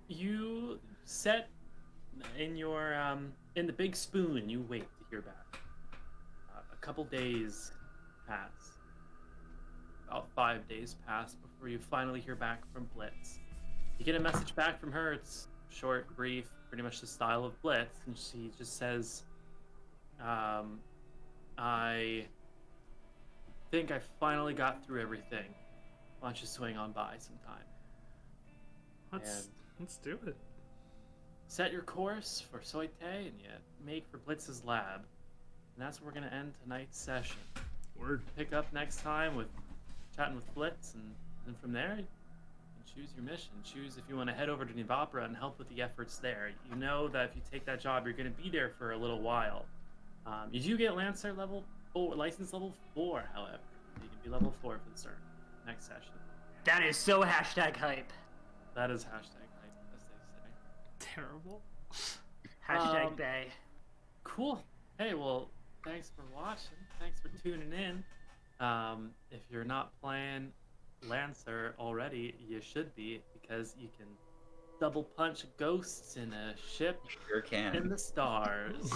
you set in your in the big spoon. You wait to hear back. A couple days pass. About 5 days pass before you finally hear back from Blitz. You get a message back from her. It's short, brief, pretty much the style of Blitz, and she just says, "I think I finally got through everything. Why don't you swing on by sometime? Let's do it. Set your course for Soite and you make for Blitz's lab. And that's where we're going to end tonight's session. Word. Pick up next time with chatting with Blitz, and then from there, you can choose your mission. Choose if you want to head over to Nivapra and help with the efforts there. You know that if you take that job, you're going to be there for a little while. You do get Lancer level 4, license level 4, however. You can be level 4 for the start. Next session. That is so hashtag hype. That is hashtag hype, as they say. Terrible. Hashtag Bay. Cool. Hey, well, thanks for watching. Thanks for tuning in. If you're not playing Lancer already, you should be, because you can double punch ghosts in a ship Sure can. in the stars.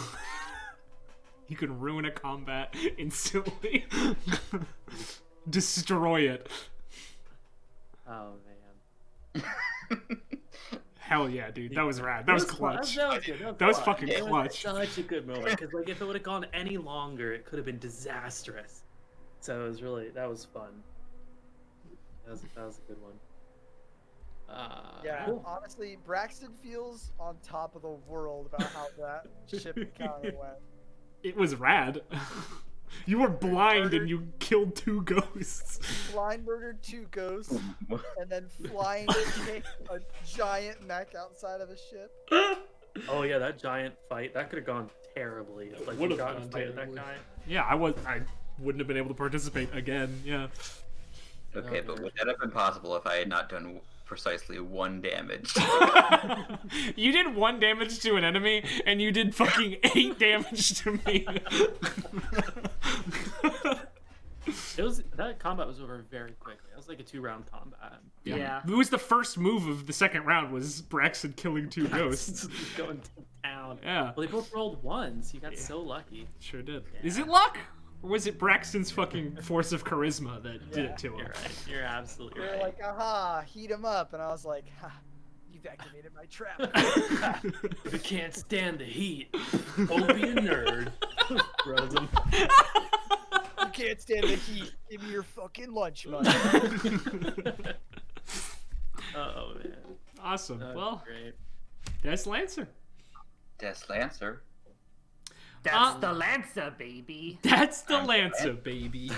You can ruin a combat instantly. Destroy it. Oh man. Hell yeah, dude. That was rad. That was clutch. That was good. That was clutch. fucking It was clutch. such a good moment, because like if it would have gone any longer, it could have been disastrous. So it was really, that was fun. That was a good one. Yeah, Cool. honestly, Braxton feels on top of the world about how that ship encounter went. It was rad. You were blind and you killed 2 ghosts. Blind murdered 2 ghosts, and then flying kicked a giant mech outside of a ship. Oh yeah, that giant fight, that could have gone terribly. Like Would've you got in a gone fight with that terribly. guy. Yeah, I wouldn't have been able to participate again. Yeah. Okay, but would that have been possible if I had not done precisely 1 damage. You did 1 damage to an enemy, and you did fucking 8 damage to me. That combat was over very quickly. That was like a 2-round combat. Yeah. It was the first move of the second round, was Braxton killing 2 ghosts. Going to town. Yeah. Well, they both rolled 1s. You got so lucky. Sure did. Is it luck? Or was it Braxton's fucking force of charisma that did it to him? You're right. You're absolutely They're right. like, aha, heat him up. And I was like, ha, you've activated my trap. If you can't stand the heat, don't be a nerd. Throws him. You can't stand the heat. Give me your fucking lunch money. Oh, man. Awesome. Well, Great. that's Lancer. Death Lancer. That's the Lancer, baby. That's the Lancer, baby.